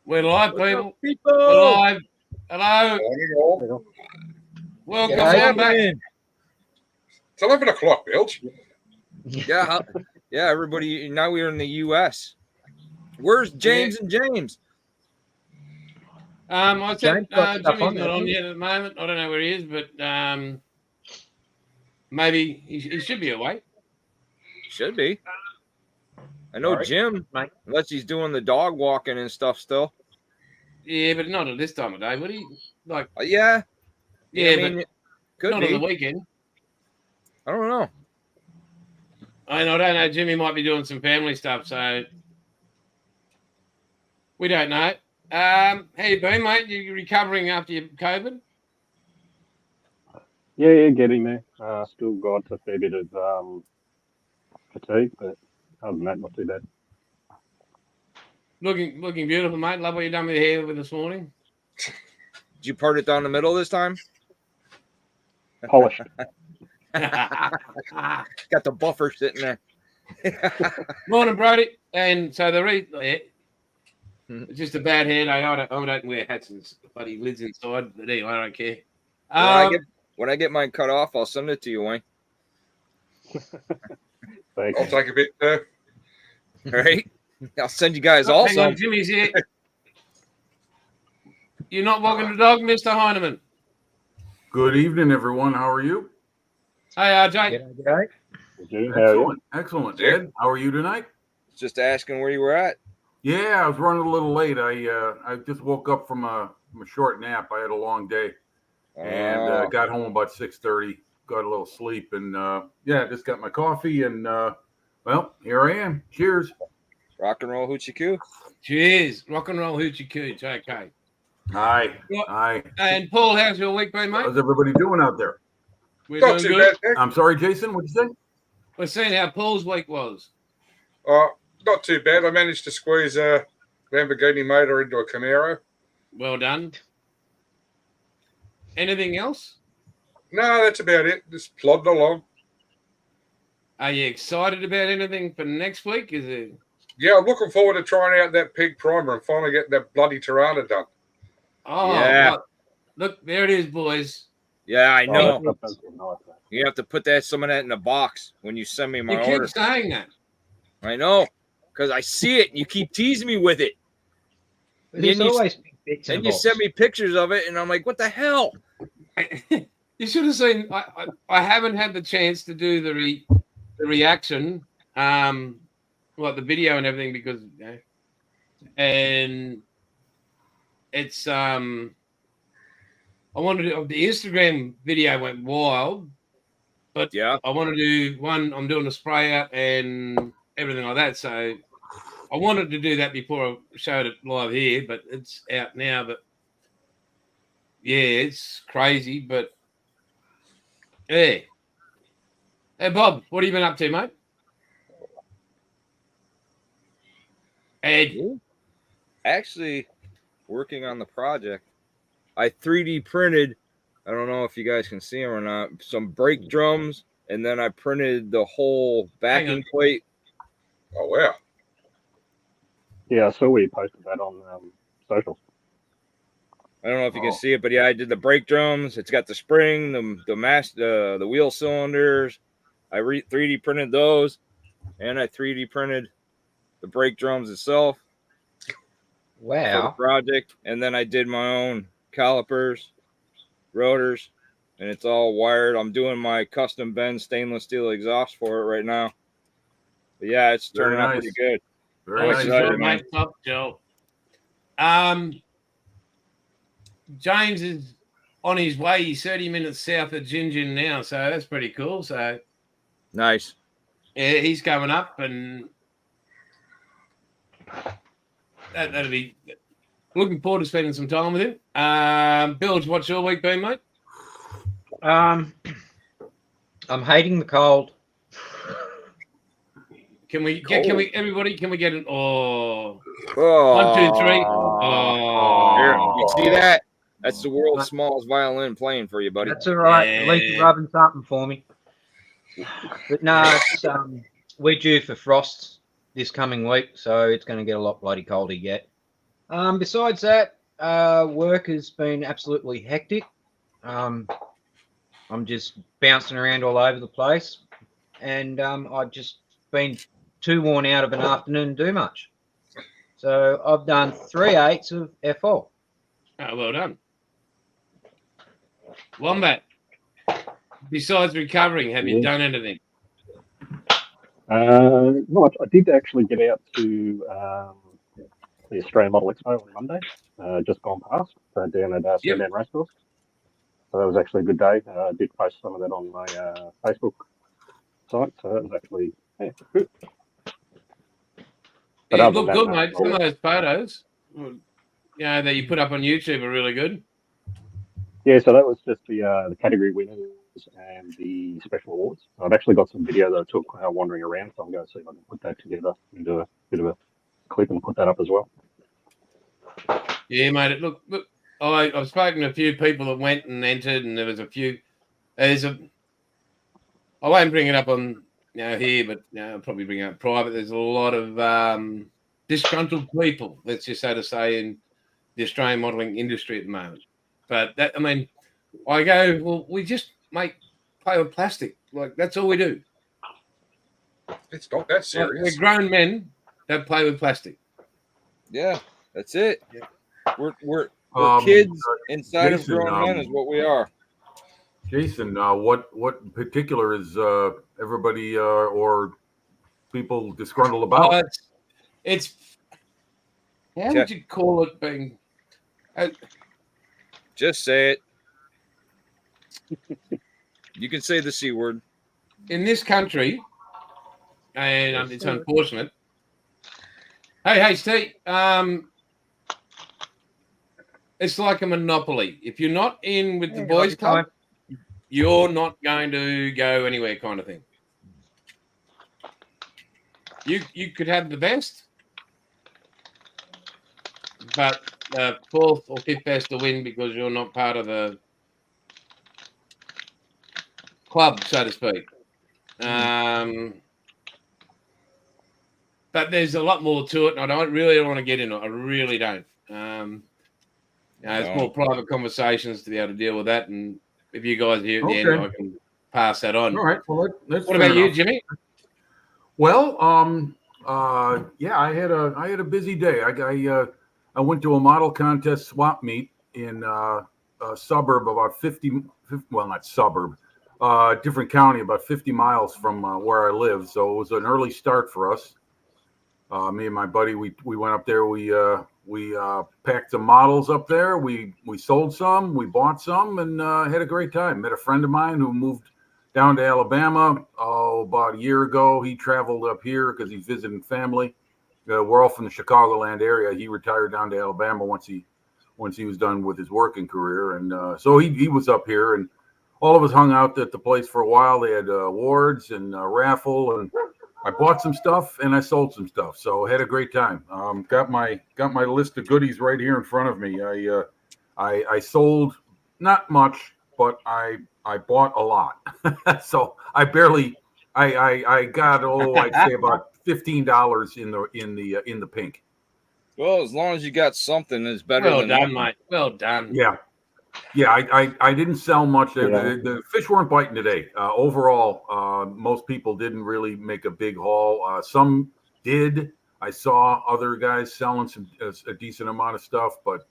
We're live, people. People. We're live. Hello. Morning, Welcome Yeah, back. It's 11 o'clock, Bilge. Yeah, everybody. Now we're in the U.S. Where's James and James? I said James got stuff Jimmy's on not there, on yet at the moment. I don't know where he is, but maybe he should be awake. Should be. I know Sorry, Jim, mate. unless he's doing the dog walking and stuff still. Yeah, but not at this time of day, would he? Like, Yeah. yeah, I mean, but could not be. on the weekend. I don't know. I don't know. Jimmy might be doing some family stuff, so we don't know. How you been, mate? You recovering after your COVID? Yeah, getting there. Still got a fair bit of fatigue, but other than that, not too bad. Looking beautiful, mate. Love what you done with your hair with this morning. Did you part it down the middle this time? Polished. Got the buffer sitting there. Morning, Brody. And so it's just a bad hair day. I don't wear hats and bloody lids inside, but anyway, I don't care. When I get mine cut off, I'll send it to you, Wayne. Thanks. I'll take a bit. All right. I'll send you guys Hang also. on, Jimmy's here. You're not walking the dog, Mr. Heineman. Good evening, everyone. How are you? Hey, RJ. G'day. Excellent. Excellent. Ed, how are you tonight? Just asking where you were at. Yeah, I was running a little late. I just woke up from a short nap. I had a long day and got home about 6:30. Got a little sleep and just got my coffee and well, here I am. Cheers. Rock and roll hoochie coo. Cheers. Rock and roll hoochie cooch. Okay. Hi. Well, Hi. And Paul, how's your week been, mate? How's everybody doing out there? We're Not doing too good. bad, Nick. I'm sorry, Jason. What'd you say? We're seeing how Paul's week was. Not too bad. I managed to squeeze a Lamborghini motor into a Camaro. Well done. Anything else? No, that's about it. Just plodding along. Are you excited about anything for next week? Is it? Yeah, I'm looking forward to trying out that pig primer and finally getting that bloody Tirana done. Oh, Yeah. well, look, there it is, boys. Yeah, I know. Oh, that's nice, mate. You have to put some of that in a box when you send me my You keep order. saying that. I know, because I see it and you keep teasing me with it. There's always big bits And and you bobs. send me pictures of it, and I'm like, what the hell? You should have seen. I haven't had the chance to do the reaction, like the video and everything, because and it's I wanted to. The Instagram video went wild, but Yeah. I want to do one. I'm doing a spray out and everything like that, so I wanted to do that before I showed it live here, but it's out now. But yeah, it's crazy. But yeah. Hey, Bob, what have you been up to, mate? Ed. Actually, working on the project, I 3D printed, I don't know if you guys can see them or not, some brake drums, and then I printed the whole backing plate. Oh, wow. Yeah, I saw where you posted that on social. I don't know if you can see it, but yeah, I did the brake drums. It's got the spring, the wheel cylinders. I 3D printed those, and I 3D printed the brake drums itself for the Wow. project. And then I did my own calipers, rotors, and it's all wired. I'm doing my custom bend stainless steel exhaust for it right now. But yeah, it's Very turning out nice. pretty good. Very Oh, nice. excited, man. Mate, top Joe. James is on his way. He's 30 minutes south of Gingin now, so that's pretty cool. So Nice. yeah, he's coming up, and that'll be looking forward to spending some time with him. Bilge, what's your week been, mate? I'm hating the cold. Can we get an 1, 2, 3? Oh, here, you see that? That's the world's smallest violin playing for you, buddy. That's all right. Yeah. At least you're rubbing something for me. But no, it's, we're due for frosts this coming week, so it's going to get a lot bloody colder yet. Besides that, work has been absolutely hectic. I'm just bouncing around all over the place, and I've just been too worn out of an afternoon to do much. So I've done 3/8 of F4. Oh, well done. Wombat, besides recovering, have you done anything? No, I did actually get out to the Australian Model Expo on Monday, just gone past, down at Sandown Racecourse. So that was actually a good day. I did post some of that on my Facebook site, so that was actually good. But Yeah, it looked good, mate. Some of those photos, that you put up on YouTube are really good. Yeah, so that was just the category winners and the special awards. I've actually got some video that I took wandering around, so I'm going to see if I can put that together and do a bit of a clip and put that up as well. Yeah, mate. Look. I've spoken to a few people that went and entered, and there was a few. I won't bring it up on here, but I'll probably bring it up private. There's a lot of disgruntled people, let's just so to say, in the Australian modelling industry at the moment. But I go, well, we just play with plastic. Like, that's all we do. It's not that serious. Like, we're grown men that play with plastic. Yeah, that's it. Yeah. We're kids inside of grown men is what we are. Jason, what in particular is everybody or people disgruntled about? It's how would you call it being? Just say it. You can say the C word. In this country, and it's unfortunate. Hey, HT, it's like a monopoly. If you're not in with the boys' club, you're not going to go anywhere, kind of thing. You could have the best, but fourth or fifth best to win because you're not part of the club, so to speak. But there's a lot more to it, and I don't really want to get into it. I really don't. It's more private conversations to be able to deal with that. And if you guys here at the end, I can pass that on. All right. Well, what about you, Jimmy? Well, I had a busy day. I went to a model contest swap meet in a suburb about 50. Well, not suburb. Different county, about 50 miles from where I live. So it was an early start for us. Me and my buddy, we went up there. We packed some models up there. We sold some, we bought some, and had a great time. Met a friend of mine who moved down to Alabama about a year ago. He traveled up here because he's visiting family. We're all from the Chicagoland area. He retired down to Alabama once he was done with his working career, and so he was up here, and all of us hung out at the place for a while. They had awards and a raffle, and I bought some stuff and I sold some stuff. So I had a great time. Got my list of goodies right here in front of me. I sold not much, but I bought a lot. So I got I'd say about $15 in the pink. Well, as long as you got something, it's better. Well than done, nothing. mate. Well done. Yeah. I didn't sell much. The fish weren't biting today. Overall, most people didn't really make a big haul. Some did. I saw other guys selling a decent amount of stuff, but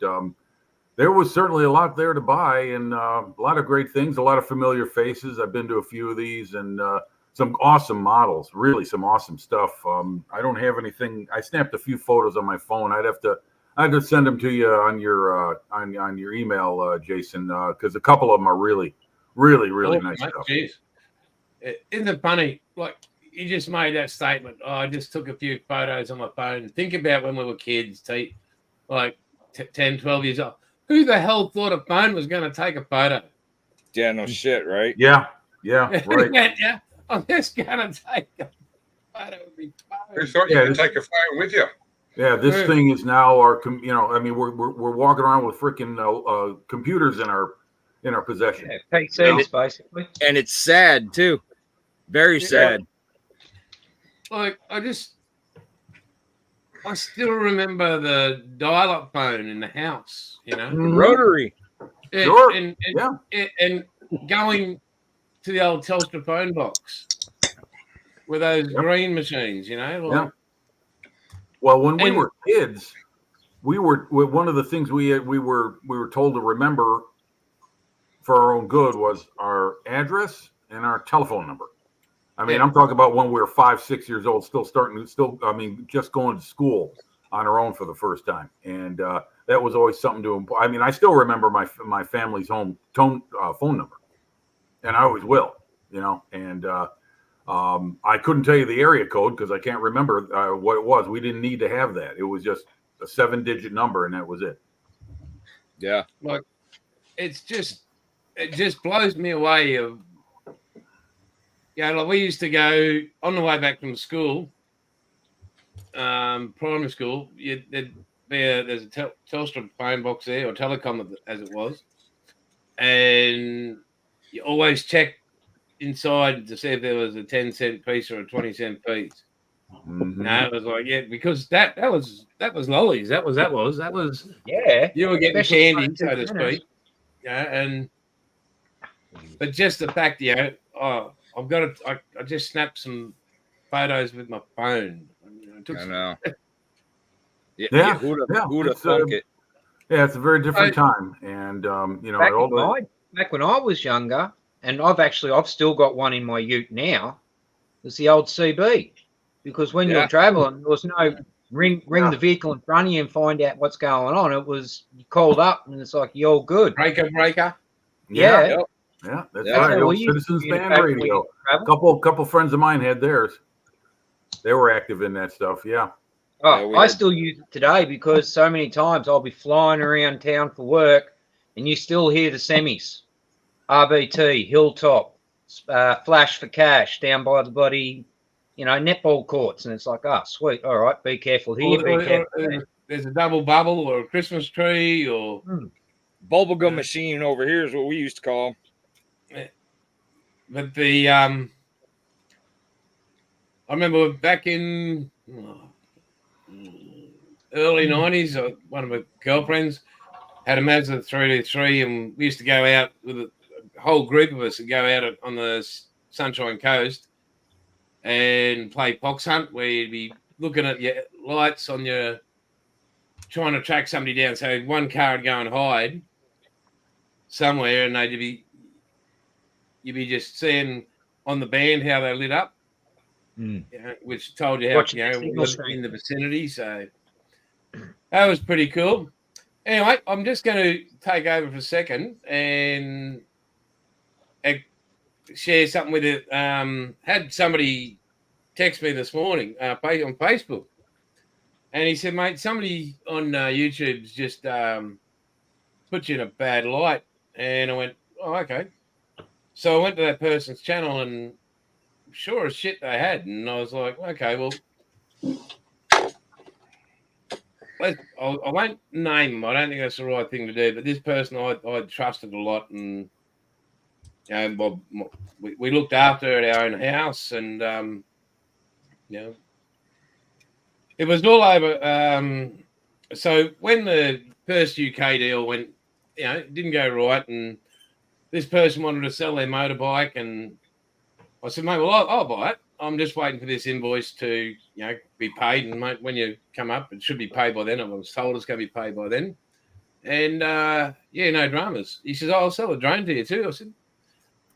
there was certainly a lot there to buy, and a lot of great things, a lot of familiar faces. I've been to a few of these, and some awesome models, really some awesome stuff. I don't have anything. I snapped a few photos on my phone. I'd have to send them to you on your on your email, Jason, because a couple of them are really nice stuff. Geez. Isn't it funny? Like, you just made that statement. Oh, I just took a few photos on my phone. Think about when we were kids, like 10, 12 years old. Who the hell thought a phone was going to take a photo? Yeah, no shit, right? Yeah, right. Yeah, I'm just going to take a photo of my phone. Who thought you could take a phone with you? Yeah, this thing is now our. I mean, we're walking around with freaking computers in our possession. Yeah, PCs basically. And it's sad too, very sad. Like, I I still remember the dial-up phone in the house, you know. The rotary. And, Sure. and going to the old Telstra phone box with those green machines, you know. Like, Well, when we were kids, one of the things we were told to remember for our own good was our address and our telephone number. I mean, I'm talking about when we were 5, 6 years old, just going to school on our own for the first time. And that was always something to, I mean, I still remember my family's phone number, and I always will, you know, and I couldn't tell you the area code because I can't remember what it was. We didn't need to have that. It was just a 7-digit number, and that was it. Yeah. Like, it just blows me away of, like we used to go on the way back from school, primary school, there's a Telstra phone box there, or Telecom as it was, and you always check inside to see if there was a 10-cent piece or a 20-cent piece. Mm-hmm. No, it was like, because that was lollies. That was you were getting candy, so to speak. Yeah, but just the fact, I just snapped some photos with my phone. I know. Yeah. Who'd have thunk it? Yeah, it's a very different time, and back when I was younger, and I've still got one in my ute now. It's the old CB, because when you're traveling, there was no ring the vehicle in front of you and find out what's going on. It was you called up and it's like you're all good. Breaker. Yeah, that's right. The old Citizens Band Radio. A couple friends of mine had theirs. They were active in that stuff. Yeah. Oh, I still use it today because so many times I'll be flying around town for work, and you still hear the semis, RBT, Hilltop, Flash for Cash down by the bloody, netball courts, and it's like, sweet, all right, be careful here, be careful. There's a double bubble or a Christmas tree or bubblegum machine over here is what we used to call them. But the I remember back in early 90s, one of my girlfriends had a Mazda 323, and we used to go out with a whole group of us and go out on the Sunshine Coast and play Pox Hunt, where you'd be looking at your lights on your, trying to track somebody down. So one car would go and hide somewhere, and you'd be just seeing on the band how they lit up, which told you how was in the vicinity. So that was pretty cool. Anyway, I'm just going to take over for a second and share something with it. Had somebody text me this morning on Facebook, and he said, mate, somebody on YouTube's just put you in a bad light. And I went, oh, okay. So I went to that person's channel, and sure as shit they had. And I was like, okay, well, I won't name them. I don't think that's the right thing to do. But this person I trusted a lot, and we looked after at our own house, and it was all over. So when the first UK deal went, it didn't go right, and this person wanted to sell their motorbike, and I said, mate, well, I'll buy it. I'm just waiting for this invoice to, be paid. And mate, when you come up, it should be paid by then. I was told it's going to be paid by then. And no dramas. He says, I'll sell a drone to you too. I said,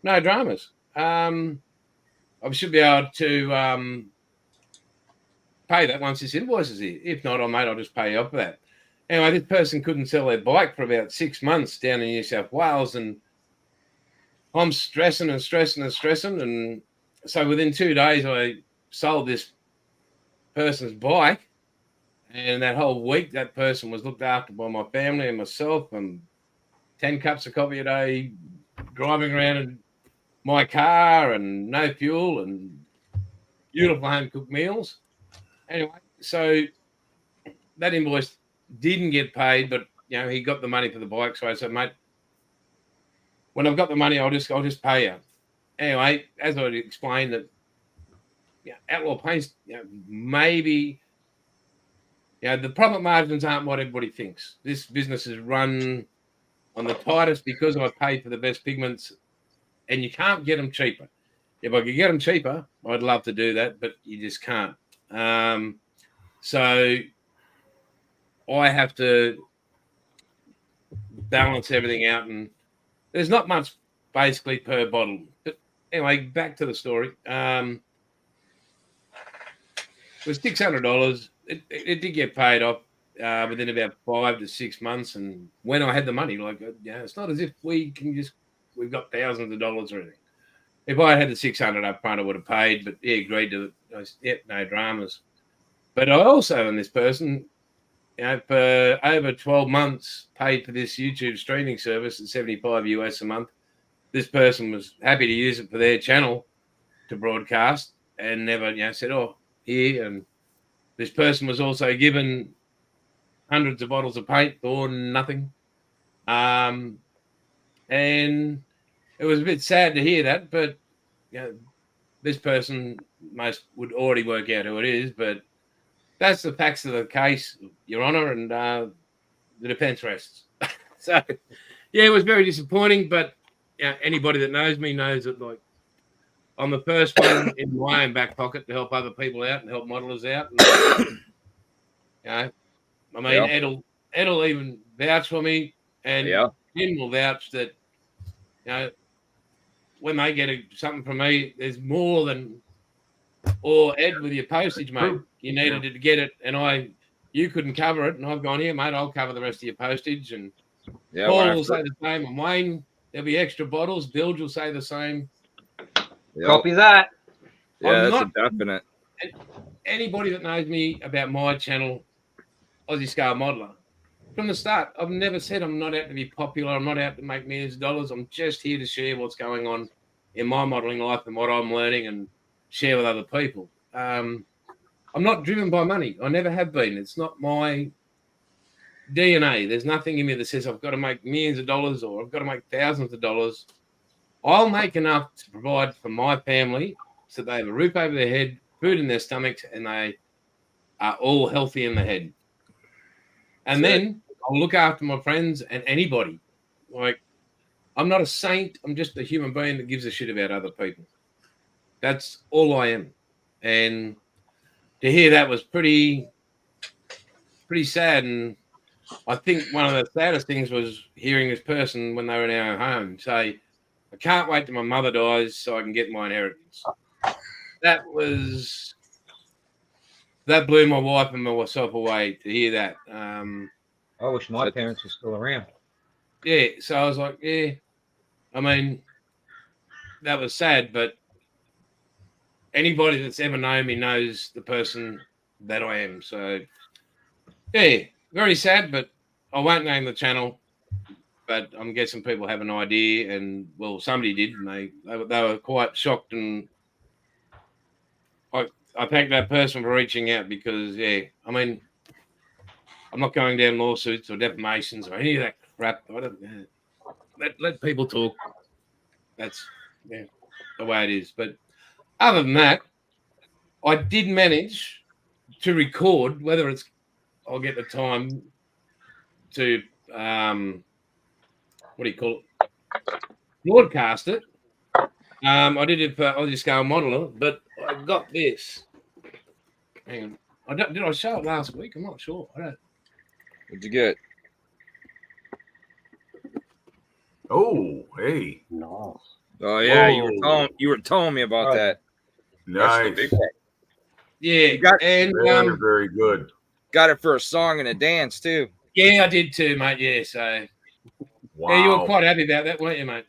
no dramas. I should be able to pay that once this invoice is here. If not, I'll just pay you up for that. Anyway, this person couldn't sell their bike for about 6 months down in New South Wales, and I'm stressing. And so within 2 days, I sold this person's bike. And that whole week, that person was looked after by my family and myself, and 10 cups of coffee a day, driving around in my car and no fuel and beautiful home-cooked meals. Anyway, so that invoice didn't get paid, but, he got the money for the bike. So I said, mate, when I've got the money, I'll just pay you. Anyway, as I explained, that Outlaw Paints, maybe the profit margins aren't what everybody thinks. This business is run on the tightest because I pay for the best pigments, and you can't get them cheaper. If I could get them cheaper, I'd love to do that, but you just can't. So I have to balance everything out, and there's not much basically per bottle. But anyway, back to the story. It was $600. It did get paid off within about 5 to 6 months, and when I had the money, it's not as if we've got thousands of dollars or anything. If I had the 600 up front, I would have paid, but he agreed to it. No dramas. But I also, in this person, for over 12 months, paid for this YouTube streaming service at $75 US a month. This person was happy to use it for their channel to broadcast, and never, said, "Oh, here." And this person was also given hundreds of bottles of paint or nothing. And it was a bit sad to hear that, but this person would already work out who it is. But that's the facts of the case, Your Honour, and the defence rests. So, it was very disappointing. But anybody that knows me knows that I'm the first one in my own back pocket to help other people out and help modelers out. And, I mean, Ed'll even vouch for me, and Jim will vouch that, when they get something from me, there's more than, or Ed, with your postage, mate, you needed to get it, and you couldn't cover it, and I've gone, here, mate, I'll cover the rest of your postage. And Paul will say the same, and Wayne, there'll be extra bottles. Bilge will say the same. Copy that. Yeah, that's a definite. Anybody that knows me about my channel, Aussie Scale Modeller, from the start, I've never said I'm not out to be popular. I'm not out to make millions of dollars. I'm just here to share what's going on in my modeling life and what I'm learning and share with other people. I'm not driven by money. I never have been. It's not my DNA. There's nothing in me that says I've got to make millions of dollars or I've got to make thousands of dollars. I'll make enough to provide for my family so they have a roof over their head, food in their stomachs, and they are all healthy in the head. And then I'll look after my friends and anybody. I'm not a saint. I'm just a human being that gives a shit about other people. That's all I am. And to hear that was pretty sad. And I think one of the saddest things was hearing this person, when they were in our home, say, "I can't wait till my mother dies so I can get my inheritance." That blew my wife and myself away to hear that. I wish my parents were still around. Yeah, so I was like, I mean, that was sad, but anybody that's ever known me knows the person that I am. So, very sad, but I won't name the channel. But I'm guessing people have an idea, and somebody did, and they were quite shocked. And I thank that person for reaching out because, I mean, I'm not going down lawsuits or defamations or any of that crap. I don't let people talk. That's the way it is. But other than that, I did manage to record. Whether I'll get the time to what do you call it? Broadcast it. I did it for Aussie Scale Modeller, but I got this. Hang on. Did I show it last week? I'm not sure. I don't. What'd you get? Oh, hey. Nice. Oh yeah, Whoa. you were telling me about that. Nice. That's the big one. Yeah, and Very, very good. Got it for a song and a dance too. I did too, mate. Yeah, so Wow. you were quite happy about that, weren't you, mate?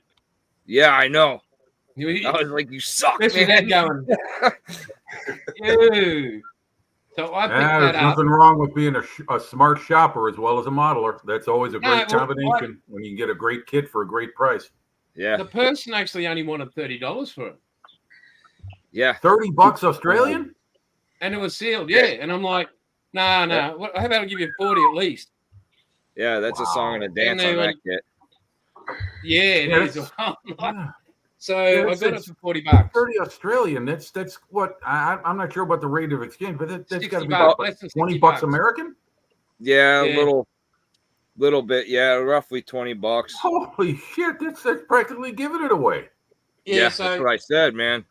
Yeah, I know. You I was like, you suck, especially that man. going. Ew. So I picked that There's up. nothing wrong with being a smart shopper as well as a modeler. That's always a great well, combination when you can get a great kit for a great price. Yeah, The person actually only wanted $30 for it, yeah. $30 Australian? and it was sealed. Yeah, and I'm like, no. How about I give you 40 at least? Yeah, that's a song and a dance And on they that kit. Yeah, it Yeah, is. Yeah. So Yeah, I it's- got it it's for $40. 30 Australian. That's what I'm not sure about the rate of exchange, but that's got to 60 be bucks, what, less than 20 60 bucks American? Yeah, Yeah. little bit. Yeah, roughly $20. Holy shit! That's practically giving it away. Yeah, That's so what I said, man. And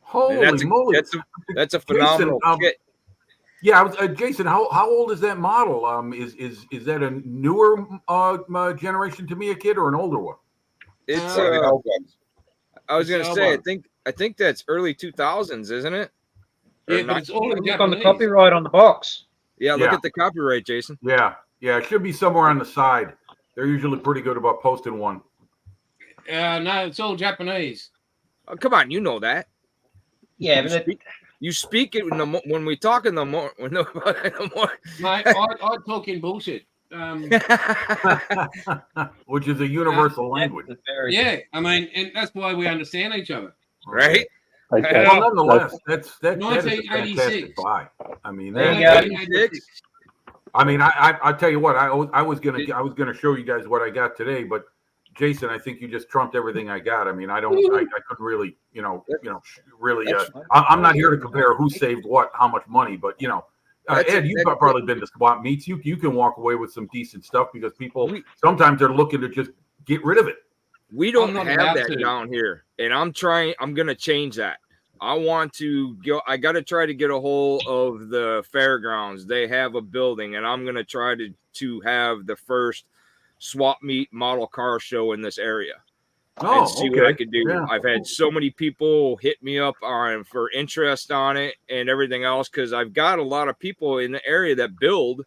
Holy moly! that's a Jason, phenomenal kit. yeah, I was Jason. How old is that model? Is that a newer generation Tamiya kit or an older one? It's One of the old ones. I was It's gonna the say, old I think that's early 2000s, isn't it? Or yeah, but it's all in Look on the Japanese. copyright on the box. Yeah, look Yeah. at the copyright, Jason. Yeah, it should be somewhere on the side. They're usually pretty good about posting one. No, it's all Japanese. Oh, come on, you know that. Yeah, You but speak, you speak it when we talk in the morning. Mate, I talk in bullshit. Which is a universal language. Yeah, I mean, and that's why we understand each other. Right? Hey, I Jason, Well, know. nonetheless, that is a 1986. fantastic buy. I mean, There you that, go. 1986. I mean, I tell you what, I was gonna show you guys what I got today, but Jason, I think you just trumped everything I got. I mean, I couldn't really, really. I'm not here to compare who saved what, how much money, but Ed, you've probably been to swap meets. You can walk away with some decent stuff because people sometimes they're looking to just get rid of it. We don't I'm not have allowed that to. down here, and I'm gonna change that. I want to go. I got to try to get a hold of the fairgrounds. They have a building, and I'm gonna try to have the first swap meet model car show in this area. Oh, and see what I could do. Yeah. I've had so many people hit me up for interest on it and everything else because I've got a lot of people in the area that build,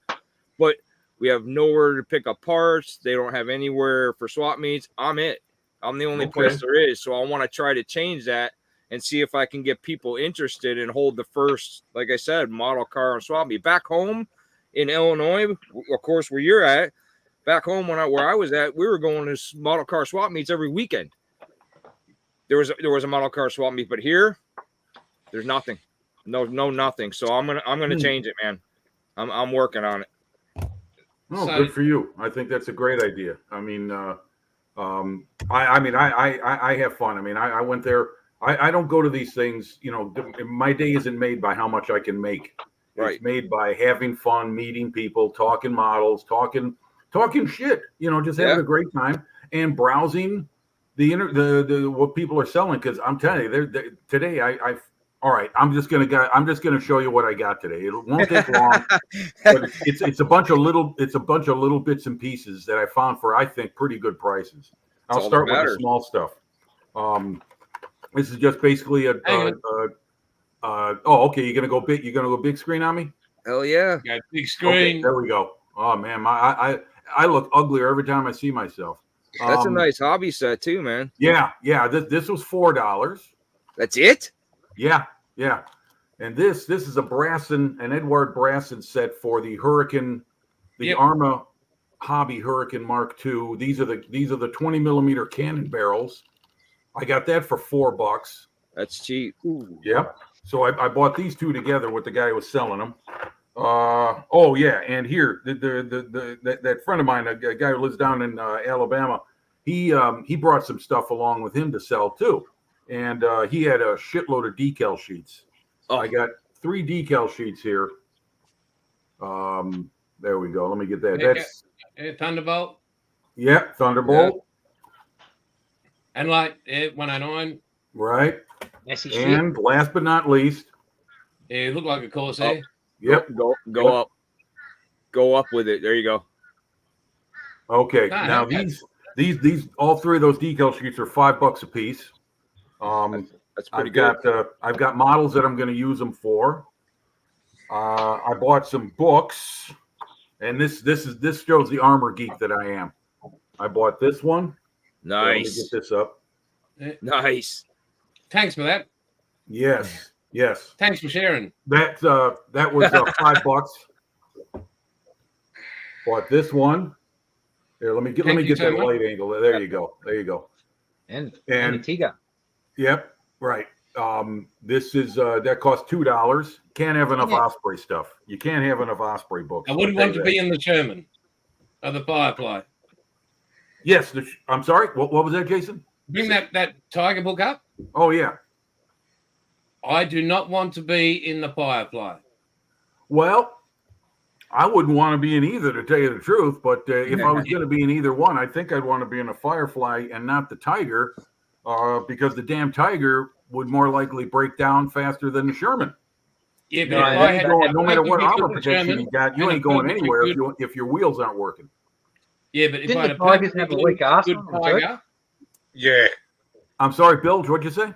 but we have nowhere to pick up parts. They don't have anywhere for swap meets. I'm the only place there is. So I want to try to change that and see if I can get people interested and hold the first, like I said, model car and swap meet. Back home in Illinois, of course, where you're at, back home where I was at, we were going to model car swap meets every weekend. There was a model car swap meet, but here, there's nothing. No, nothing. So I'm gonna change it, man. I'm working on it. Oh, So- good for you. I think that's a great idea. I mean, I have fun. I mean, I went there. I don't go to these things. My day isn't made by how much I can make. Right. It's made by having fun, meeting people, talking models, talking shit. Just having a great time and browsing the what people are selling. Because I'm telling you, today all right. I'm just gonna show you what I got today. It won't take long, but it's a bunch of little bits and pieces that I found for I think pretty good prices. I'll start with the small stuff. This is just basically okay. You're gonna go big. You're gonna go big screen on me. Hell yeah! Got big screen. Okay, there we go. Oh man, I look uglier every time I see myself. That's a nice hobby set too, man. Yeah. This was $4. That's it. Yeah. And this is an Edward Brasson set for the Hurricane, the Arma Hobby Hurricane Mark II. These are the 20 millimeter cannon barrels. I got that for $4. That's cheap. Ooh. Yep. So I bought these two together with the guy who was selling them. And here that friend of mine, a guy who lives down in Alabama, he brought some stuff along with him to sell too, and he had a shitload of decal sheets. Oh. I got 3 decal sheets here. There we go. Let me get that. That's Thunderbolt. Yeah, Thunderbolt. Yeah. And like 109. Right. And last but not least, It looked like a Corsair. Yep. Go up. Go up with it. There you go. Okay. Now these all 3 of those decal sheets are $5 a piece. That's pretty good. I've got models that I'm going to use them for. I bought some books, and this shows the armor geek that I am. I bought this one. Nice. So let me get this up. Nice. Thanks for that. Yes. Thanks for sharing. That was $5. Bought this one. Here, let me get that light angle. There you go. And a Tiga. Yep. Right. This is that costs $2. Can't have enough Osprey stuff. You can't have enough Osprey books. I wouldn't want to be in the Sherman of the Firefly. Yes. I'm sorry. What was that, Jason? Bring that Tiger book up. Oh yeah. I do not want to be in the Firefly. Well, I wouldn't want to be in either, to tell you the truth. But if I was going to be in either one, I think I'd want to be in a Firefly and not the Tiger, because the damn Tiger would more likely break down faster than the Sherman. Yeah, but No, if I had No matter what perfectly armor good protection Sherman you got, you and a ain't going perfectly anywhere good- if your wheels aren't working. Yeah, but if Didn't I had the a Tigers perfectly have a good, weak arse good on them too? Tiger, Yeah. I'm sorry, Bill. What'd you say?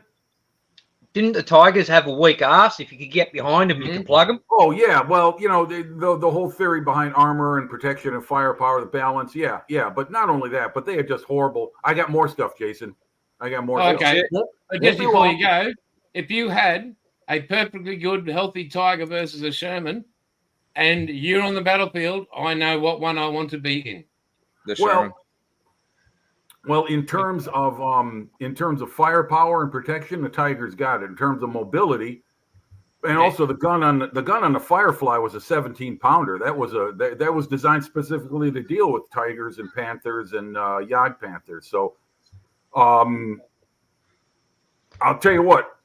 Didn't the Tigers have a weak arse? If you could get behind them, you could plug them. Oh yeah, well, you know, the whole theory behind armor and protection and firepower, the balance, yeah, but not only that, but they are just horrible. I got more stuff, Jason. I got more. okay. Won't But be just before long. you go, if you had a perfectly good, healthy Tiger versus a Sherman, and you're on the battlefield, I know what one I want to be in. The Sherman. Well, in terms of firepower and protection, the Tiger's got it. In terms of mobility, and also the gun on the Firefly was a 17-pounder. That was designed specifically to deal with tigers and panthers and Yag panthers. So, I'll tell you what.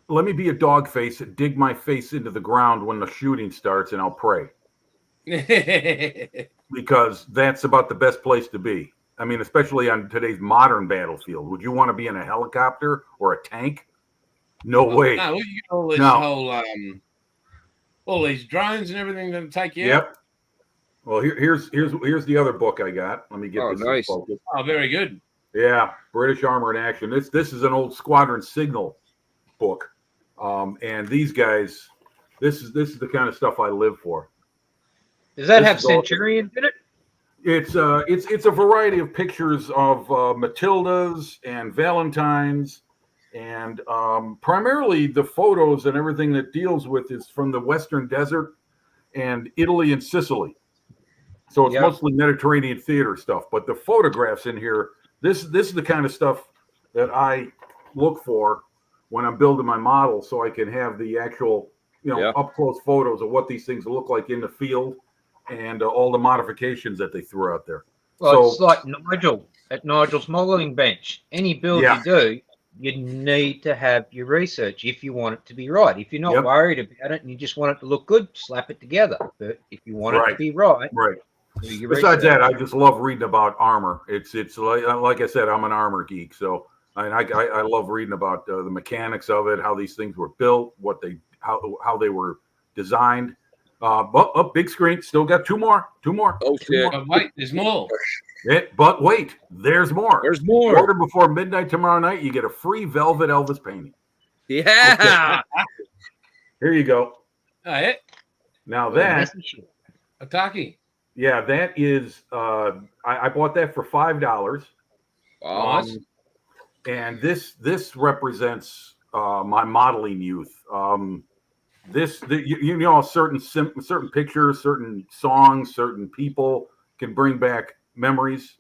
Let me be a dog face and dig my face into the ground when the shooting starts, and I'll pray. Because that's about the best place to be. I mean, especially on today's modern battlefield. Would you want to be in a helicopter or a tank? No way. No, you get all this whole all these drones and everything that take you out. Yep. Well, here's the other book I got. Let me get this nice. focused. Oh, very good. Yeah, British Armor in Action. This is an old Squadron Signal book, and these guys, this is the kind of stuff I live for. Does that have Centurions in it? It's a variety of pictures of Matildas and Valentines, and primarily the photos and everything that deals with is from the Western Desert and Italy and Sicily. So it's mostly Mediterranean theater stuff. But the photographs in here, this is the kind of stuff that I look for when I'm building my model, so I can have the actual, up close photos of what these things look like in the field. And all the modifications that they threw out there. Well, it's like Nigel at Nigel's modeling bench. Any build you do, you need to have your research if you want it to be right. If you're not worried about it and you just want it to look good, slap it together. But if you want it to be right. Do your Besides research. that, I just love reading about armor. It's like I said, I'm an armor geek, so I love reading about the mechanics of it, how these things were built, how they were designed. Big screen. Still got two more. Oh shit! But wait, there's more. But wait, there's more. There's more. Order before midnight tomorrow night. You get a free velvet Elvis painting. Yeah. Okay. Here you go. Oh, yeah. Now that Ataki. Yeah, that is. I bought that for $5. And this represents my modeling youth. Certain pictures, certain songs, certain people can bring back memories.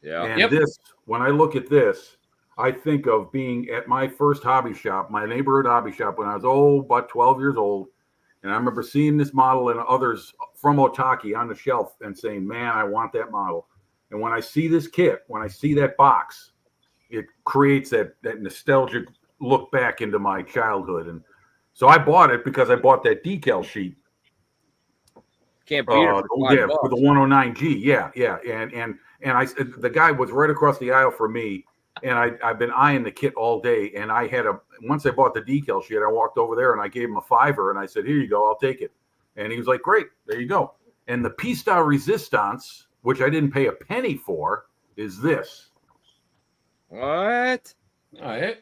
Yeah. And when I look at this, I think of being at my first hobby shop, my neighborhood hobby shop, when I was about 12 years old. And I remember seeing this model and others from Otaki on the shelf and saying, man, I want that model. And when I see this kit, when I see that box, it creates that nostalgic look back into my childhood. And so I bought it because I bought that decal sheet. Can't beat it for the 109G. Yeah. And the guy was right across the aisle from me, and I've been eyeing the kit all day. And once I bought the decal sheet, I walked over there and I gave him a $5 and I said, here you go, I'll take it. And he was like, great, there you go. And the Pista Resistance, which I didn't pay a penny for, is this. What? Oh, yeah.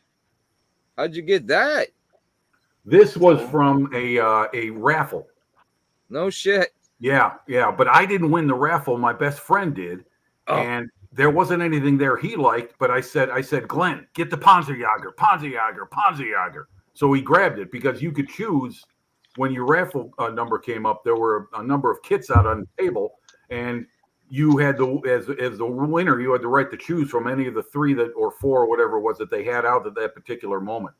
How'd you get that? This was from a raffle. No shit. Yeah. But I didn't win the raffle. My best friend did. Oh. And there wasn't anything there he liked. But I said, Glenn, get the Panzerjäger. So he grabbed it because you could choose when your raffle number came up. There were a number of kits out on the table, and you had as the winner, you had the right to choose from any of the 3 or 4 or whatever it was that they had out at that particular moment.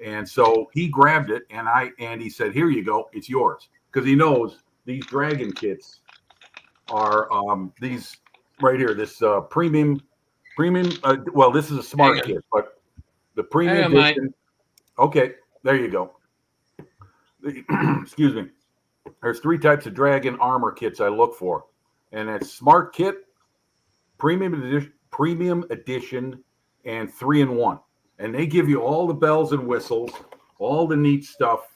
And so he grabbed it, and he said, here you go, it's yours. Because he knows these Dragon kits are these right here, this premium. Well, this is a smart kit, but the premium edition. Okay, there you go. Excuse me. there's 3 types of Dragon armor kits I look for, and it's Smart Kit, Premium Edition, and 3-in-1. And they give you all the bells and whistles, all the neat stuff.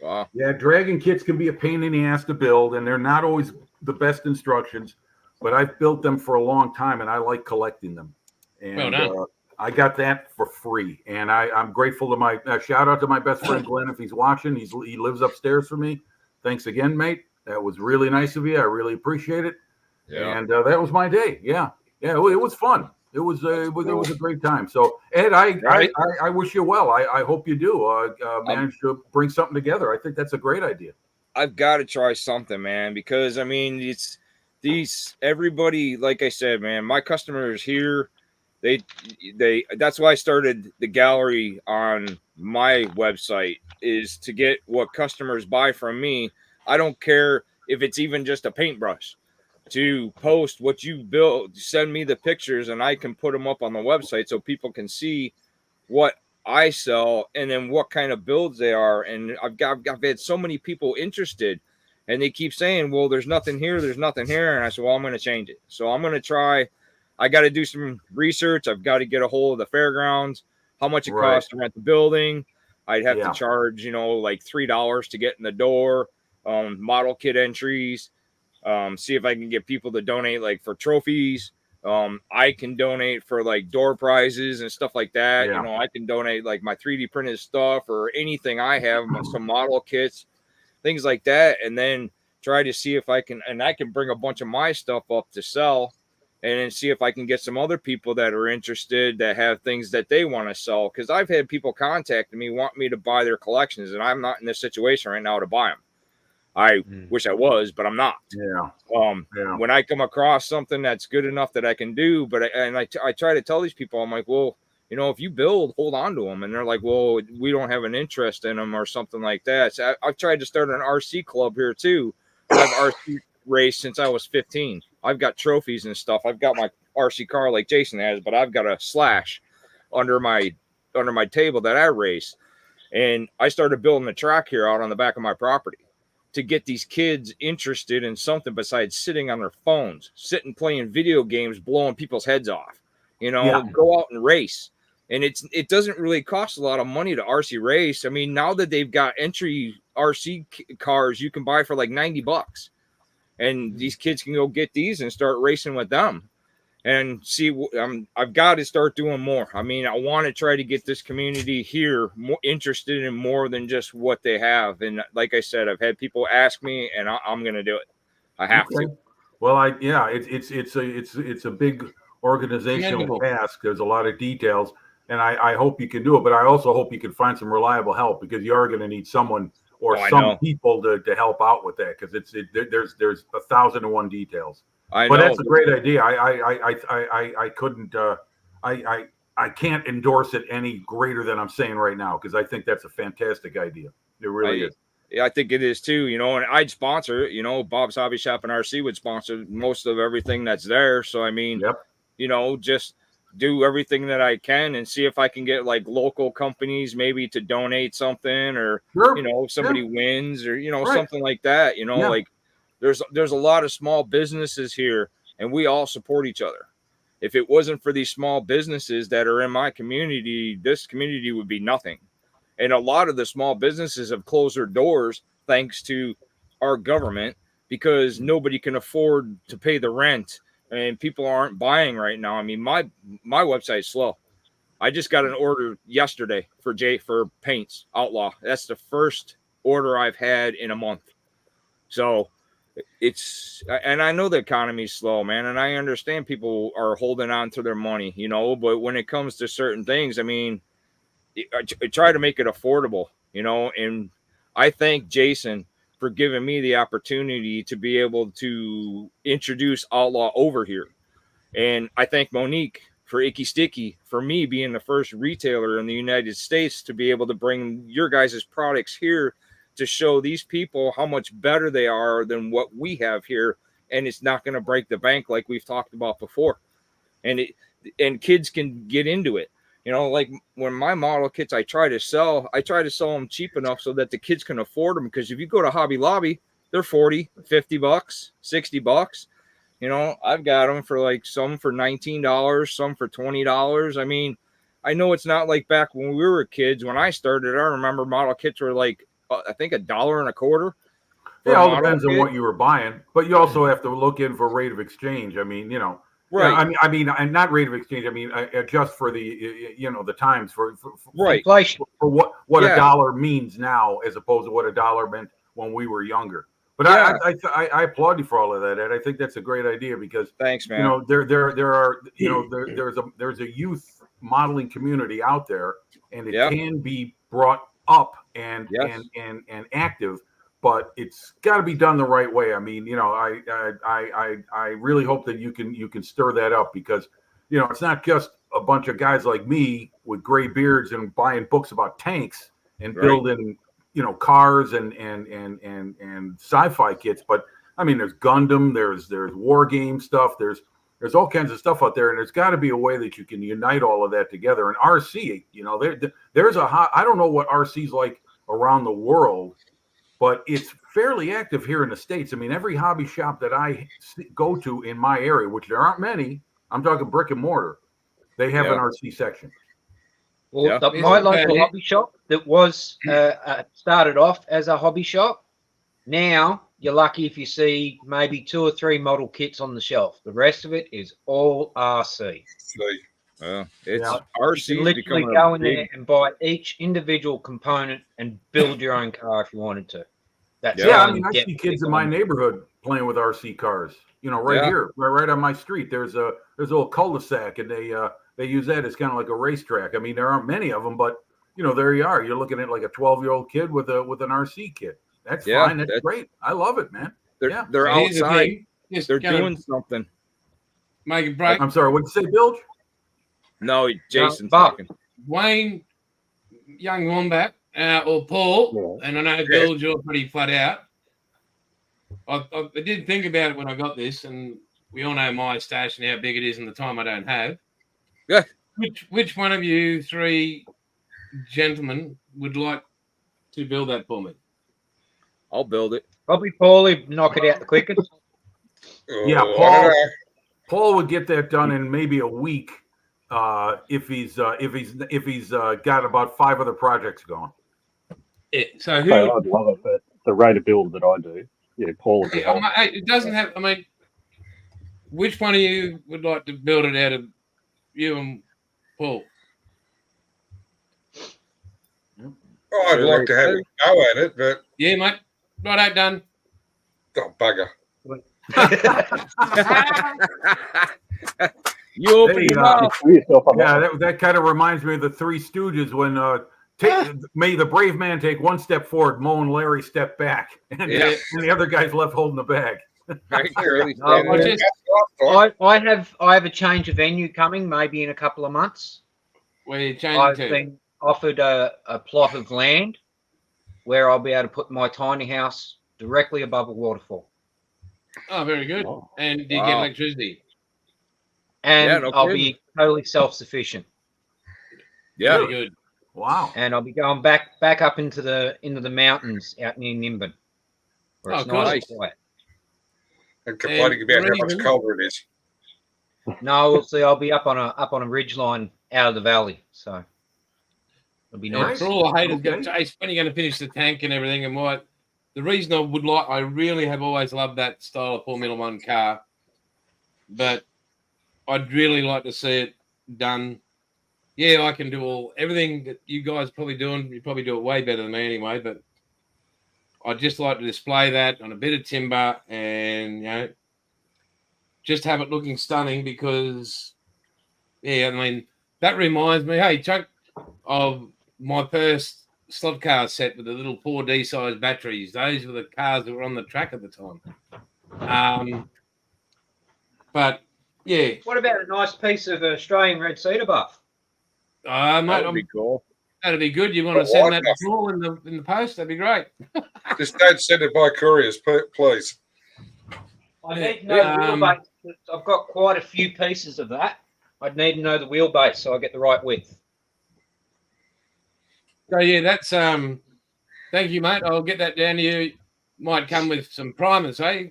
Wow. Yeah, Dragon kits can be a pain in the ass to build, and they're not always the best instructions, but I've built them for a long time, and I like collecting them. And Well done. I got that for free, and I'm grateful to my shout out to my best friend Glenn if he's watching. He lives upstairs for me. Thanks again, mate. That was really nice of you. I really appreciate it. Yeah. And that was my day. Yeah, it was fun. It was a great time. So Ed, I wish you well. I hope you do manage to bring something together. I think that's a great idea. I've got to try something, man, because I mean, it's everybody, like I said, man, my customers here, they that's why I started the gallery on my website, is to get what customers buy from me. I don't care if it's even just a paintbrush, to post what you built, send me the pictures, and I can put them up on the website so people can see what I sell and then what kind of builds they are. And I've had so many people interested, and they keep saying, well, there's nothing here, and I said, well, I'm going to change it. So I'm going to try. I got to do some research. I've got to get a hold of the fairgrounds, how much it costs to rent the building. I'd have to charge, like $3 to get in the door, model kit entries, see if I can get people to donate like for trophies. I can donate for like door prizes and stuff like that. Yeah. I can donate like my 3D printed stuff or anything I have, some model kits, things like that, and then try to see if I can bring a bunch of my stuff up to sell, and then see if I can get some other people that are interested that have things that they want to sell. Because I've had people contacting me, want me to buy their collections, and I'm not in this situation right now to buy them. I wish I was, but I'm not. Yeah. When I come across something that's good enough that I can do, but I try to tell these people, I'm like, well, if you build, hold on to them. And they're like, well, we don't have an interest in them or something like that. So I've tried to start an RC club here too. I've RC raced since I was 15. I've got trophies and stuff. I've got my RC car like Jason has, but I've got a slash under my table that I race. And I started building a track here out on the back of my property to get these kids interested in something besides sitting on their phones, sitting playing video games, blowing people's heads off. Go out and race. And it doesn't really cost a lot of money to RC race. I mean, now that they've got entry RC cars you can buy for like $90, and these kids can go get these and start racing with them. And see, I've got to start doing more. I mean, I want to try to get this community here more interested in more than just what they have. And like I said, I've had people ask me, and I'm going to do it. I have to. Well, it's a big organizational task. There's a lot of details, and I hope you can do it. But I also hope you can find some reliable help, because you are going to need someone or some people to help out with that, because there's 1,001 details. But that's a great idea. I couldn't I can't endorse it any greater than I'm saying right now, because I think that's a fantastic idea. It really is. Yeah, I think it is too. And I'd sponsor it. Bob's Hobby Shop and RC would sponsor most of everything that's there. So I mean, just do everything that I can and see if I can get like local companies maybe to donate something, or somebody wins, or something like that. Like. There's a lot of small businesses here, and we all support each other. If it wasn't for these small businesses that are in my community, this community would be nothing. And a lot of the small businesses have closed their doors thanks to our government, because nobody can afford to pay the rent, and people aren't buying right now. I mean, my website's slow. I just got an order yesterday for paints, Outlaw. That's the first order I've had in a month. So and I know the economy's slow, man, and I understand people are holding on to their money, but when it comes to certain things, I mean, I try to make it affordable, and I thank Jason for giving me the opportunity to be able to introduce Outlaw over here. And I thank Monique for Icky Sticky for me being the first retailer in the United States to be able to bring your guys' products here, to show these people how much better they are than what we have here. And it's not going to break the bank like we've talked about before. And kids can get into it. You know, like when my model kits I try to sell them cheap enough so that the kids can afford them. Because if you go to Hobby Lobby, they're 40, 50 bucks, 60 bucks. You know, I've got them for like some for $19, some for $20. I mean, I know it's not like back when we were kids. When I started, I remember model kits were like, I think $1.25. Yeah, it all depends on what you were buying, but you also have to look in for rate of exchange. I mean, you know, right? Yeah, I mean, and not rate of exchange. I mean, adjust for the, you know, the times for right inflation for what a dollar means now as opposed to what a dollar meant when we were younger. But I applaud you for all of that, Ed. I think that's a great idea because thanks, man. You know, there are, you know, there's a youth modeling community out there, and it can be brought up and active. But it's got to be done the right way. I mean, you know, I really hope that you can stir that up because, you know, it's not just a bunch of guys like me with gray beards and buying books about tanks and building, you know, cars and sci-fi kits. But I mean, there's Gundam, there's war game stuff, there's all kinds of stuff out there, and there's got to be a way that you can unite all of that together. And RC, you know, there's I don't know what RC's like around the world, but it's fairly active here in the States. I mean, every hobby shop that I go to in my area, which there aren't many, I'm talking brick and mortar, they have an RC section. Well, my local hobby shop that was started off as a hobby shop, now you're lucky if you see maybe 2 or 3 model kits on the shelf. The rest of it is all RC. It's RC. You literally go in there and buy each individual component and build your own car if you wanted to. That's I mean, I see kids in my neighborhood playing with RC cars. You know, here, right on my street. There's a little cul-de-sac, and they use that as kind of like a racetrack. I mean, there aren't many of them, but you know, there you are. You're looking at like a 12-year-old kid with an RC kit. That's fine. That's great. I love it, man. They're outside. They're doing something. Make it break. I'm sorry. What'd you say, Bilge? No, Jason's talking. Wayne, young Wombat, or Paul, and I know Bilge, you're pretty flat out. I did think about it when I got this, and we all know my stash and how big it is and the time I don't have. Yeah. Which one of you 3 gentlemen would like to build that for me? I'll build it. Probably Paul would knock it out the quickest. Yeah, Paul would get that done in maybe a week if he's got about 5 other projects going. Yeah, so I'd love it, but the rate of build that I do, Paul. It doesn't have. I mean, which one of you would like to build it out of you and Paul? Oh, I'd like to have a go at it, but yeah, mate. Right, done. Oh, bugger. You open your mouth. Yeah, that kind of reminds me of the Three Stooges when may the brave man take 1 step forward, Mo and Larry step back, and the other guy's left holding the bag. I have a change of venue coming, maybe in a couple of months. Where you changing I've to? been offered a plot of land where I'll be able to put my tiny house directly above a waterfall. Oh, very good. Oh. And do you get electricity? And I'll be totally self-sufficient. Yeah, very good. Wow. And I'll be going back up into the mountains out near Nimbin, where it's nice and quiet. And complaining about how much colder it is. No, we'll see. I'll be up on a ridge line out of the valley, so it'll be nice. For all I hate is going to chase when you're going to finish the tank and everything. And the reason I really have always loved that style of Formula One car, but I'd really like to see it done. Yeah, I can do everything that you guys are probably doing. You probably do it way better than me anyway, but I'd just like to display that on a bit of timber and, just have it looking stunning because, I mean, that reminds me, hey, Chuck, of my first slot car set with the little 4D size batteries. Those were the cars that were on the track at the time. But, yeah. What about a nice piece of Australian red cedar buff? Mate, that'd be cool. That'd be good. You want to send that to Paul in the post? That'd be great. Just don't send it by couriers, please. I need to know the wheelbase. I've got quite a few pieces of that. I'd need to know the wheelbase so I get the right width. So yeah, that's thank you, mate. I'll get that down to you. Might come with some primers, eh?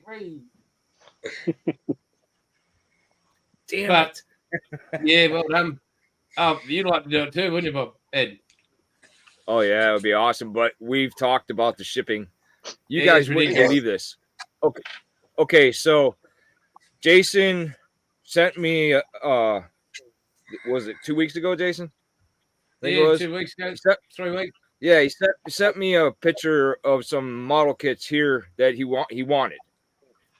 Damn But it. yeah, well done. Oh, you'd like to do it too, wouldn't you, Bob? Ed? Oh yeah, it would be awesome. But we've talked about the shipping. You Yeah, guys it's wouldn't ridiculous. believe this. Okay. So Jason sent me. Was it 2 weeks ago, Jason? I think it Yeah, was. 2 weeks ago, He sent, 3 weeks. yeah, he sent me a picture of some model kits here that he wanted,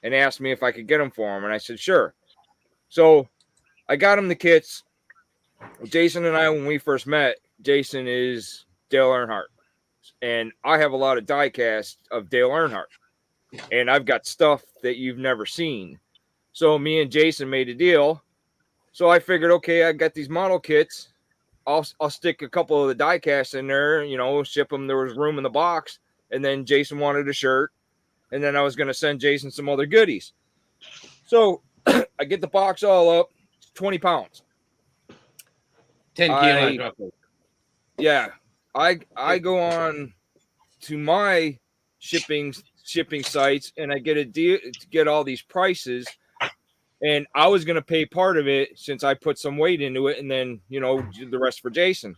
and asked me if I could get them for him, and I said sure. So I got him the kits. Jason and I, when we first met, Jason is Dale Earnhardt, and I have a lot of die cast of Dale Earnhardt, and I've got stuff that you've never seen. So me and Jason made a deal. So I figured, okay, I got these model kits. I'll stick a couple of the die casts in there, ship them. There was room in the box, and then Jason wanted a shirt, and then I was going to send Jason some other goodies. So I get the box all up. It's 20 pounds. 10 kilos, roughly. Yeah, I go on to my shipping sites, and I get a deal to get all these prices. And I was going to pay part of it since I put some weight into it, and then the rest for Jason.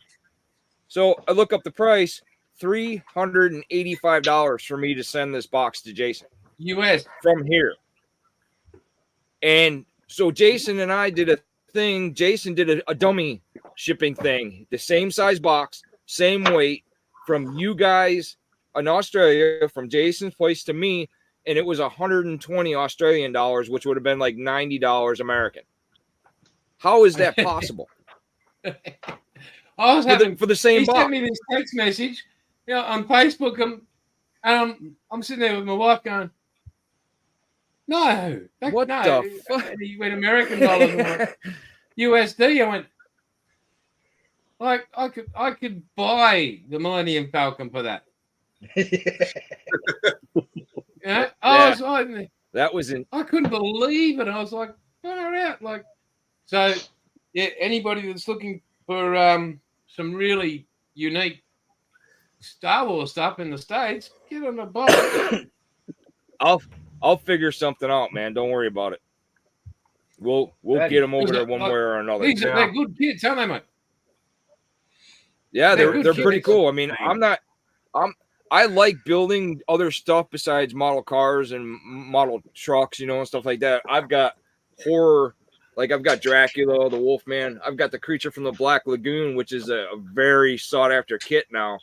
So I look up the price, $385 for me to send this box to Jason. US. From here. And so Jason and I did a thing. Jason did a dummy shipping thing. The same size box, same weight, from you guys in Australia, from Jason's place to me, and it was 120 Australian dollars, which would have been like $90 American. How is that possible? I was for the same box. He sent me this text message, on Facebook, and I'm sitting there with my wife going, "No, what no." the fuck? And he went American dollars, and I went, USD. I went, like, I could buy the Millennium Falcon for that. I was like, that was in. I couldn't believe it. I was like, far out. Like, so yeah, anybody that's looking for some really unique Star Wars stuff in the States, get on the boat. I'll figure something out, man. Don't worry about it. We'll get them over there one way or another. They're good kids, aren't they, mate? Yeah, they're pretty cool. I mean, I like building other stuff besides model cars and model trucks, and stuff like that. I've got horror, like I've got Dracula, the Wolfman. I've got the Creature from the Black Lagoon, which is a very sought after kit now.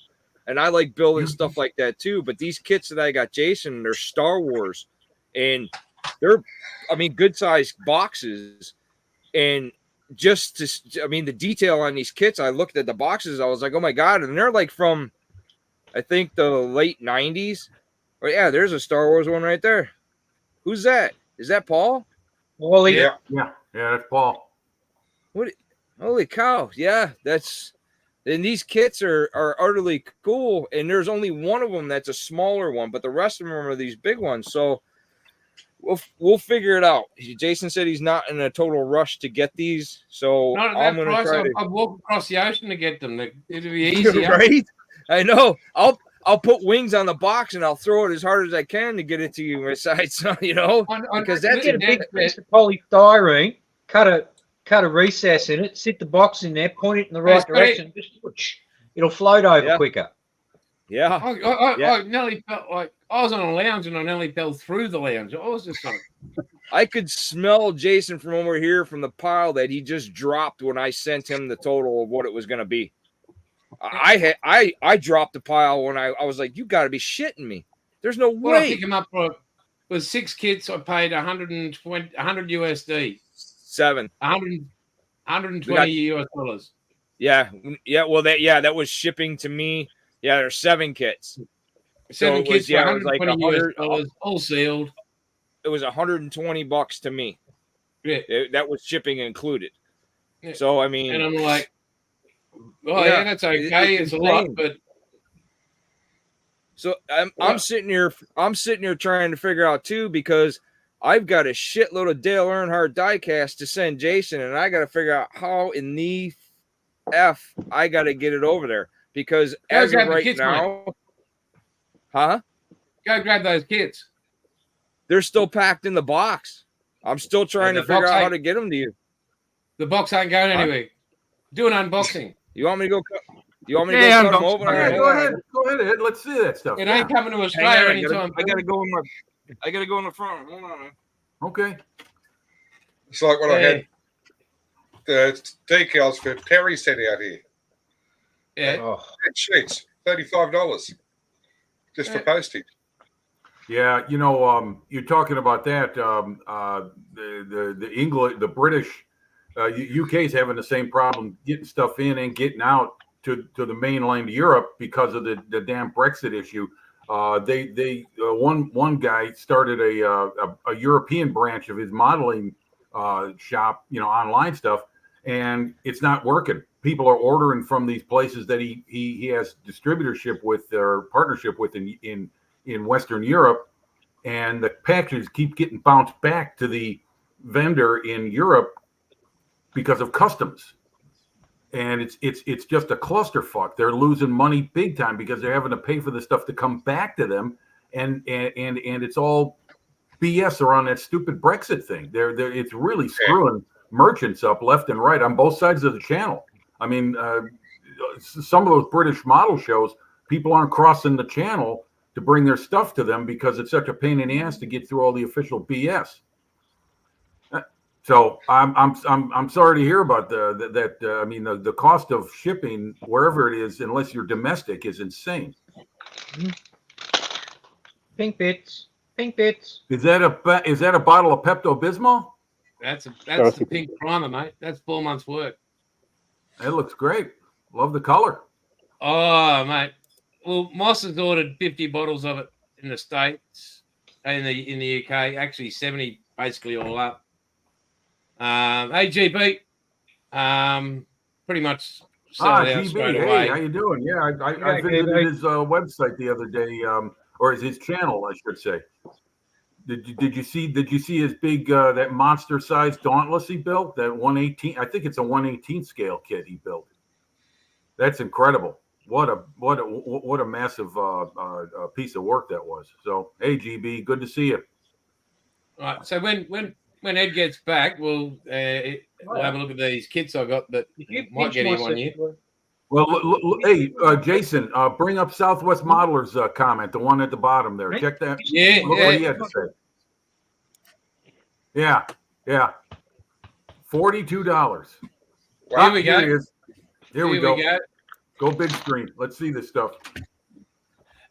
And I like building stuff like that too. But these kits that I got Jason, they're Star Wars, and they're, good sized boxes. And the detail on these kits, I looked at the boxes, I was like, oh my God. And they're like from, I think, the late 90s. Oh, yeah, there's a Star Wars one right there. Who's that? Is that Paul? Wally. Yeah, that's Paul. What? Holy cow. Yeah, and these kits are utterly cool. And there's only one of them that's a smaller one, but the rest of them are these big ones. So we'll figure it out. Jason said he's not in a total rush to get these. So not at that price. I'd walk across the ocean to get them. It'll be easier. Right? I know. I'll put wings on the box and I'll throw it as hard as I can to get it to you, my side, because that's get a big piece of polystyrene, cut a recess in it, sit the box in there, point it in the right direction, it'll float over quicker. Yeah. I nearly felt like I was on a lounge and I nearly fell through the lounge. I was just like, I could smell Jason from over here from the pile that he just dropped when I sent him the total of what it was going to be. I dropped the pile when I was like, you got to be shitting me. There's no way. I pick him up with 6 kits. I paid 100 USD. 120 US dollars. Yeah. Well, that was shipping to me. Yeah, there's 7 kits. 7 kits. Yeah, it was like $100, all sealed. It was $120 to me. Yeah, that was shipping included. Yeah. So and I'm like, yeah, that's okay. It's a lot, but so I'm sitting here trying to figure out too, because I've got a shitload of Dale Earnhardt diecast to send Jason, and I got to figure out how in the F I got to get it over there, because Go as of grab the right kits, now, huh? Go grab those kits. They're still packed in the box. I'm still trying the to figure box out how ain't- to get them to you. The box ain't going anywhere. Do an unboxing. You want me to go? You want me to Yeah, go cut them unbox open? them. All Yeah, right, go hold on. ahead. Go ahead, Ed. Let's see that stuff. It Yeah. ain't coming to Hang on, Australia I anytime gotta soon. go in my. I gotta go in the front. Hold on. Okay. It's like when I Yeah. had the decals for Terry sent out here. Yeah. Oh, Sheets, $35 just for Yeah. postage. Yeah, you're talking about that. The English, the British, UK's having the same problem getting stuff in and getting out to the mainland Europe because of the damn Brexit issue. One guy started a European branch of his modeling shop, online stuff, and it's not working. People are ordering from these places that he has distributorship with or partnership with in Western Europe, and the packages keep getting bounced back to the vendor in Europe because of customs. And it's just a clusterfuck. They're losing money big time because they're having to pay for the stuff to come back to them, and it's all BS around that stupid Brexit thing. It's really screwing merchants up left and right on both sides of the channel. I mean, some of those British model shows, people aren't crossing the channel to bring their stuff to them because it's such a pain in the ass to get through all the official BS. So I'm sorry to hear about that. I mean, the cost of shipping wherever it is, unless you're domestic, is insane. pink bits. Pink bits. Is that a bottle of Pepto-Bismol? That's the pink primer, mate. That's 4 months' work. It looks great. Love the color. Oh, mate. Well, Moss has ordered 50 bottles of it in the States, in the UK. Actually, 70 basically all up. AGB, pretty much sold out GB, straight hey, away. how you doing? Yeah, I visited GB. his website the other day, or his channel, I should say. Did you see his big that monster sized Dauntless he built? That 118, I think it's a 118 scale kit he built. That's incredible. What a massive piece of work that was. So hey, GB, good to see you. Right. So when Ed gets back, we'll have a look at these kits I got that might get him on you. Well, hey, Jason, bring up Southwest Modelers comment, the one at the bottom there. Check that. Yeah, Look what he had to say. Yeah. $42. Here we go. Here he is. Here we go. go. Go big screen. Let's see this stuff.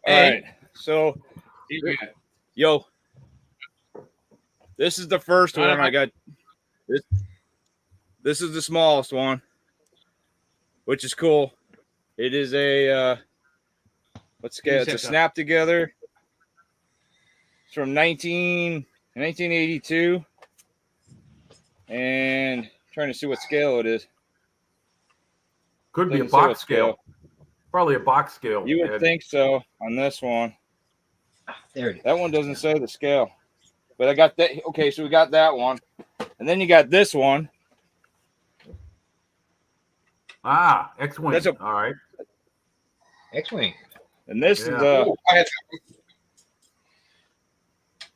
All right. So, Here we go. yo, this is the first one I got. This is the smallest one, which is cool. It is a it's a snap together. It's from 1982, and I'm trying to see what scale it is. Could be a Doesn't say what box scale. Probably a box scale. You would think so on this one. There it is. That one doesn't say the scale, but I got that. Okay, so we got that one, and then you got this one. Ah, X-Wing. That's all right. X-Wing. And this is And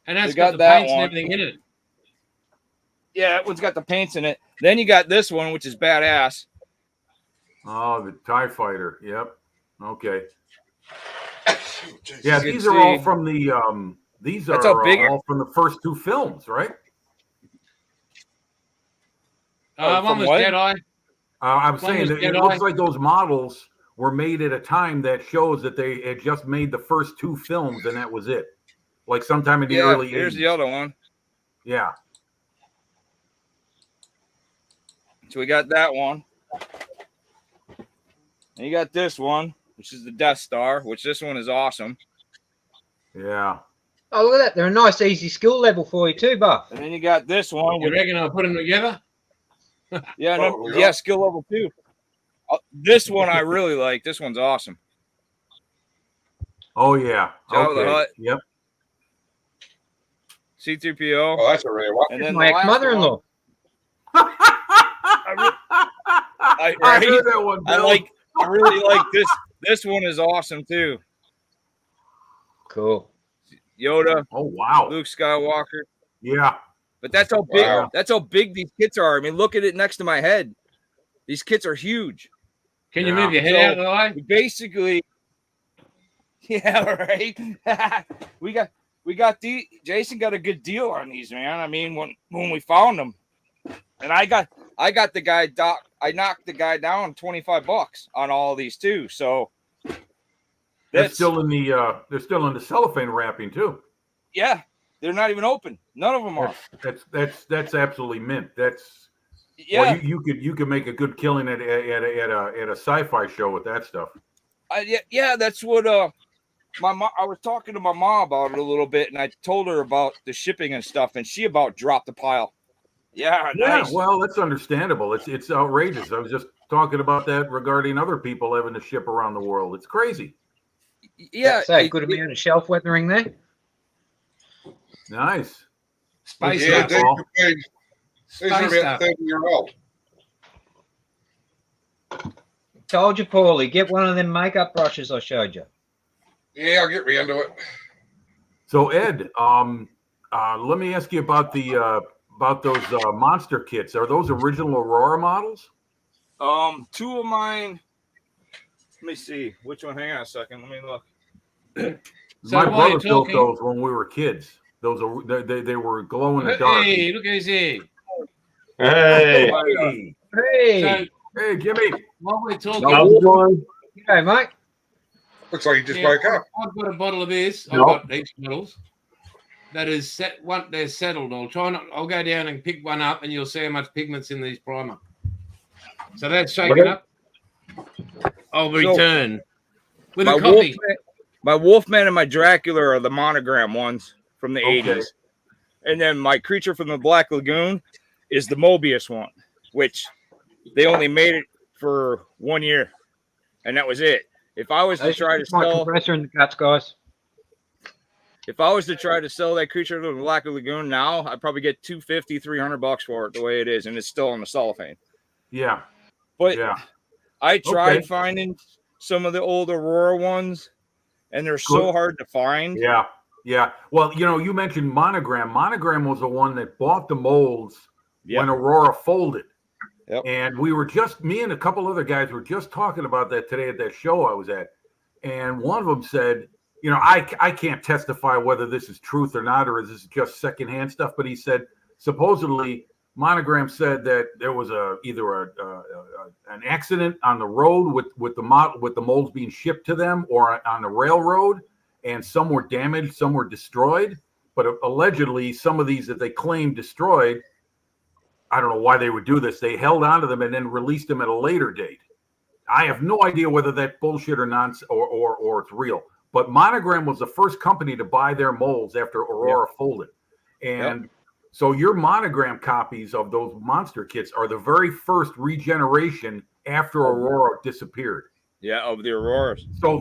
that's We got got the that paints one. and everything in it. yeah, that one's got the paints in it. Then you got this one, which is badass. Oh, the TIE Fighter. Yep. Okay. Jesus. Yeah, You these can are all see- from the these That's are how big- all from the first two films, right? Oh, One from was what? Jedi. I'm One saying was that it Jedi. looks like those models were made at a time that shows that they had just made the first two films and that was it. Like sometime in the early 80s. Here's the other one. Yeah. So we got that one. And you got this one, which is the Death Star, which this one is awesome. Yeah. Oh, look at that. They're a nice, easy skill level for you too, Buff. And then you got this one. You reckon I'll put them together? Yeah, no, Oh, yeah, skill level 2. This one I really like. This one's awesome. Oh yeah. Jabba the Okay. Hutt. Yep. C-3PO. Oh, that's a rare one. And then My the last ex-mother-in-law. I I heard that one, I Bill. really like this. This one is awesome too. Cool. Yoda, Oh wow. Luke Skywalker. Yeah. But that's how big. Wow. That's how big these kits are. I mean, look at it next to my head. These kits are huge. Can you Yeah. move your head out of the way? Basically, yeah, right. we got Jason got a good deal on these, man. I mean, when we found them, and I got the guy Doc. I knocked the guy down $25 on all of these too. So They're that's still in the cellophane wrapping too. yeah. They're not even open. None of them are. That's absolutely mint. That's Yeah. Well, you could make a good killing at a sci-fi show with that stuff. Yeah, that's what my mom. I was talking to my mom about it a little bit, and I told her about the shipping and stuff, and she about dropped the pile. Yeah, nice. Well, that's understandable. It's outrageous. I was just talking about that regarding other people having to ship around the world. It's crazy. Yeah, So good amount of shelf weathering there. Nice. Space Yeah, stuff. these Paul. are Space about stuff. 30-year-old. Told you, Paulie, get one of them makeup brushes I showed you. Yeah, I'll get me into it. So Ed, let me ask you about those monster kits. Are those original Aurora models? Two of mine. Let me see which one. Hang on a second. Let me look. So My while brother you're built talking- those when we were kids. Those are they were glow in the dark. Hey, look who's here. Hey, Hey, Hey, So hey, Jimmy. while we're talking, how's it going? g'day, mate. Looks like he just yeah, woke up. I've got a bottle of this. I've No. got heaps of bottles. That is set. One, they're settled. I'll go down and pick one up, and you'll see how much pigment's in these primer. So that's shaken Okay. up. I'll return with My a copy. Wolfman and my Dracula are the monogram ones from the Okay. 80s. And then my Creature from the Black Lagoon is the Mobius one, which they only made it for 1 year. And that was it. If I was to try to my sell compressor in the guts, guys. that Creature from the Black Lagoon now, I'd probably get $250, $300 for it the way it is, and it's still on the cellophane. Yeah, But yeah. I tried Okay. finding some of the old Aurora ones, and they're so Good. hard to find. Yeah, yeah. Well, you mentioned Monogram. Monogram was the one that bought the molds Yeah. when Aurora folded. Yep. And me and a couple other guys were just talking about that today at that show I was at. And one of them said, I can't testify whether this is truth or not, or is this just secondhand stuff. But he said, supposedly, Monogram said that there was either an accident on the road with the molds being shipped to them, or on the railroad, and some were damaged, some were destroyed. But allegedly, some of these that they claimed destroyed, I don't know why they would do this. They held onto them and then released them at a later date. I have no idea whether that's bullshit or nonsense or it's real. But Monogram was the first company to buy their molds after Aurora folded, and so your Monogram copies of those monster kits are the very first regeneration after Aurora disappeared. Yeah, of the Auroras. So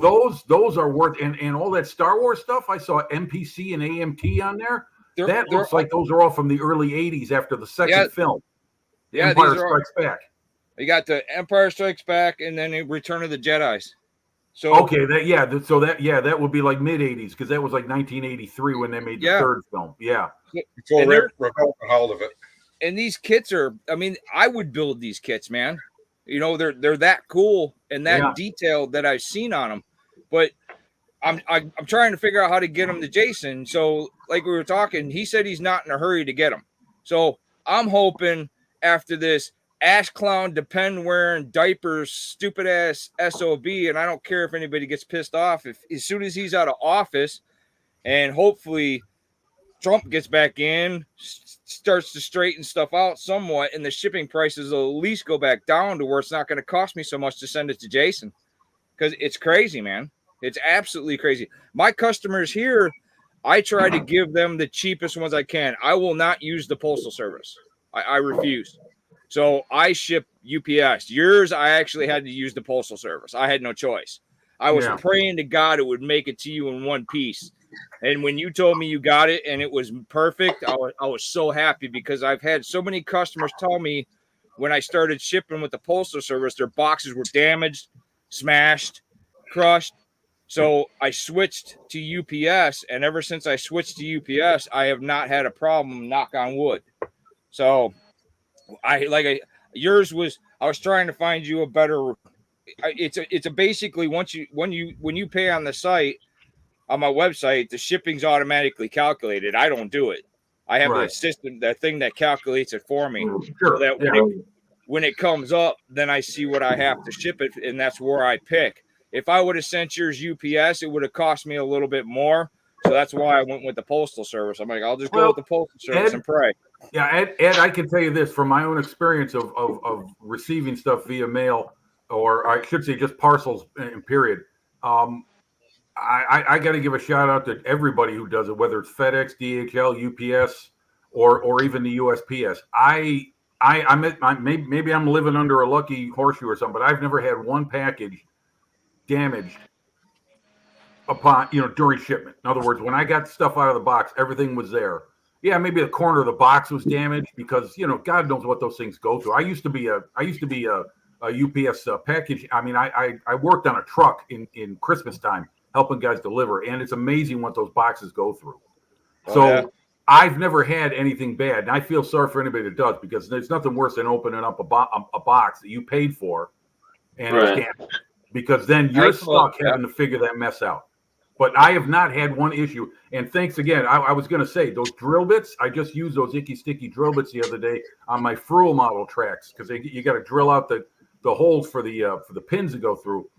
those are worth, and all that Star Wars stuff. I saw MPC and AMT on there. That looks like those are all from the early '80s after the second film. Yeah, Empire these are all, Strikes Back. you got the Empire Strikes Back, and then Return of the Jedi's. So Okay, that would be like mid '80s, because that was like 1983 when they made the third film. Yeah. Before And Revolt got hold of it. and these kits are, I mean, I would build these kits, man. They're that cool and that detailed that I've seen on them. But I'm trying to figure out how to get them to Jason. So, like we were talking, he said he's not in a hurry to get them. So I'm hoping after this ash clown depend wearing diapers, stupid ass SOB, and I don't care if anybody gets pissed off. If as soon as he's out of office, and hopefully Trump gets back in, starts to straighten stuff out somewhat, and the shipping prices will at least go back down to where it's not going to cost me so much to send it to Jason, because it's crazy, man. It's absolutely crazy. My customers here, I try to give them the cheapest ones I can. I will not use the postal service. I refuse. So I ship UPS. Yours, I actually had to use the postal service. I had no choice. I was praying to God it would make it to you in one piece. And when you told me you got it and it was perfect, I was so happy, because I've had so many customers tell me when I started shipping with the postal service, their boxes were damaged, smashed, crushed. So I switched to UPS, and ever since I switched to UPS, I have not had a problem. Knock on wood. So yours was. I was trying to find you a better. It's a basically when you pay on the site on my website, the shipping's automatically calculated. I don't do it. I have a system, the thing that calculates it for me, so that when it comes up, then I see what I have to ship it, and that's where I pick. If I would have sent yours UPS, it would have cost me a little bit more. So that's why I went with the Postal Service. I'm like, I'll just go with the Postal Service and pray. Yeah, Ed, I can tell you this from my own experience of receiving stuff via mail, or I should say just parcels, period. I got to give a shout out to everybody who does it, whether it's FedEx, DHL, UPS, or even the USPS. Maybe I'm living under a lucky horseshoe or something, but I've never had one package damaged upon during shipment. In other words, when I got stuff out of the box, everything was there. Yeah, maybe the corner of the box was damaged because God knows what those things go through. I used to be a UPS package. I mean, I worked on a truck in Christmas time helping guys deliver, and it's amazing what those boxes go through. I've never had anything bad, and I feel sorry for anybody that does, because there's nothing worse than opening up a box that you paid for and it's damaged, because then you're stuck having to figure that mess out. But I have not had one issue. And thanks again. I was going to say, those drill bits, I just used those icky sticky drill bits the other day on my Fruel model tracks, because you got to drill out the holes for the pins to go through.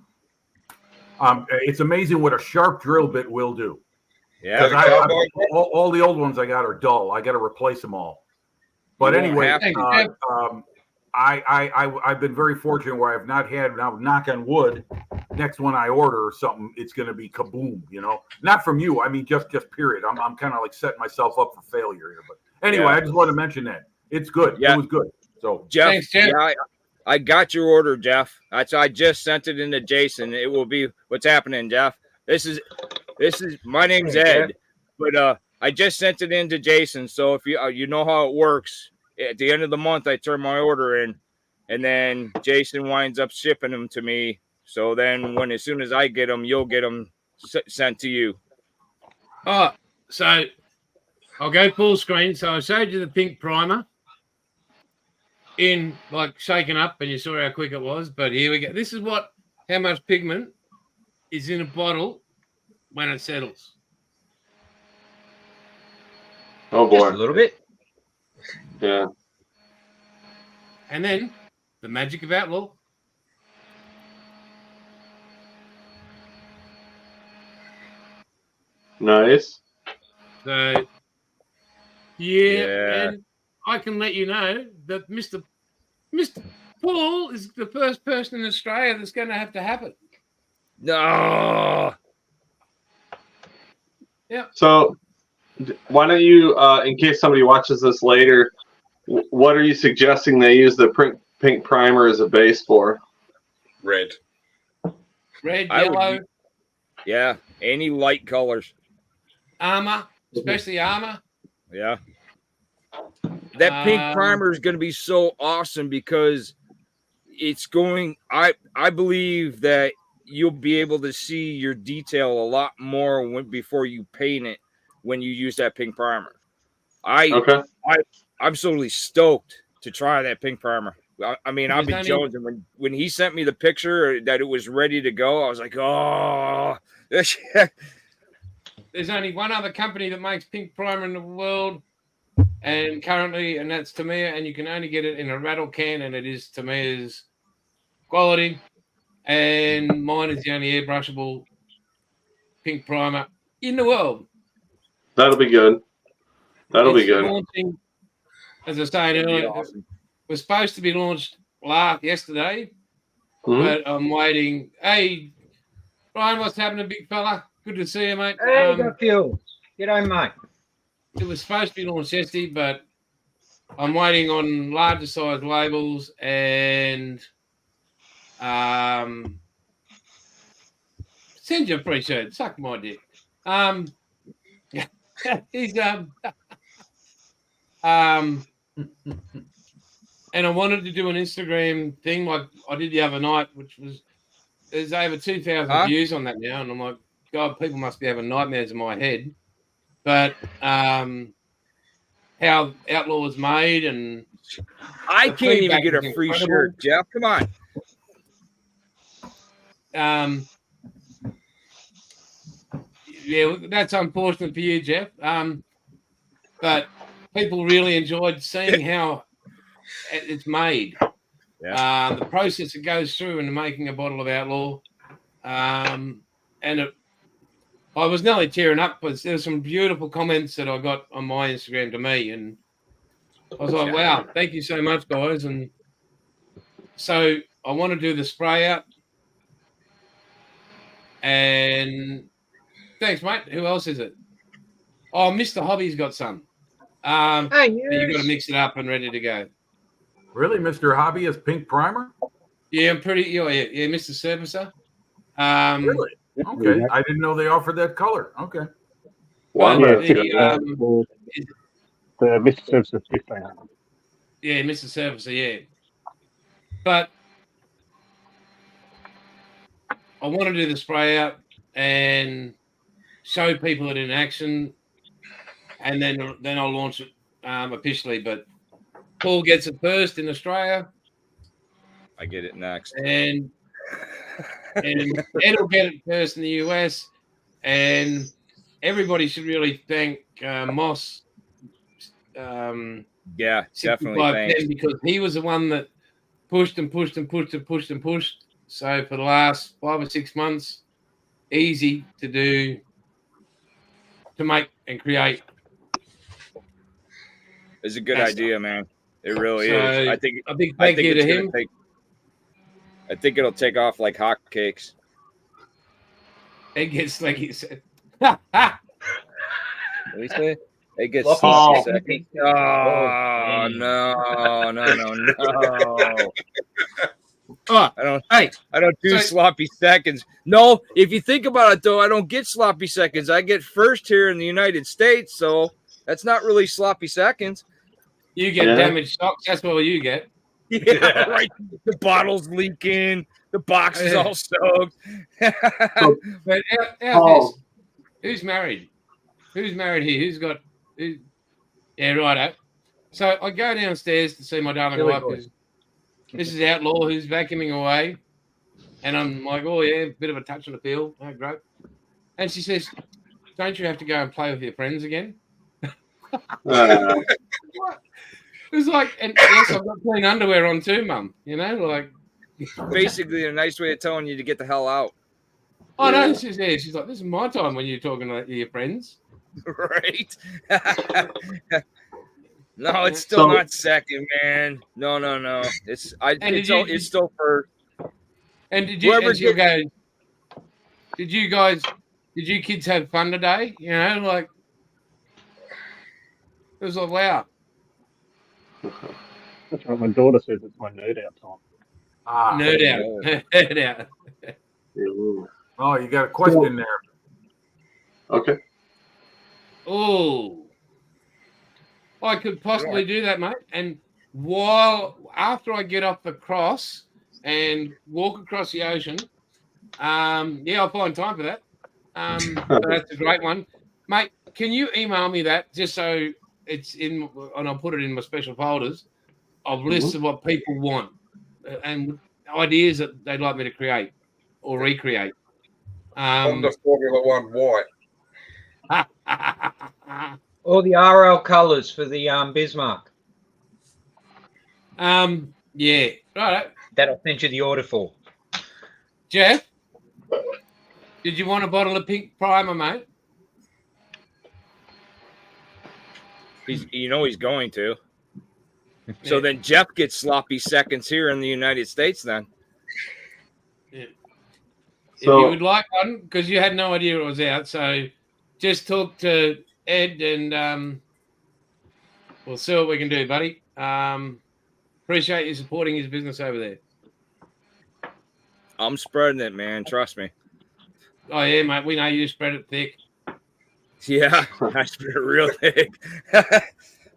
It's amazing what a sharp drill bit will do. Yeah, all the old ones I got are dull. I got to replace them all. But anyway, I've been very fortunate where I've not had, now knock on wood, next one I order or something, it's going to be kaboom, not from you. I mean, just period. I'm kind of like setting myself up for failure here. But anyway, I just wanted to mention that it's good. Yeah. It was good. So Jeff, thanks, Jeff. Yeah, I got your order, Jeff. I just sent it into Jason. It will be, what's happening, Jeff? This is my name's Ed, but I just sent it into Jason. So if you know how it works, at the end of the month, I turn my order in, and then Jason winds up shipping them to me. So then as soon as I get them, you'll get them sent to you. Oh, so I'll go full screen. So I showed you the pink primer in like shaken up, and you saw how quick it was. But here we go. This is how much pigment is in a bottle when it settles. Oh boy, just a little bit. Yeah. And then the magic of Outlaw. Nice. So, yeah, and I can let you know that Mr. Paul is the first person in Australia that's going to have to have it. No. Yeah. So, why don't you, in case somebody watches this later, what are you suggesting they use the pink primer as a base for? Red, yellow. Yeah, any light colors. Armor, especially armor. Yeah. That pink primer is going to be so awesome because it's going. I believe that you'll be able to see your detail a lot more before you paint it when you use that pink primer. I'm absolutely stoked to try that pink primer. I mean, I'll be jonesing. When he sent me the picture that it was ready to go, I was like, oh. There's only one other company that makes pink primer in the world, and that's Tamiya, and you can only get it in a rattle can, and it is Tamiya's quality, and mine is the only airbrushable pink primer in the world. That'll be good. That'll be good. Launching, as I said earlier, awesome. It was supposed to be launched yesterday, but I'm waiting. Hey, Brian, what's happening, big fella? Good to see you, mate. Hey, G'day, mate. It was supposed to be launched yesterday, but I'm waiting on larger size labels and send you a free shirt. Suck my dick. He's and I wanted to do an Instagram thing like I did the other night, which was there's over 2,000 views on that now, and I'm like, God, people must be having nightmares in my head. But how Outlaw was made, and I the can't even feedback get a was free incredible. shirt, Jeff. Come on. Yeah, that's unfortunate for you, Jeff. But people really enjoyed seeing how it's made. Yeah. The process it goes through in the making a bottle of Outlaw. And I was nearly tearing up, but there's some beautiful comments that I got on my Instagram to me, and I was like, wow, thank you so much, guys. And so I want to do the spray out. And thanks, mate. Who else is it? Oh, Mr. Hobby's got some. Hey, you've got to mix it up and ready to go. Really, Mr. Hobby has pink primer? Yeah, I'm pretty. Yeah, Mr. Servicer. Really? Okay, I didn't know they offered that color. Okay. Wow. But The Mr. Service is 1500. Yeah, Mr. Servicer, yeah. But I want to do the spray out and show people it in action, and then I'll launch it officially. But Paul gets it first in Australia. I get it next. And Ed will get it first in the US. And everybody should really thank Moss. Yeah, definitely. Thanks. Because he was the one that pushed and pushed and pushed and pushed and pushed. So for the last 5 or 6 months, easy to do, to make and create. It's a good idea, man. It really is. I think a big thank you to him. I think it'll take off like hotcakes. It gets like he said. What do you say? It gets Sloppy seconds. Oh no. I don't do sloppy seconds. No, if you think about it though, I don't get sloppy seconds. I get first here in the United States, so that's not really sloppy seconds. You get damaged socks. That's what you get. Yeah, right. The bottle's leaking. The box is all soaked. But how's this? Who's married? Who's married here? Yeah, righto. So I go downstairs to see my darling wife. This is Outlaw, who's vacuuming away. And I'm like, oh, yeah, bit of a touch on the feel. Oh, great. And she says, don't you have to go and play with your friends again? What? It was like, and yes, I've got clean underwear on too, Mum. You know, like. Basically, a nice way of telling you to get the hell out. Oh, no, she's like, this is my time when you're talking to your friends. Right? No, it's still not second, man. No. It's still first. And did you kids have fun today? You know, like it was like wow. That's right. My daughter says it's my nerd out time. Nerd out. Oh, you got a question there. Okay. Oh, I could possibly do that, mate. And after I get off the cross and walk across the ocean, I'll find time for that. So that's a great one, mate. Can you email me that just so it's in, and I'll put it in my special folders of lists of what people want and ideas that they'd like me to create or recreate. Honda Formula One white. All the RL colours for the Bismarck. Yeah, right. That I'll send you the order for. Jeff, did you want a bottle of pink primer, mate? He's going to. So then Jeff gets sloppy seconds here in the United States then. Yeah. So, if you would like one, because you had no idea it was out, so just talk to Ed and we'll see what we can do, buddy. Appreciate you supporting his business over there. I'm spreading it, man. Trust me. Oh, yeah, mate. We know you spread it thick. Yeah, I spread it real thick.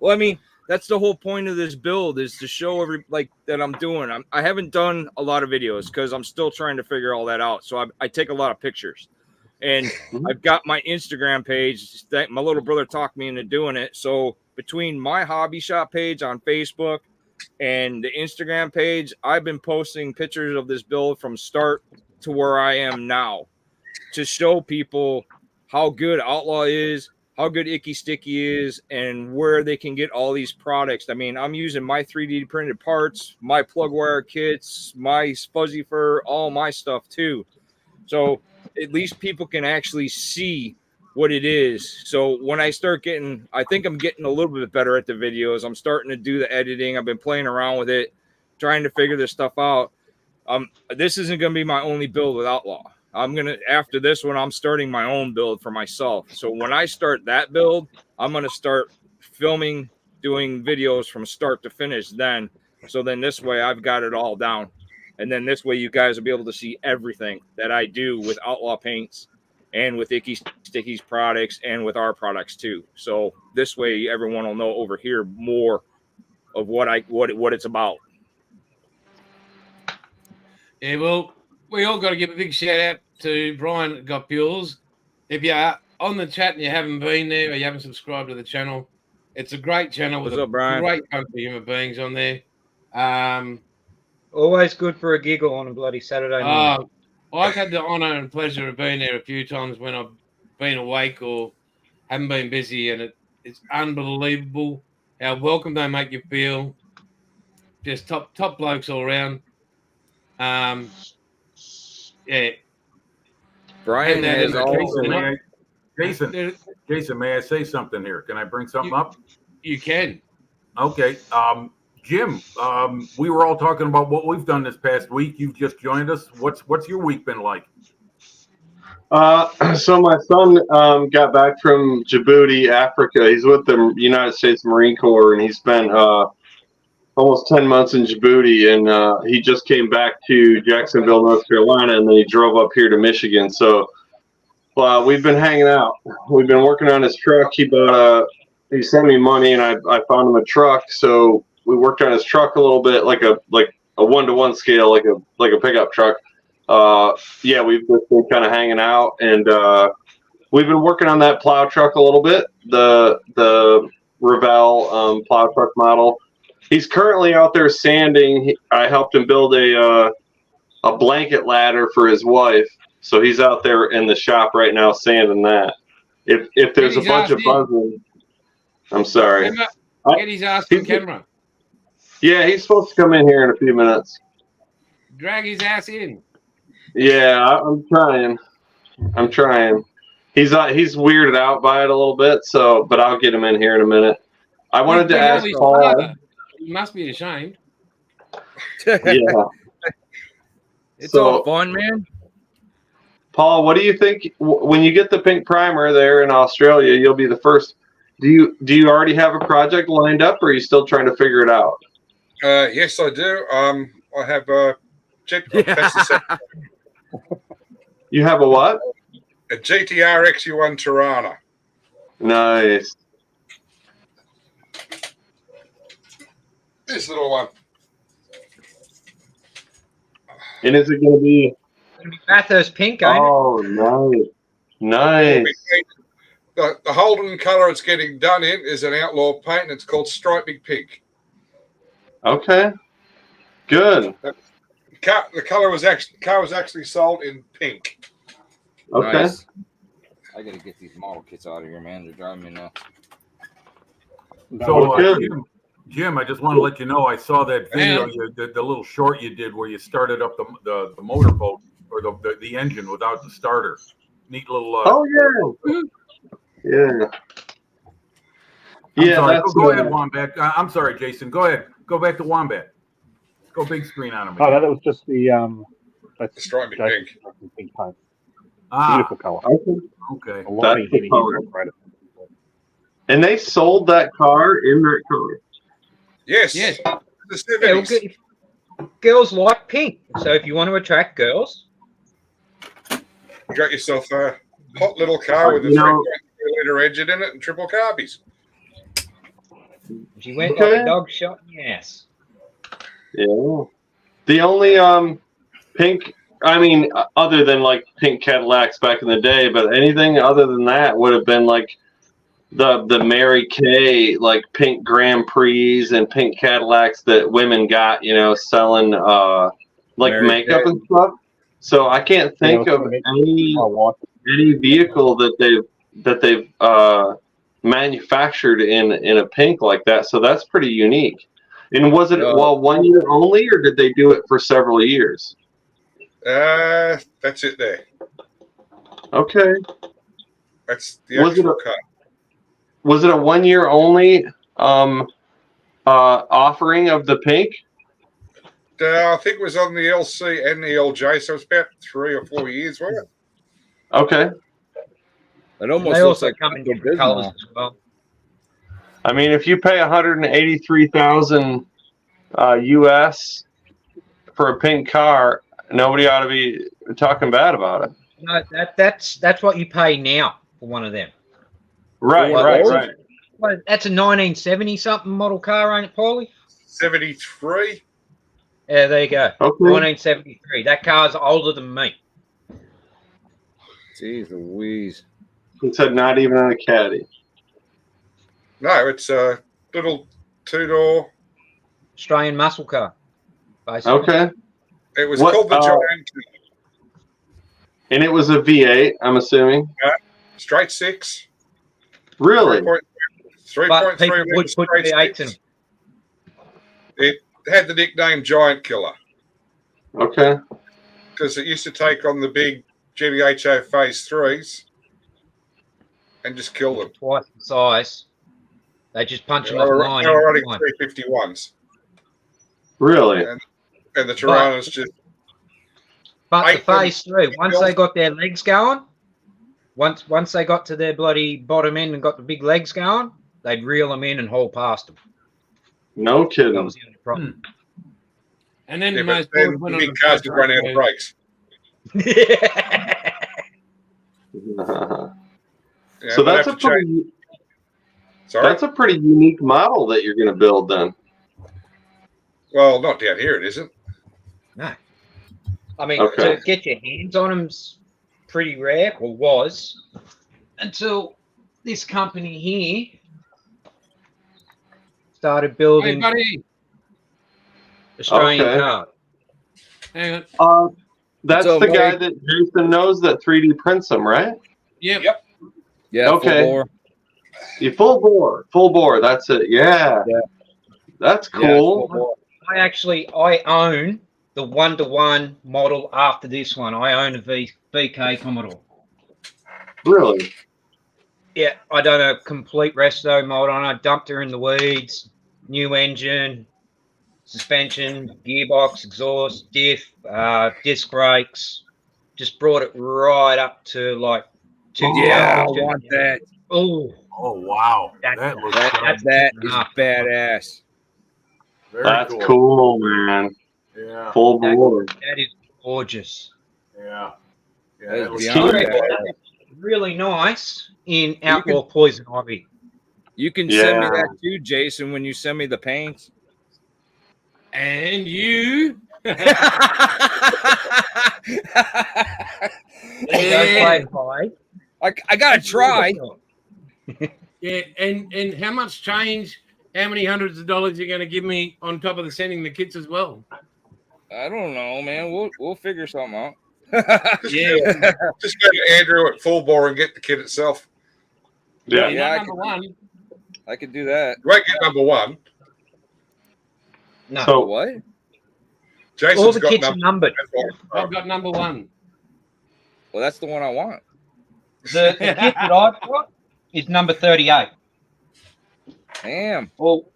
Well, I mean, that's the whole point of this build, is to show that I'm doing. I haven't done a lot of videos because I'm still trying to figure all that out. So I take a lot of pictures, and I've got my Instagram page that my little brother talked me into doing it. So between my hobby shop page on Facebook and the Instagram page, I've been posting pictures of this build from start to where I am now, to show people how good Outlaw is, how good Icky Sticky is, and where they can get all these products. I mean, I'm using my 3D printed parts, my plug wire kits, my fuzzy fur, all my stuff too. So at least people can actually see what it is. So when I start getting, I think I'm getting a little bit better at the videos. I'm starting to do the editing. I've been playing around with it, trying to figure this stuff out. This isn't going to be my only build with Outlaw. After this one, I'm starting my own build for myself. So when I start that build, I'm going to start filming, doing videos from start to finish then. So then this way I've got it all down. And then this way you guys will be able to see everything that I do with Outlaw paints and with Icky Sticky's products and with our products too. So this way everyone will know over here more of what it's about. Yeah, well, we all got to give a big shout out to Brian Got Fuels. If you are on the chat and you haven't been there or you haven't subscribed to the channel, it's a great channel with What's up, Brian? great bunch of human beings on there. Always good for a giggle on a bloody Saturday morning. I've had the honour and pleasure of being there a few times when I've been awake or haven't been busy, and it's unbelievable how welcome they make you feel. Just top blokes all around. Yeah. Brian has Jason, may I say something here? Can I bring something up? You can. Okay. Jim, we were all talking about what we've done this past week. You've just joined us. What's your week been like? So my son got back from Djibouti, Africa. He's with the United States Marine Corps, and he spent almost 10 months in Djibouti, and he just came back to Jacksonville, North Carolina, and then he drove up here to Michigan. So we've been hanging out. We've been working on his truck. He sent me money, and I found him a truck. So we worked on his truck a little bit, like a 1-to-1 scale, like a pickup truck. We've just been kind of hanging out, and we've been working on that plow truck a little bit, the Revell plow truck model. He's currently out there sanding. I helped him build a blanket ladder for his wife, so he's out there in the shop right now sanding that. If there's a bunch of buzzing, I'm sorry. Get his ass on camera. Yeah, he's supposed to come in here in a few minutes. Drag his ass in. Yeah, I'm trying. He's weirded out by it a little bit, but I'll get him in here in a minute. I wanted to ask Paul. You must be ashamed. Yeah. It's all fun, man. Paul, what do you think when you get the pink primer there in Australia? You'll be the first. Do you already have a project lined up, or are you still trying to figure it out? Yes, I do. I have a You have a what? A GTR XU1 Tirana. Nice. This little one. And is it going to be? Bathurst pink, ain't it? Oh, nice. The Holden colour it's getting done in is an outlaw paint, and it's called Striping Pink. Okay. Good. The car was actually sold in pink. Okay. Nice. I gotta get these model kits out of here, man. They're driving me nuts. So, Jim, I just want to let you know I saw that video, the little short you did where you started up the motorboat or the engine without the starter. Neat little. Oh yeah. Yeah. Go ahead, Wombat. I'm sorry, Jason. Go ahead. Go back to Wombat. Go big screen on him. Oh, that was just the striping pink. Pink paint. Beautiful color. Okay. A lot of getting And they sold that car in that color. Yes. The 70s. Girls like pink, so if you want to attract girls, you got yourself a hot little car with a 3.3-liter engine in it and triple carbies. She went like Okay. a dog shot in the ass. Yeah. The only pink, I mean, other than like pink Cadillacs back in the day, but anything other than that would have been like the Mary Kay, like pink Grand Prix and pink Cadillacs that women got, selling like Mary makeup Kay. and stuff. So I can't think Yeah, of any my wife. vehicle that they've manufactured in a pink like that. So that's pretty unique. And was it No. 1 year only, or did they do it for several years? That's it there. Okay. That's the Was it actual a- car. Was it a 1 year only offering of the pink? I think it was on the LC and the LJ, so it's about 3 or 4 years, wasn't it? Okay. It almost They looks also like come in Pepto different colors Bismol. as well. I mean, if you pay 183,000 US for a pink car, nobody ought to be talking bad about it. No, that's what you pay now for one of them. Right, Well, right, those- right. Well, that's a 1970 something model car, ain't it, Paulie? 73. Yeah, there you go. Okay. 1973. That car's older than me. Jeez Louise. He said not even on a caddy. No, it's a little 2-door. Australian muscle car, basically. Okay. It was What, called the Giant. And it was a V8, I'm assuming. Straight 6. Really? 3.3 But people litre would put straight V8s in 6. them. It had the nickname Giant Killer Okay. because it used to take on the big GDHO Phase 3s and just kill them. Twice the size. They just punch They them off were line. already every time. 351s. Really? And the Tiranas just. But the Eight them, phase 3, once kills. they got their legs going, once they got to their bloody bottom end and got the big legs going, they'd reel them in and haul past them. No That kidding. was the only problem. And then Yeah, the but most then boys went the on big the cars track would run out of road. brakes. Yeah, So they'd that's have a to change- pretty Sorry? that's a pretty unique model that you're going to build then. Well, not down here, it isn't. No. I mean, Okay. to get your hands on them's pretty rare, or was, until this company here started Hey, building buddy, Australian Okay. cars. hang on. That's So, the guy Mike- that Jason knows that 3D prints them, right? Yep. Yep. Yeah, Okay. full bore. You full bore. That's it. Yeah. Yeah. That's Yeah, cool. full bore. I own the 1-to-1 model after this one. I own a VK Commodore. Really? Yeah, I done a complete resto mod on it. Dumped her in the weeds. New engine, suspension, gearbox, exhaust, diff, disc brakes. Just brought it right up to like 2,000. Yeah, I want that. Oh, Oh wow, That- that looks That, sharp. that is badass. Very That's cool. cool, man. Yeah, Full bore. that is gorgeous. yeah, yeah. That is That looks beyond great. badass. Really nice in Outlaw Poison Ivy. You can send me Yeah. that too, Jason, when you send me the paints. And you. Yeah. I gotta try. Yeah, and how much change? How many hundreds of dollars you're going to give me on top of the sending the kits as well? I don't know, man. We'll figure something out. Yeah, Just go to Andrew at full bore and get the kit itself. Yeah. You're Yeah, I not number one. I could do that. You won't get number one. No, So What? Jason's all the got kits are number. numbered. That's all. I've got number one. Well, that's the one I want. The kit that I've got is number 38. Damn. All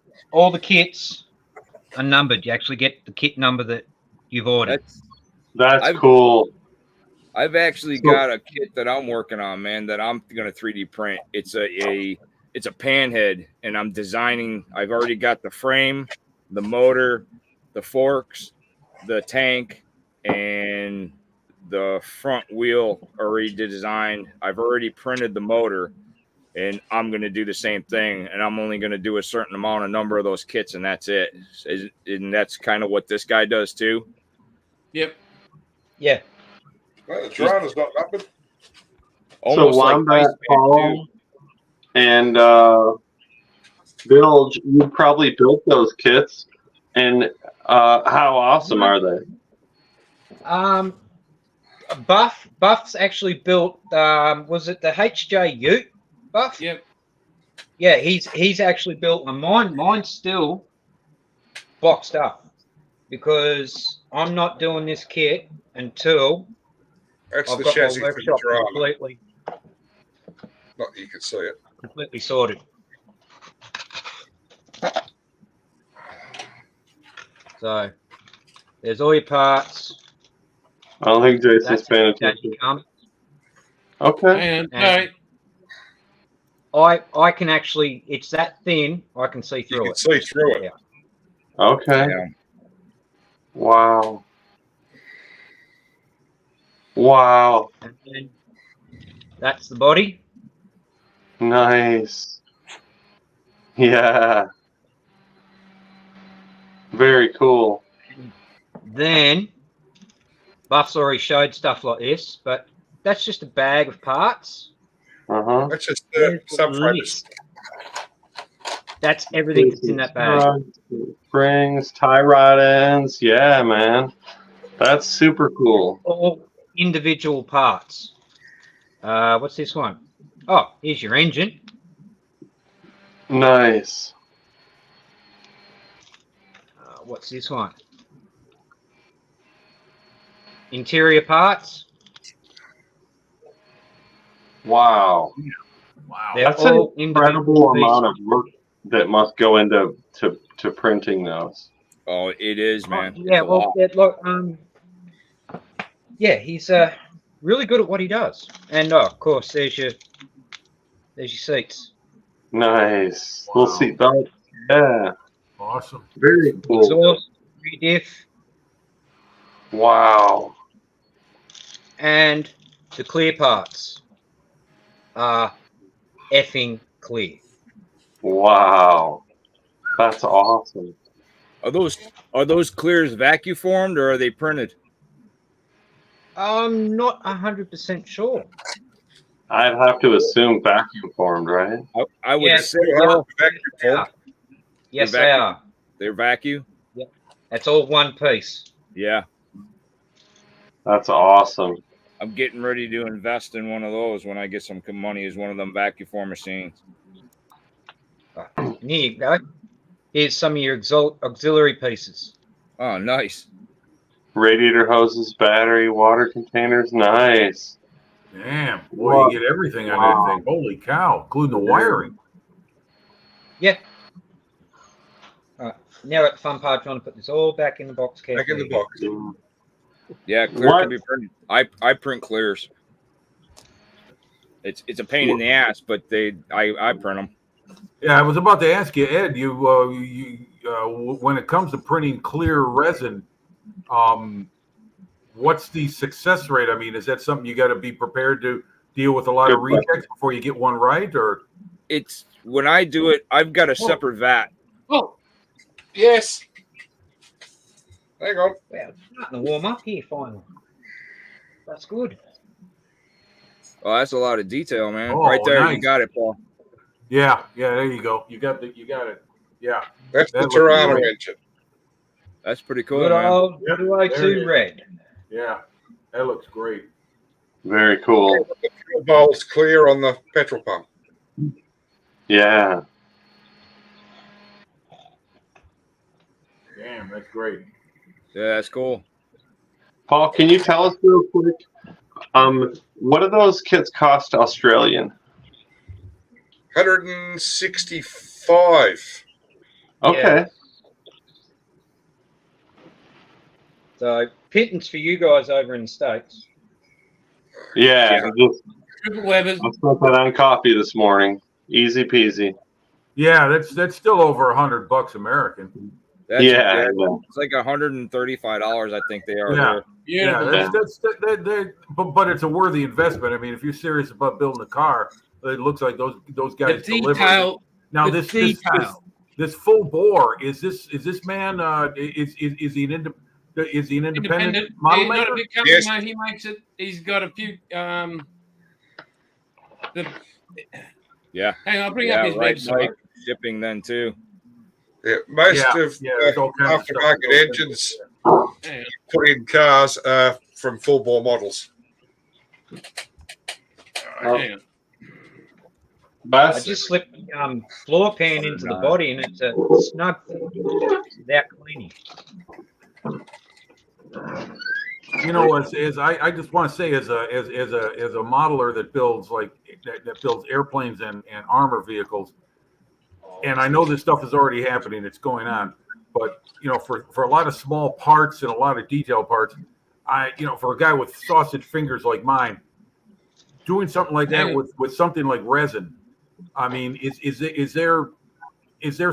the kits are numbered. You actually get the kit number that you've ordered. that's I've- cool. I've actually So- got a kit that I'm working on, man, that I'm gonna 3D print. It's a pan head, and I'm designing. I've already got the frame, the motor, the forks, the tank, and the front wheel already designed. I've already printed the motor, and I'm going to do the same thing, and I'm only going to do a certain number of those kits, and that's it. And that's kind of what this guy does too. Yep. Yeah. Well, the Toronto's not numbered. Almost so like Wombat, Iceman, Paul, and Bill, you probably built those kits, and how awesome are they? Buff's actually built. Was it the HJ Ute? Buff? Yep. Yeah, he's actually built one. Mine's still boxed up because I'm not doing this kit until That's I've the got my chassis for the workshop Toronto. completely Not that you can see it. sorted. So there's all your parts. I don't think Jason's That's paying that attention. come. Okay. And sorry. I can actually. It's that thin. I can see You through can it. see through it. Yeah. Okay. Yeah. Wow. Wow. And then that's the body. Nice. Yeah. Very cool. Then Buff's already showed stuff like this, but that's just a bag of parts. Uh-huh. That's just There's the subframers. list. That's everything that's in that bag. Springs, tie rod ends. Yeah, man. That's super cool. All individual parts. What's this one? Oh, here's your engine. Nice. What's this one? Interior parts. Wow. Wow. They're That's an all incredible individual amount of work that must go into to printing those. Oh, it is, man. Yeah, It's a well, lot. look, yeah, he's really good at what he does. And of course, there's your seats. Nice. Wow. We'll see that. Yeah. Awesome. Very cool. Exhaust, rediff, Wow. and the clear parts are effing clear. Wow. That's awesome. Are those clears vacuum formed or are they printed? I'm not 100% sure. I'd have to assume vacuum formed, right? I would Yeah, say Pretty hard so. to vacuum form. Yes, They're they vacuum. are. They're vacuum. That's all one piece. Yeah, That's awesome. I'm getting ready to invest in one of those when I get some money. Is one of them vacuum form machines. And here you go. Here's some of your auxiliary pieces. Oh, nice. Radiator hoses, battery, water containers. Nice. Damn. Boy, you get everything on that thing. Holy cow, including the wiring. Yeah. All right. Now at the fun part, trying to put this all back in the box carefully. Back in the box. Yeah, clear What? can be printed. I print clears. It's a pain in the ass, but I print them. Yeah, I was about to ask you, Ed. When it comes to printing clear resin, what's the success rate? I mean, is that something you got to be prepared to deal with a lot of rejects before you get one right? Or It's when I do it, I've got a separate vat. Oh, yes. Hang on. Wow, it's starting to warm up here finally. That's good. Oh, that's a lot of detail, man. Oh, Right there, nice. you got it, Paul. yeah, there you go. You got it. Yeah, That's That the looks Toronto great. engine. That's pretty cool, Good man. old Yep, there it 202 is. red. yeah, that looks great. Very cool. The fuel bowl's clear on the petrol pump. Yeah. Damn, that's great. Yeah, that's cool. Paul, can you tell us real quick? What do those kits cost Australian? 165. Okay. Yeah. So pittance for you guys over in the States. Yeah. Triple levers. I spent that on coffee this morning. Easy peasy. Yeah, that's still over $100 American. That's, Yeah. It's like $135, I think they are. Yeah. There. Yeah, but it's a worthy investment. I mean, if you're serious about building a car, it looks like those The guys deliver. detail. Now the detail. this full bore is this man is he an independent model Not maker? a big company, Yes. mate. He makes it. He's got a few. Yeah. Hang on, I'll bring up his website. Like shipping then too. Yeah, most of there's all kinds of stuff aftermarket that goes into engines it. Hang on. put in cars are from full bore models. Hang on. I Bass, just slipped the floor pan into the body, and it's a snug without cleaning. You know, as I just want to say, as a modeler that builds that builds airplanes and armor vehicles, and I know this stuff is already happening, it's going on, but you know, for a lot of small parts and a lot of detail parts, for a guy with sausage fingers like mine, doing something like that with something like resin, I mean, is there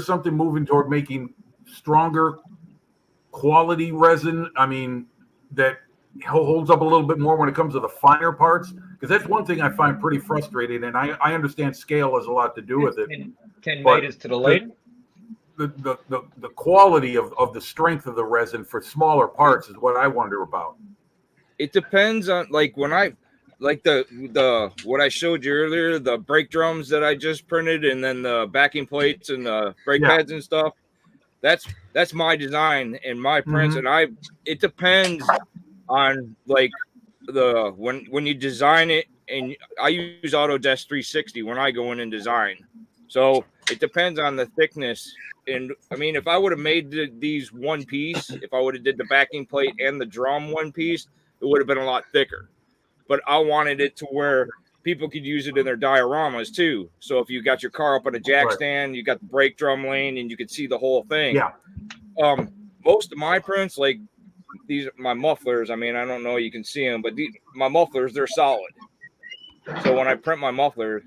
something moving toward making stronger quality resin? I mean, that holds up a little bit more when it comes to the finer parts, because that's one thing I find pretty frustrating, and I understand scale has a lot to do with it. 10 But meters to the lead. The quality of the strength of the resin for smaller parts is what I wonder about. It depends on the what I showed you earlier, the brake drums that I just printed, and then the backing plates and the brake pads and stuff. That's my design and my prints, and it depends on like when you design it, and I use Autodesk 360 when I go in and design. So it depends on the thickness. And I mean, if I would have made these one piece, if I would have did the backing plate and the drum one piece, it would have been a lot thicker. But I wanted it to where people could use it in their dioramas too. So if you got your car up on a jack stand, you got the brake drum lane, and you could see the whole thing. Yeah. Most of my prints, like my mufflers, I mean, I don't know, you can see them, but my mufflers, they're solid. So when I print my muffler,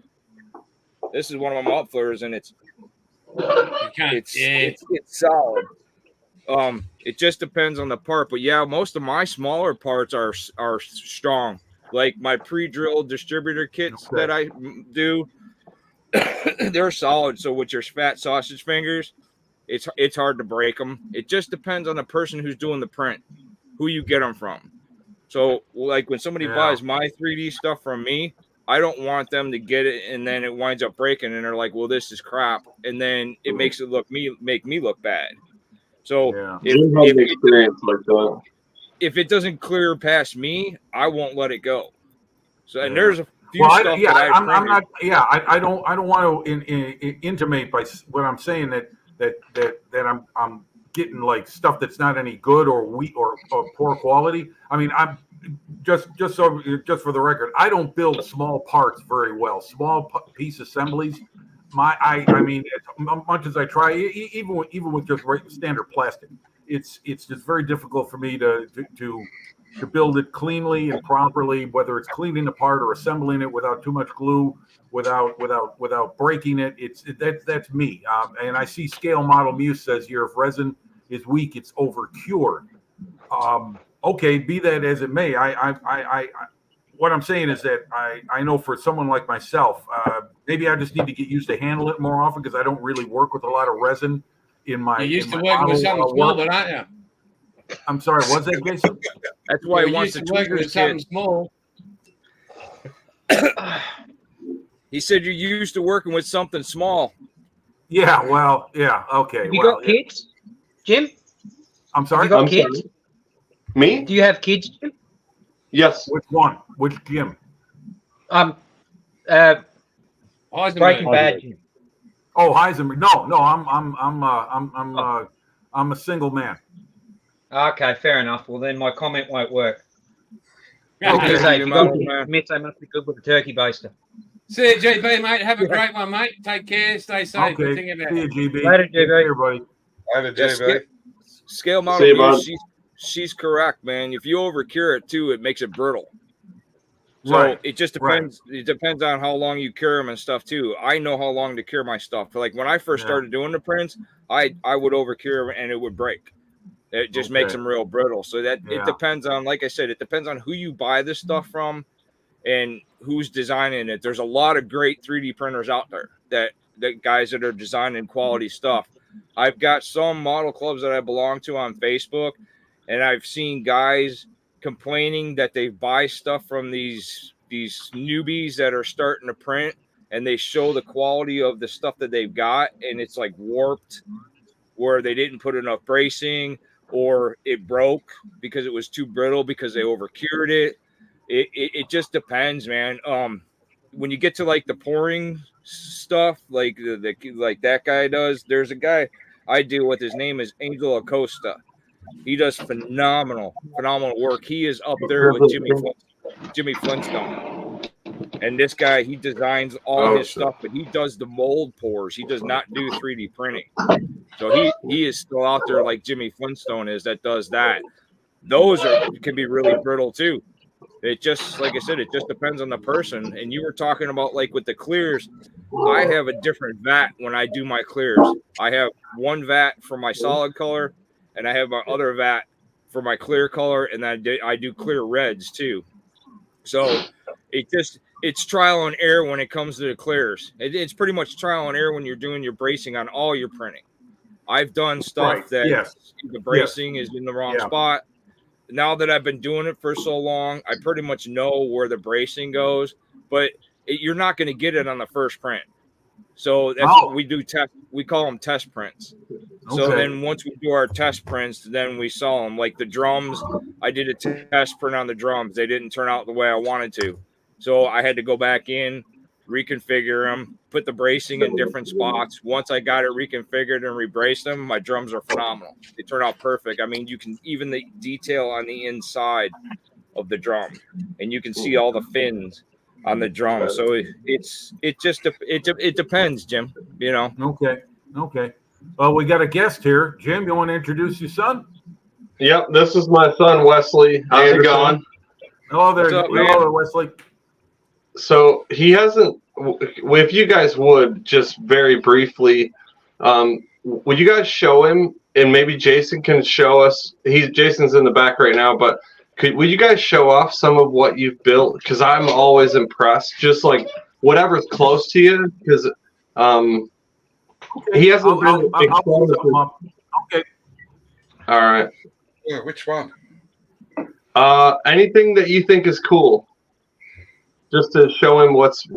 this is one of my mufflers, and it's solid. It just depends on the part, but yeah, most of my smaller parts are strong. Like my pre-drilled distributor kits that I do, they're solid. So with your fat sausage fingers, it's hard to break them. It just depends on the person who's doing the print, who you get them from. So like when somebody buys my 3D stuff from me, I don't want them to get it and then it winds up breaking and they're like, well, this is crap. And then it makes it make me look bad. So if it doesn't clear past me, I won't let it go. So and there's a few stuff I don't want to intimate by what I'm saying that I'm getting like stuff that's not any good or weak or poor quality. I mean, I'm just for the record, I don't build small parts very well. Small piece assemblies. I mean, as much as I try, even with just standard plastic, it's just very difficult for me to build it cleanly and properly, whether it's cleaning apart or assembling it without too much glue, without breaking it. That's me. And I see Scale Model Muse says here, if resin is weak, it's over cured. Okay, be that as it may, what I'm saying is that I know for someone like myself, maybe I just need to get used to handle it more often because I don't really work with a lot of resin in my. You used to work with something small, but aren't you? I'm sorry, what's that, Jason? That's why he wants to work with something small. He said you're used to working with something small. Yeah, well, yeah, okay. Have you got kids, Jim? I'm sorry? Have you got kids? Sorry. Me? Do you have kids, Jim? Yes. Which one? Which Jim? Breaking Bad, Jim. Oh, Heisenberg. No, I'm a single man. Okay, fair enough. Well, then my comment won't work. Okay. If you got mitts, they must be good with a turkey baster. See you, GB, mate. Have a great one, mate. Take care. Stay safe. Okay. See you, GB. Later, GB. Everybody. Later, GB. Scale Model, she's correct, man. If you overcure it too, it makes it brittle. So it just depends. It depends on how long you cure them and stuff too. I know how long to cure my stuff. Like when I first started doing the prints, I would overcure and it would break. It just makes them real brittle. So that it depends on, like I said, it depends on who you buy this stuff from and who's designing it. There's a lot of great 3D printers out there that guys that are designing quality stuff. I've got some model clubs that I belong to on Facebook, and I've seen guys complaining that they buy stuff from these newbies that are starting to print, and they show the quality of the stuff that they've got, and it's like warped, where they didn't put enough bracing, or it broke because it was too brittle because they overcured it. It just depends, man. When you get to like the pouring stuff, like like that guy does, there's a guy I deal with. His name is Angel Acosta. He does phenomenal work. He is up there with Jimmy Flintstone. And this guy, he designs all his stuff, but he does the mold pours. He does not do 3D printing. So he is still out there like Jimmy Flintstone is, that does that. Those can be really brittle too. It just, like I said, it just depends on the person. And you were talking about like with the clears, I have a different vat when I do my clears. I have one vat for my solid color, and I have my other vat for my clear color, and I do clear reds too. So it's trial and error when it comes to the clears. It's pretty much trial and error when you're doing your bracing on all your printing. I've done stuff that the bracing is in the wrong spot. Now that I've been doing it for so long, I pretty much know where the bracing goes, but you're not going to get it on the first print. So that's what we do. We call them test prints. So then once we do our test prints, then we saw them. Like the drums, I did a test print on the drums. They didn't turn out the way I wanted to. So I had to go back in, reconfigure them, put the bracing in different spots. Once I got it reconfigured and rebraced them, my drums are phenomenal. They turn out perfect. I mean, you can even the detail on the inside of the drum, and you can see all the fins on the drum. So it depends, Jim. You know. Okay. Well, we got a guest here. Jim, you want to introduce your son? Yep, this is my son Wesley. How's it going? Hello there, Wesley. So he hasn't. If you guys would just very briefly, would you guys show him, and maybe Jason can show us. Jason's in the back right now, but would you guys show off some of what you've built? Because I'm always impressed. Just like whatever's close to you, because he hasn't been. Okay. All right. Yeah, which one? Anything that you think is cool, just to show him what's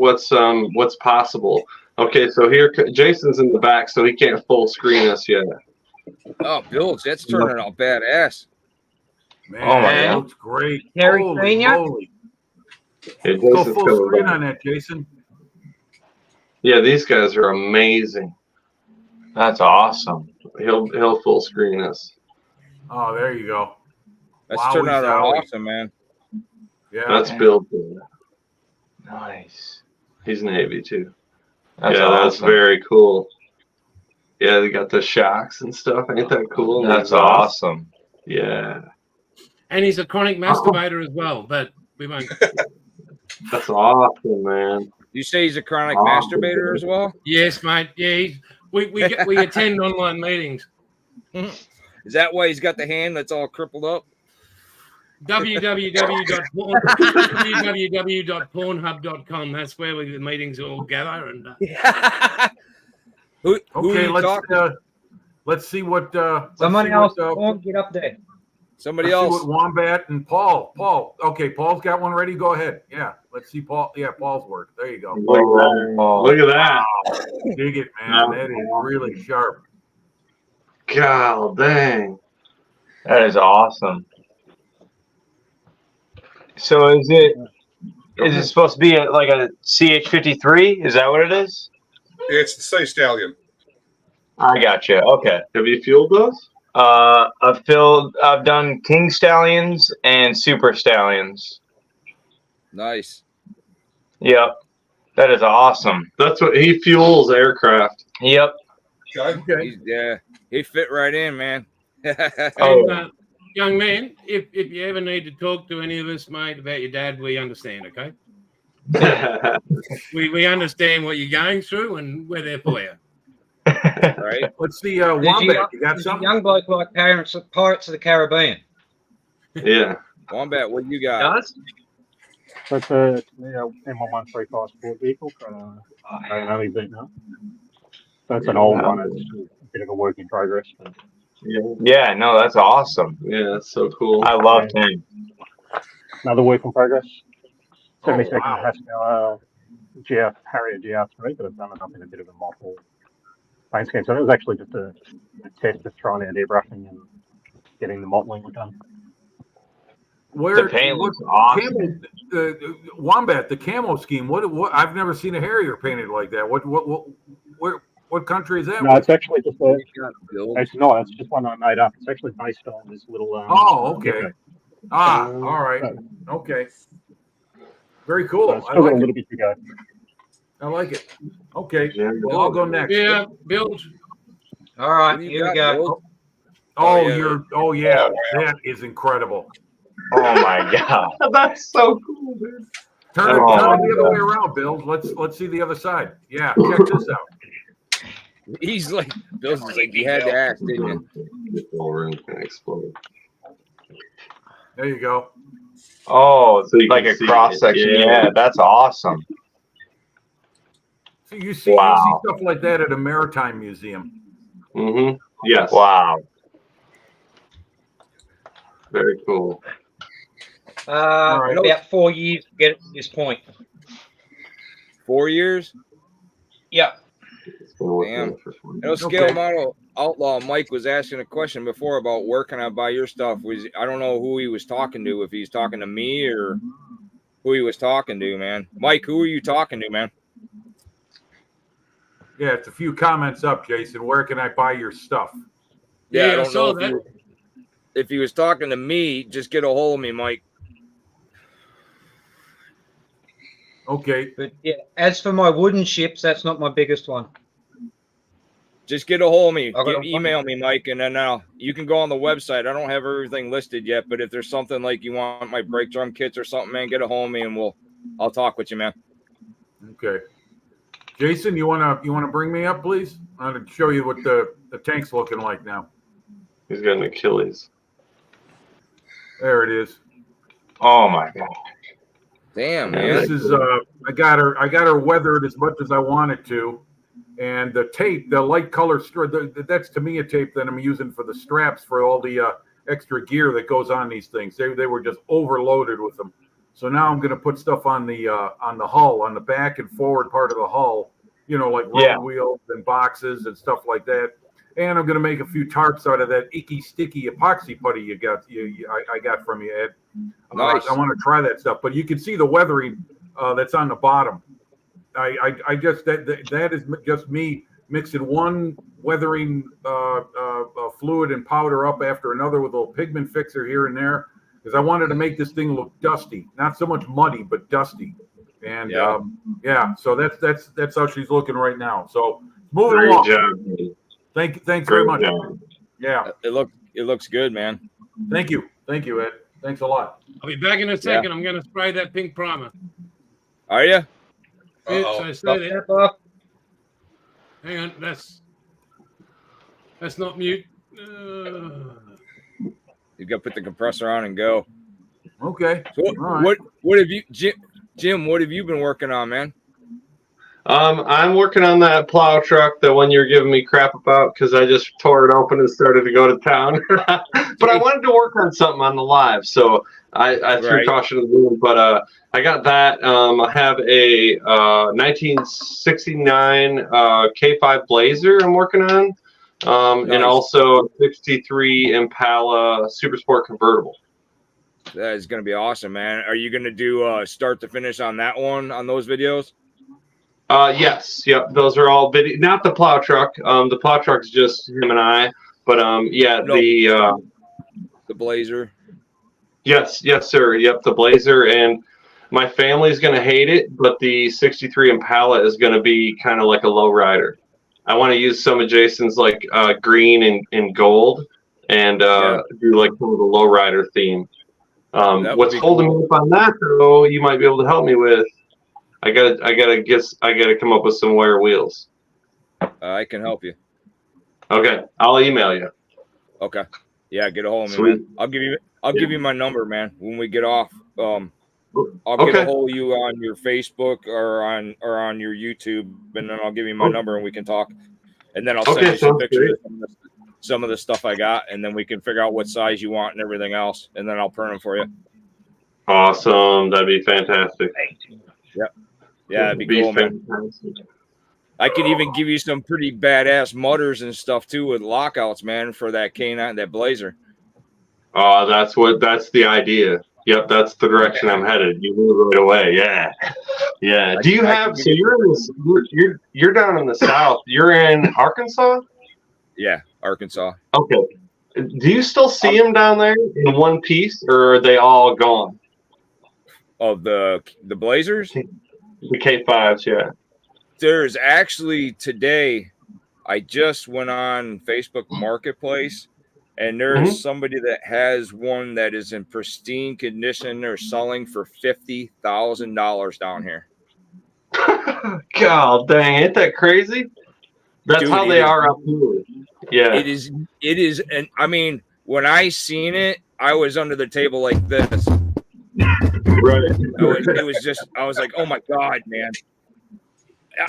possible. Okay, so here Jason's in the back, so he can't full screen us yet. Oh, Bilge, that's turning out badass. Man, that looks great. Holy moly. Hey, go full screen on that, Jason. Yeah, these guys are amazing. That's awesome. He'll full screen us. Oh, there you go. That's turned out awesome, man. Yeah, that's Bill. Nice. He's Navy too. That's that's very cool. Yeah, they got the shocks and stuff. Ain't that cool? That's awesome. Yeah. And he's a chronic masturbator as well, but we won't. That's awesome, man. You say he's a chronic masturbator as well? Yes, mate. Yeah, we attend online meetings. Is that why he's got the hand that's all crippled up? www.pornhub.com. That's where the meetings all gather. And let's see what somebody else get up there. Somebody else. See what Wombat and Paul. Okay, Paul's got one ready. Go ahead. Yeah, let's see Paul. Yeah, Paul's work. There you go. Look at that. Wow. Dig it, man. That is really sharp. God dang. That is awesome. So is it supposed to be like a CH-53? Is that what it is? Yeah, it's the Sea Stallion. I got you. Okay. Have you fueled those? I've done King Stallions and Super Stallions. Nice. Yep. That is awesome. That's what he fuels aircraft. Yep. Okay. He fit right in, man. And, young man, if you ever need to talk to any of us, mate, about your dad, we understand, okay? we understand what you're going through, and we're there for you. Right? Let's see, Wombat, you got something? Young bloke like Pirates of the Caribbean. Yeah. Wombat, what you got? So it's a M135 sport vehicle, an only beaten up. So it's an old one. It's a bit of a work in progress. But Yeah, no, that's awesome. Yeah, that's so cool. I love tanks. another work in progress. Oh, 72nd wow. Pascal Harrier GR3, but I've done it up in a bit of a mottled paint scheme. So it was actually just a test of trying out airbrushing and getting the mottling done. The paint looks awesome. Wombat, the camo scheme. What? I've never seen a Harrier painted like that. What country is that? No, it's actually just You got build. it's not. It's just one I made up. It's actually based on this little. Oh, okay. gecko. All right. So, Okay. Very so cool. it's I still got like a it. little bit to go. I like it. Okay. Yeah. Well, I'll go next. Yeah, build. All right, What do you here we got, go. Bill? Oh, yeah. yeah. That is incredible. Oh my god. That's so cool, dude. Turn it Oh, the my other way around, Bill. Let's see the other side. Yeah, check this out. He's like, Bill's just like, you had to ask, didn't you? Over and can explode. There you go. Oh, So you like can a see cross it. section. Yeah. Yeah, that's awesome. So you see Wow. stuff like that at a maritime museum. Mm-hmm. Yes. Wow. Very cool. right. About 4 years to get it to this point. 4 years? Yeah. It's been working Damn. for 4 I know years. Scale Okay. Model Outlaw Mike was asking a question before about where can I buy your stuff. I don't know who he was talking to, if he's talking to me or who he was talking to, man. Mike, who are you talking to, man? Yeah, it's a few comments up, Jason. Where can I buy your stuff? Yeah, Yeah, I I don't saw know if he was talking to me, just get a hold of me, Mike. Okay. But yeah, as for my wooden ships, that's not my biggest one. Just get a hold of me. I got a- Email me, Mike, and then you can go on the website. I don't have everything listed yet, but if there's something like you want my brake drum kits or something, man, get a hold of me and I'll talk with you, man. Okay. Jason, you wanna bring me up, please? I'm gonna show you what the tank's looking like now. He's got an Achilles. There it is. Oh my god. Damn, Yeah, man. This is I got her weathered as much as I wanted to, and the tape, the light color strip, that's to me a tape that I'm using for the straps for all the extra gear that goes on these things. They were just overloaded with them. So now I'm going to put stuff on the hull, on the back and forward part of the hull, like road Yeah. wheels and boxes and stuff like that. And I'm going to make a few tarps out of that icky, sticky epoxy putty I got from you, Ed. Nice. I want to try that stuff, but you can see the weathering that's on the bottom. I just that is just me mixing one weathering fluid and powder up after another with a little pigment fixer here and there, because I wanted to make this thing look dusty, not so much muddy, but dusty. And so that's how she's looking right now. So moving Great along. job. Thanks Great very much. job. Yeah, It looks good, man. thank you, Ed. Thanks a lot. I'll be back in a second. I'm going to spray that pink primer. Are you? So stay there. Hang on, that's not mute. You got to put the compressor on and go. Okay. So All right. what have you, Jim? What have you been working on, man? I'm working on that plow truck, the one you're giving me crap about, because I just tore it open and started to go to town. But I wanted to work on something on the live, so I threw Right. caution to the wind. But I got that. I have a 1969 K5 Blazer I'm working on, and Nice. also a 63 Impala Super Sport convertible. That is going to be awesome, man. Are you going to do start to finish on that one, on those videos? Yes, yep. Those are all video. Not the plow truck. The plow truck's just him and I. But yeah, No. The Blazer. yes, sir. Yep, the Blazer, and my family's gonna hate it, but the '63 Impala is gonna be kind of like a lowrider. I want to use some of Jason's like green and gold, and do like some of the lowrider theme. That would What's be holding cool. me up on that though? You might be able to help me with. I gotta come up with some wire wheels. I can help you. Okay, I'll email you. Okay. Yeah, get a hold of me, Sweet. man. I'll give you my number, man, when we get off. I'll get Okay. a hold of you on your Facebook or on your YouTube, and then I'll give you my number and we can talk. And then I'll send Okay, you some sounds pictures great. of some of the stuff I got, and then we can figure out what size you want and everything else, and then I'll print them for you. Awesome. That'd be fantastic. Yep. Yeah, that'd be cool, man. I could even give you some pretty badass mutters and stuff too with lockouts, man, for that K9, that Blazer. Oh, that's the idea. Yep, that's the direction I'm headed. You move right away. Yeah. Yeah. Do you have so you're down in the south. You're in Arkansas? Yeah, Arkansas. Okay. Do you still see them down there in one piece, or are they all gone? Of the Blazers? The K5s, yeah. There's actually today, I just went on Facebook Marketplace, and there's somebody that has one that is in pristine condition. They're selling for $50,000 down here. God dang, ain't that crazy? That's Dude, how they are up here. Yeah. It is, and I mean, when I seen it, I was under the table like this. Right. It was just, I was like, oh my God, man.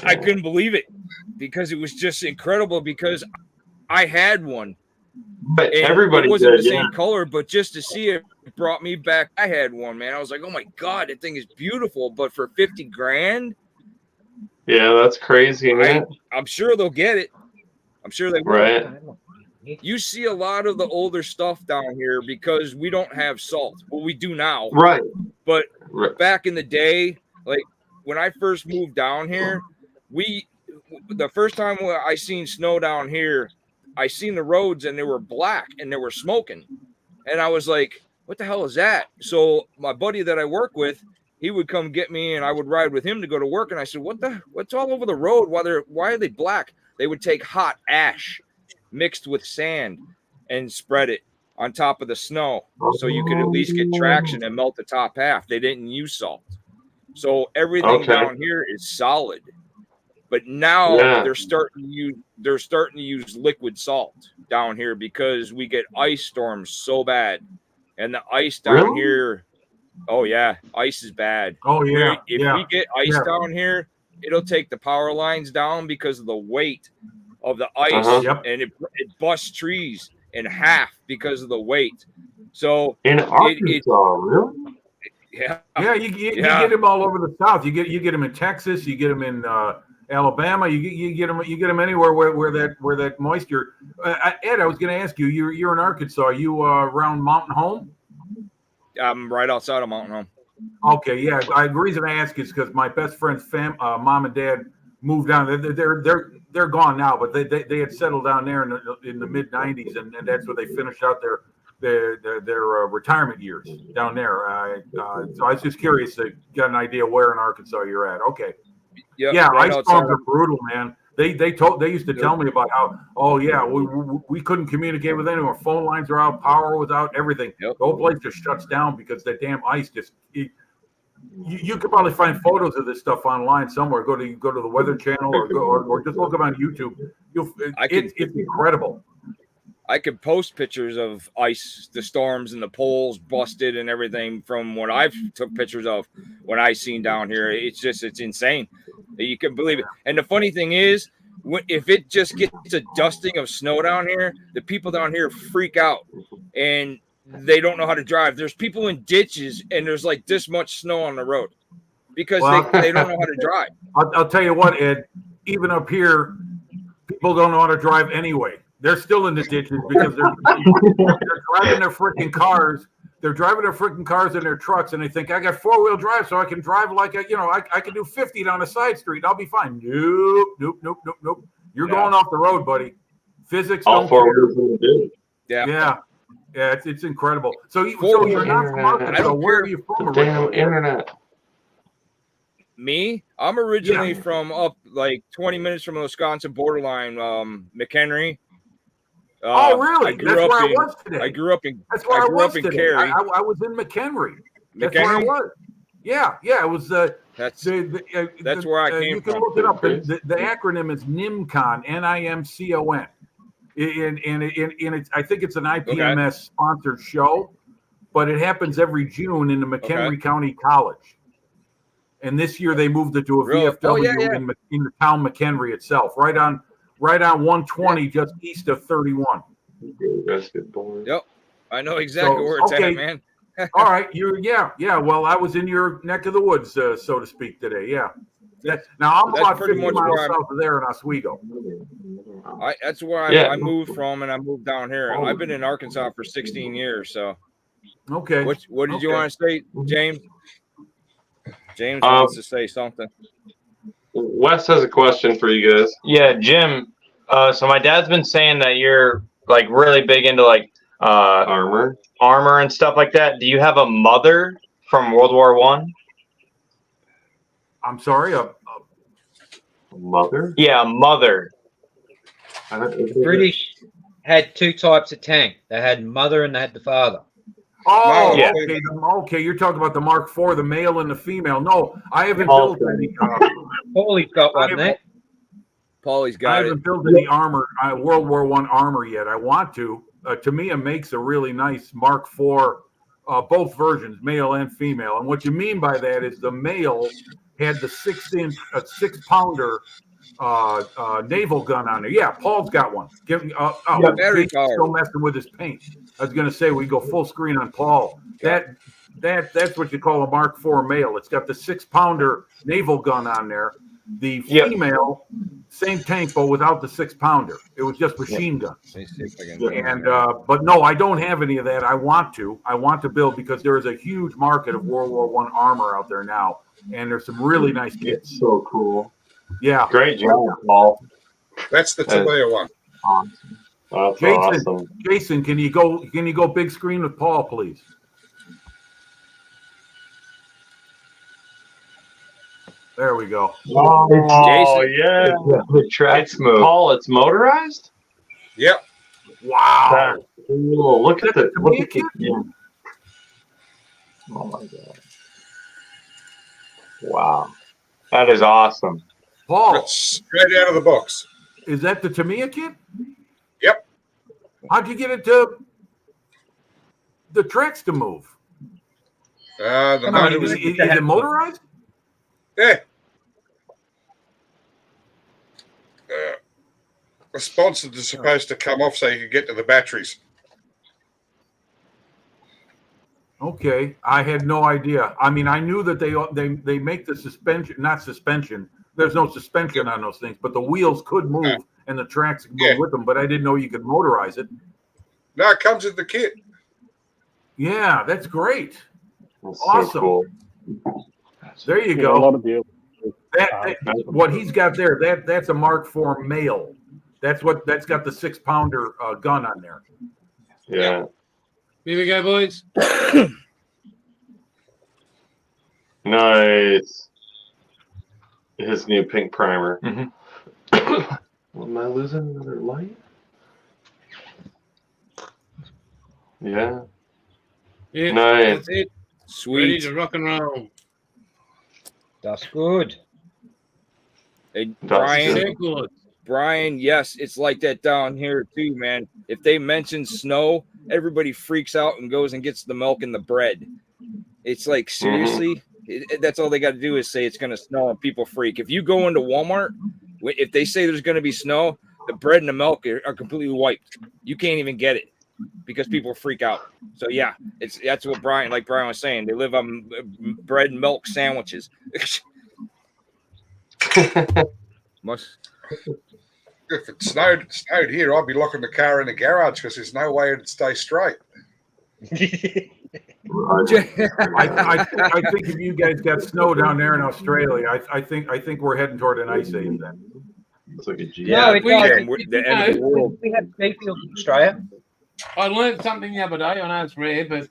I couldn't believe it because it was just incredible because I had one. But and everybody it wasn't did, the same color, but just to see it brought me back. I had one, man. I was like, oh my God, that thing is beautiful. But for 50 grand, yeah, that's crazy, man. I'm sure they'll get it. I'm sure they will. Right. You see a lot of the older stuff down here because we don't have salt. Well, we do now. Right. But Right. back in the day, like when I first moved down here, the first time I seen snow down here, I seen the roads and they were black and they were smoking. And I was like, what the hell is that? So my buddy that I work with, he would come get me and I would ride with him to go to work. And I said, what's all over the road? Why are they black? They would take hot ash mixed with sand and spread it on top of the snow so you could at least get traction and melt the top half. They didn't use salt. So everything down here is solid. But now they're starting to use liquid salt down here because we get ice storms so bad. And the ice down here, oh yeah, ice is bad. Oh yeah. If we get ice down here, it'll take the power lines down because of the weight of the ice, and it busts trees in half because of the weight. So in Arkansas, really? Yeah, you get them all over the South. You get them in Texas. You get them in Alabama. You get them anywhere where that moisture. Ed, I was going to ask you. You're in Arkansas. Are you around Mountain Home? I'm right outside of Mountain Home. Okay, yeah. The reason I ask is because my best friend's mom and dad moved down. They're gone now, but they had settled down there in the mid '90s, and that's where they finished out their retirement years down there. So I was just curious to get an idea where in Arkansas you're at. Okay. Yeah, right, ice storms are brutal, man. They used to tell me about how we couldn't communicate with anyone. Phone lines are out, power was out, everything. The whole place just shuts down because that damn ice just. You could probably find photos of this stuff online somewhere. Go to the Weather Channel or just look up on YouTube. It's incredible. I could post pictures of ice, the storms and the poles busted and everything from what I've took pictures of when I seen down here. It's insane. You can believe it. And the funny thing is, if it just gets a dusting of snow down here, the people down here freak out and they don't know how to drive. There's people in ditches and there's like this much snow on the road because they don't know how to drive. I'll tell you what, Ed, even up here, people don't know how to drive anyway. They're still in the ditches because they're driving their freaking cars. They're driving their freaking cars in their trucks, and they think I got 4-wheel drive, so I can drive like I can do 50 down a side street. And I'll be fine. Nope. You're going off the road, buddy. Physics don't care. Yeah. It's incredible. So you're not from Arkansas. Where are you from? Damn internet. Me? I'm originally from up like 20 minutes from the Wisconsin borderline, McHenry. Oh, really? That's where I was today. I grew up in. That's where I was in today. Cary. I was in McHenry. That's where I was. Yeah. It was. That's where I came from. You can look it up. The acronym is NIMCON. NIMCON. And it's I think it's an IPMS sponsored show. but it happens every June in the McHenry County College. And this year they moved it to a Really? VFW in the town McHenry itself, right on 120, just east of 31. Basketball. Yep. I know exactly where it's at, man. All right, yeah. Well, I was in your neck of the woods, so to speak, today. Yeah. Now I'm about 50 miles south of there in Oswego. That's where I moved from, and I moved down here. I've been in Arkansas for 16 years. So. Okay. What did you want to say, James? James wants to say something. Wes has a question for you guys. Yeah, Jim. So my dad's been saying that you're like really big into like armor and stuff like that. Do you have a mother from World War I? I'm sorry, a mother? Yeah, a mother. British had two types of tank. They had mother and they had the father. Oh, yeah. Okay. You're talking about the Mark IV, the male and the female. No, I haven't built any. Paulie's got one there. Paulie's got I haven't built any armor, World War I armor yet. I want to. Tamiya makes a really nice Mark IV, both versions, male and female. And what you mean by that is the male had the 6-pounder naval gun on there. Yeah, Paul's got one. Give me. Still messing with his paint. I was going to say we go full screen on Paul. That's what you call a Mark IV male. It's got the 6-pounder naval gun on there. The female, same tank, but without the 6-pounder. It was just machine guns. And but no, I don't have any of that. I want to build because there is a huge market of World War I armor out there now, and there's some really nice kits. So cool. Yeah. Great job, Paul. That's the Tamiya one. Awesome. That's Jason, awesome. Jason, can you go big screen with Paul, please? There we go. Oh, yeah. It's Paul, it's motorized? Yep. Wow. Cool. Look at the yeah. Oh my god. Wow. That is awesome. Paul. It's straight out of the box. Is that the Tamiya kit? Yep. How'd you get it to the tracks to move? The motor is it motorized? Yeah. The sponsors are supposed to come off so you can get to the batteries. Okay, I had no idea. I mean, I knew that they make the suspension, not suspension. There's no suspension on those things, but the wheels could move and the tracks could go with them. But I didn't know you could motorize it. No, it comes in the kit. Yeah, that's great. That's awesome. So cool. There you go. A lot of what he's got there, that's a Mark IV male. That's got the 6-pounder gun on there. Yeah. Here we go, boys. Nice. His new pink primer. Mm-hmm. Am I losing another light? Yeah. Yeah, nice. That's it. Sweet. Ready to rock and roll. That's good. Hey, That's Brian, yes, it's like that down here too, man. If they mention snow, everybody freaks out and goes and gets the milk and the bread. It's like, seriously? That's all they got to do is say it's going to snow and people freak. If you go into Walmart, if they say there's going to be snow, the bread and the milk are completely wiped. You can't even get it because people freak out. So yeah, that's what Brian was saying. They live on bread and milk sandwiches. If it snowed here, I'd be locking the car in the garage because there's no way it'd stay straight. I think if you guys got snow down there in Australia, I think we're heading toward an ice age then. It's like a G. No, it does. The end of the world. We have ski fields in Australia. I learned something the other day. I know it's rare, but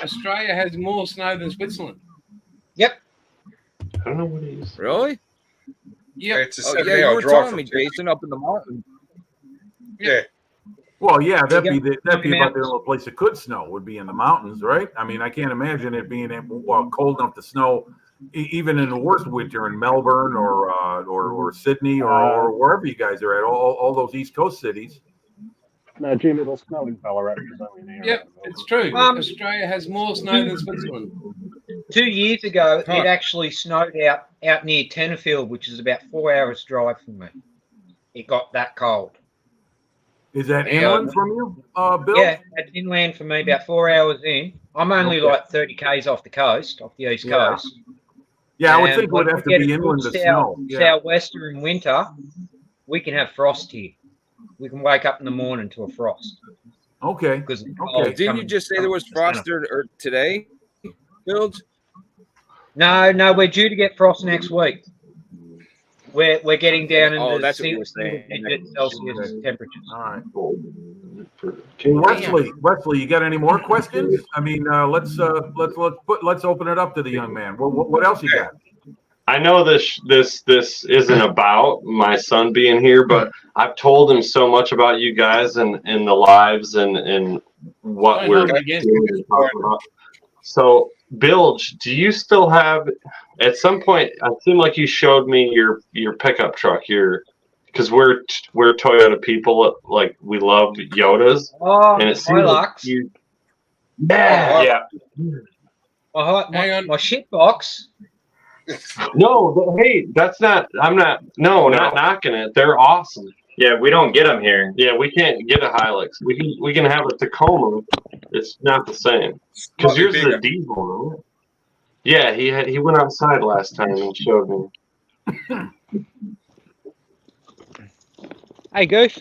Australia has more snow than Switzerland. Yep. I don't know what it is. Really? Yeah. It's a Oh, 7 yeah, you hour were drive telling from me, Jason, up in the mountains. Yeah. Well, yeah, that'd be about the only place it could snow would be in the mountains, right? I mean, I can't imagine it being cold enough to snow even in the worst winter in Melbourne or Sydney or wherever you guys are at, all those East Coast cities. No, Jim, it'll snow in Ballarat. There's only an hour. Yep, out of it's true. Um, Australia has more snow than Switzerland. 2 years ago, Huh. it actually snowed out near Tenterfield, which is about 4 hours drive from me. It got that cold. Is that Damn. inland from you, Bill? Yeah, that's inland for me, about 4 hours in. I'm only Okay. like 30 k's off the coast, off the east Yeah. coast. Yeah, I would And think it would when have we to get be a good inland to snow. Yeah. Southwester in winter, we can have frost here. We can wake up in the morning to a frost Okay. because the Okay. cold Didn't you coming- just say there was coming frost from the or today, Bilge? center. No, we're due to get frost next week. We're getting down into Oh, that's what you were single saying. digit Celsius temperatures. All right. Damn. Wesley, you got any more questions? I mean, let's open it up to the young man. What else you got? I know this isn't about my son being here, but I've told him so much about you guys and the lives and what Don't we're hold it against doing and talking about. So, Bilge, do you still have? At some point, it seemed like you showed me your pickup truck. Because we're Toyota people, like we love Yodas, Oh, and it seems like Hilux. you. Yeah. Hang on. My shit box. No, but hey, that's not. I'm not. No, not knocking it. They're awesome. Yeah, we don't get them here. Yeah, we can't get a Hilux. We can have a Tacoma. It's not the same because Slightly yours is bigger. a diesel, right? Yeah, he went outside last time and showed me. Hey, Goose.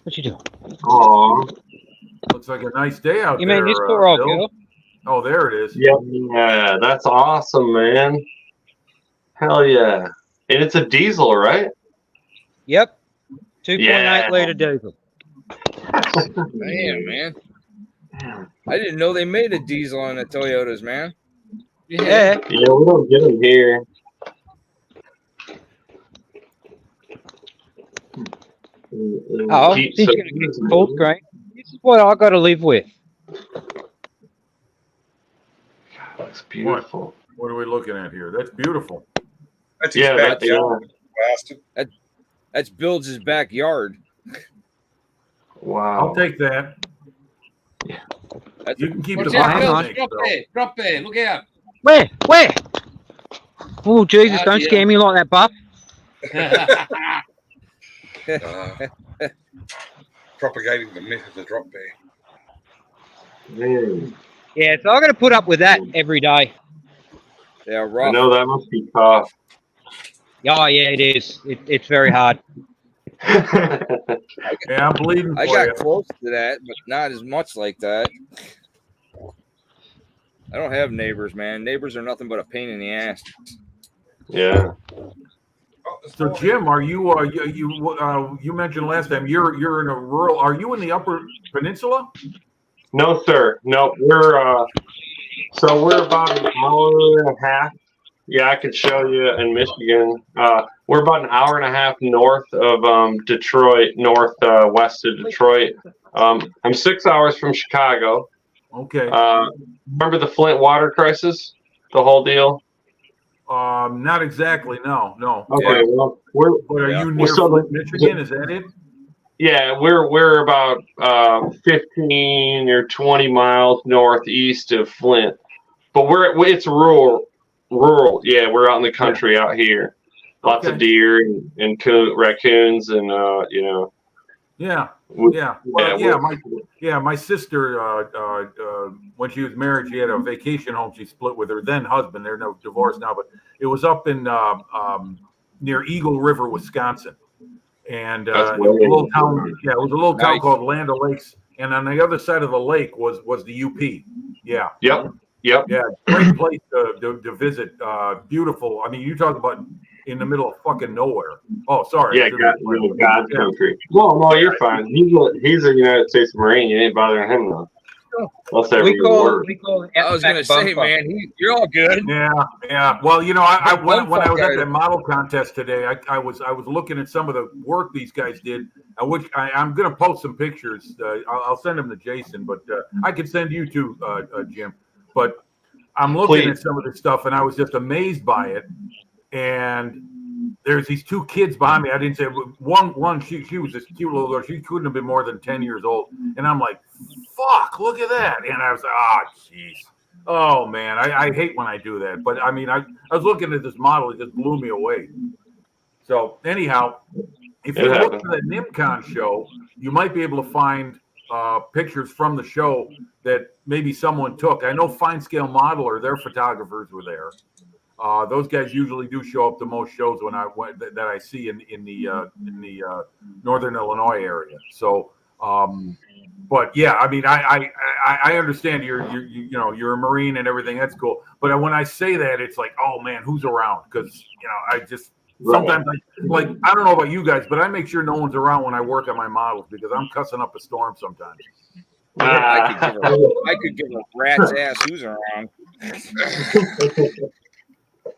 What you doing? Aw, Looks like a nice day out You there. mean this poor old Bill. girl? Oh, there it is. yeah, that's awesome, man. Hell yeah! And it's a diesel, right? Yep. 2.8 Yeah. litre diesel. Damn, man. I didn't know they made a diesel on the Toyotas, man. Yeah. Yeah, we don't get them here. Oh, Heat she's going to get the full screen. This is what I got to live with. That's beautiful. What are we looking at here? That's beautiful. That's his Yeah, backyard, bastard. That's Bilge's backyard. Wow. I'll take that. That's You can keep Watch the out, hang Bill. on. snakes, Drop though. there. Drop there. Look out. Where? Oh, Jesus, Ah, don't yeah. scare me like that, Buff. Propagating the myth of the drop bear. Man, Yeah, so I got to put up with that every day. yeah, I rough. know that must be tough. Oh, yeah, it is. It's very hard. Yeah, I'm bleeding I for got you. close to that, but not as much like that. I don't have neighbors, man. Neighbors are nothing but a pain in the ass. Yeah. So, Jim, are you you mentioned last time you're in a rural? Are you in the Upper Peninsula? No, sir. No, we're about an hour and a half. Yeah, I could show you in Michigan. We're about an hour and a half north of Detroit, west of Detroit. I'm 6 hours from Chicago. Okay. Remember the Flint water crisis? The whole deal? Not exactly. No. Okay, well, But are Yeah. you near So Flint, Michigan? Is that it? yeah, we're about 15 or 20 miles northeast of Flint. But it's rural. Yeah, we're out in the country out here. Lots of Okay. deer and raccoons and Yeah. we- Yeah. Well, yeah, my sister, when she was married, she had a vacation home. She split with her then husband. They're no divorced now, but it was up in near Eagle River, Wisconsin, and it That's was a little way- town. Yeah, it was a little town Nice. called Land O'Lakes, and on the other side of the lake was the UP. Yeah, Yep. yeah, great place to visit. Beautiful. I mean, you talk about in the middle of fucking nowhere. Oh, sorry. Yeah, God's Yeah. country. Well, no, you're fine. He's a United States Marine. You ain't bothering him though. That's every We call word. it I was gonna say, man, you're all good. Yeah. Well, you know, I when I was at Bumfuck that model contest today, I was looking at some of the work these guys did. Which I'm going to post some pictures. I'll send them to Jason, but I could send you too, Jim. But I'm looking Please. at some of this stuff, and I was just amazed by it. And there's these two kids behind me. I didn't say one. She was this cute little girl. She couldn't have been more than 10 years old. And I'm like, fuck, look at that. And I was like, jeez. Oh man, I hate when I do that. But I mean, I was looking at this model, it just blew me away. So anyhow, if you look for the NimCon show, you might be able to find pictures from the show that maybe someone took. I know Fine Scale Modeler, their photographers were there. Those guys usually do show up to most shows that I see in the Northern Illinois area. So, but yeah, I mean, I understand you're a Marine and everything. That's cool. But when I say that, it's like, oh man, who's around? Because I just sometimes I don't know about you guys, but I make sure no one's around when I work on my models because I'm cussing up a storm sometimes. I could give a rat's ass who's around.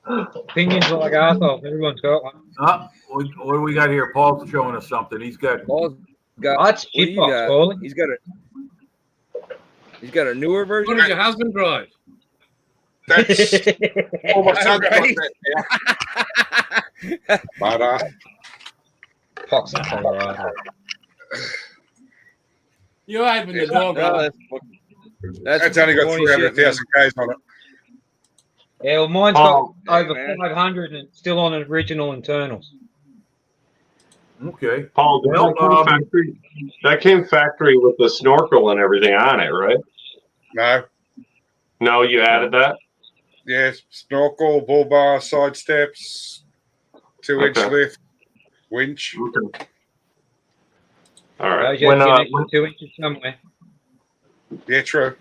Opinions are like assholes. Everyone's got one. What do we got here? Paul's showing us something. He's got. Paul's got. That's Jitbox, Paulie. He's got a newer version. What does your husband drive? That's almost right. But Fox in Colorado. You open the door, brother. That's only got 300,000 Ks on it. Yeah, well, mine's got over 500 and it's still on original internals. Okay. Paul, that came factory with the snorkel and everything on it, right? No. No, you added that? Yes, snorkel, bull bar, side steps, 2-inch lift, winch. Okay. All right. When 2 inches somewhere. Yeah, true.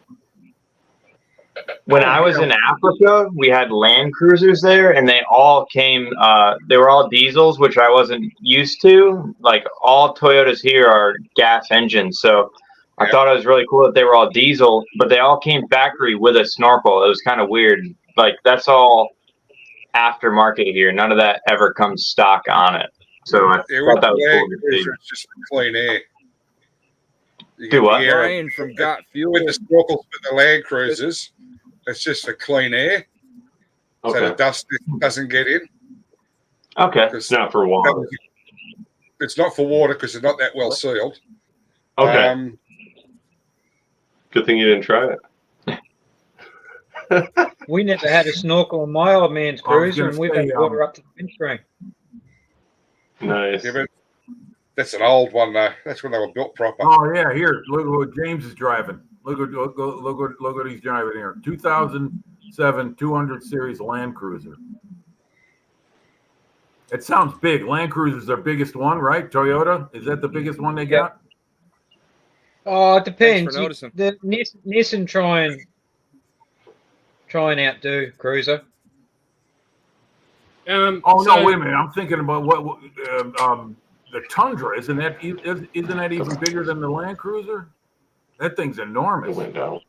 When I was in Africa, we had Land Cruisers there, and they all came. They were all diesels, which I wasn't used to. Like all Toyotas here are gas engines, so I thought it was really cool that they were all diesel, but they all came factory with a snorkel. It was kind of weird. Like that's all aftermarket here. None of that ever comes stock on it. So I thought that was cool to see. It's just clean air. Do what? Brian from Got Fuel. With the snorkels for the Land Cruisers, it's just for clean air. So the dust doesn't get in. Okay. It's not for water. It's not for water because it's not that well sealed. Okay. Good thing you didn't try it. We never had a snorkel on my old man's cruiser, and we've had water up to the windscreen. Nice. Yeah, but that's an old one, though. That's when they were built proper. Oh yeah, here. Look what James is driving. Look what he's driving here. 2007 200 series Land Cruiser. It sounds big. Land Cruiser's their biggest one, right? Toyota, is that the biggest one they got? Oh, it depends. Thanks for noticing. The Nissan try and outdo Cruiser. No, wait a minute. I'm thinking about what the Tundra. Isn't that even bigger than the Land Cruiser? That thing's enormous. It went down.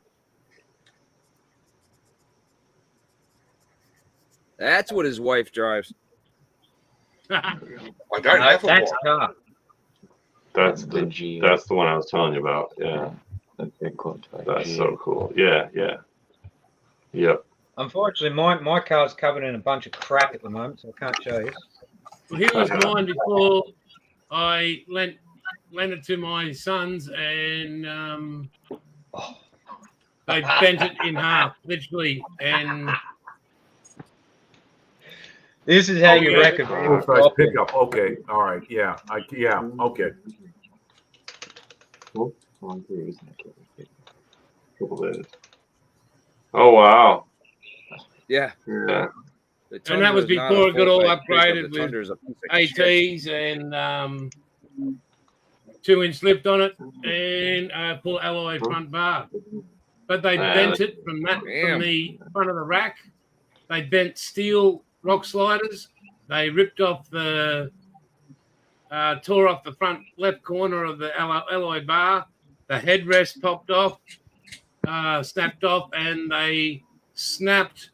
That's what his wife drives. I don't have a That's one. a car. That's the one I was telling you about. Yeah. That's so cool. Yeah. Yep. Unfortunately, my car's covered in a bunch of crap at the moment, so I can't show you. Well, he was mine before I lent it to my sons, and they bent it in half, literally. And This is how you wreck a Full-size pickup. Okay. All right. Yeah. Okay. Oh wow. Yeah. Yeah. and that was before it got all upgraded with ATs and 2-inch lift on it and full alloy front bar. But they bent it from the front of the rack. They bent steel rock sliders. They ripped off tore off the front left corner of the alloy bar. The headrest popped off, snapped off, and they snapped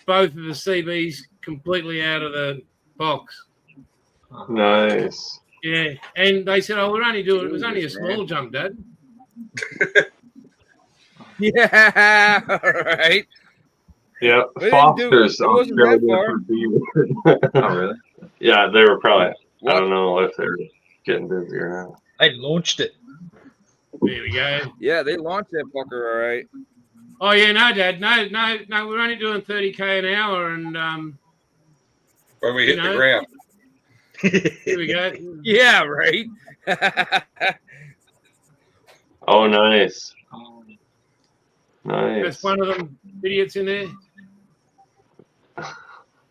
both of the CBs completely out of the box. Nice. Yeah, and they said, "Oh, it was only a small jump, Dad." Yeah, right. Yeah, We didn't Foster's it wasn't that far. Oh, really? Yeah, they were probably. What? I don't know if they're getting busy or not. They launched it. There we go. Yeah, they launched that fucker, all right. Oh yeah, no, Dad, no. We're only doing 30k an hour, and When we You hit the know. ground. here we go. Yeah, right. Oh, nice. Nice. That's one of them idiots in there.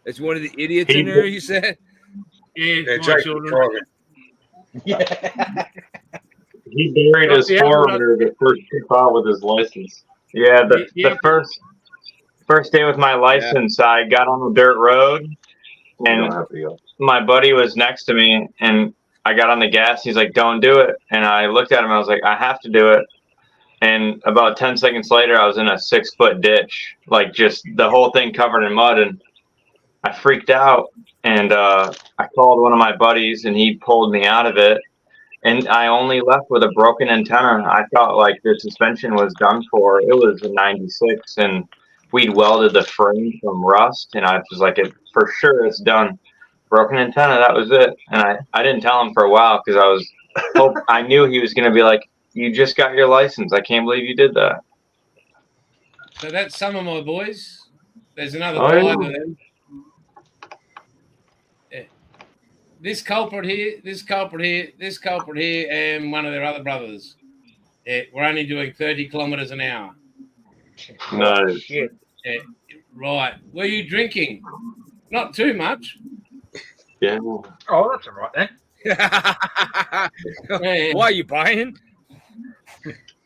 It's one of the idiots in there, you said? Yeah, Yeah, my Jake's children. driving. Yeah. He buried his Yeah, forerunner the first trip out with his license. Yeah, the Yeah. first day with my license, I got on the dirt road, You don't and have to go. my buddy was next to me, and I got on the gas. He's like, "Don't do it," and I looked at him. I was like, "I have to do it." And about 10 seconds later, I was in a 6-foot ditch, like just the whole thing covered in mud, and I freaked out. And I called one of my buddies, and he pulled me out of it. And I only left with a broken antenna. I thought like the suspension was done for. It was a 96, and we'd welded the frame from rust, and I was like, for sure it's done. Broken antenna, that was it. And I didn't tell him for a while because I knew he was going to be like, "You just got your license. I can't believe you did that." So that's some of my boys. There's another Oh, 5 yeah. of them. Yeah. This culprit here, this culprit here, this culprit here, and one of their other brothers. Yeah, we're only doing 30 kilometers an hour. Nice. Shit. Yeah, right. Were you drinking? Not too much. Yeah. Oh, that's all right then. Yeah. Why are you buying?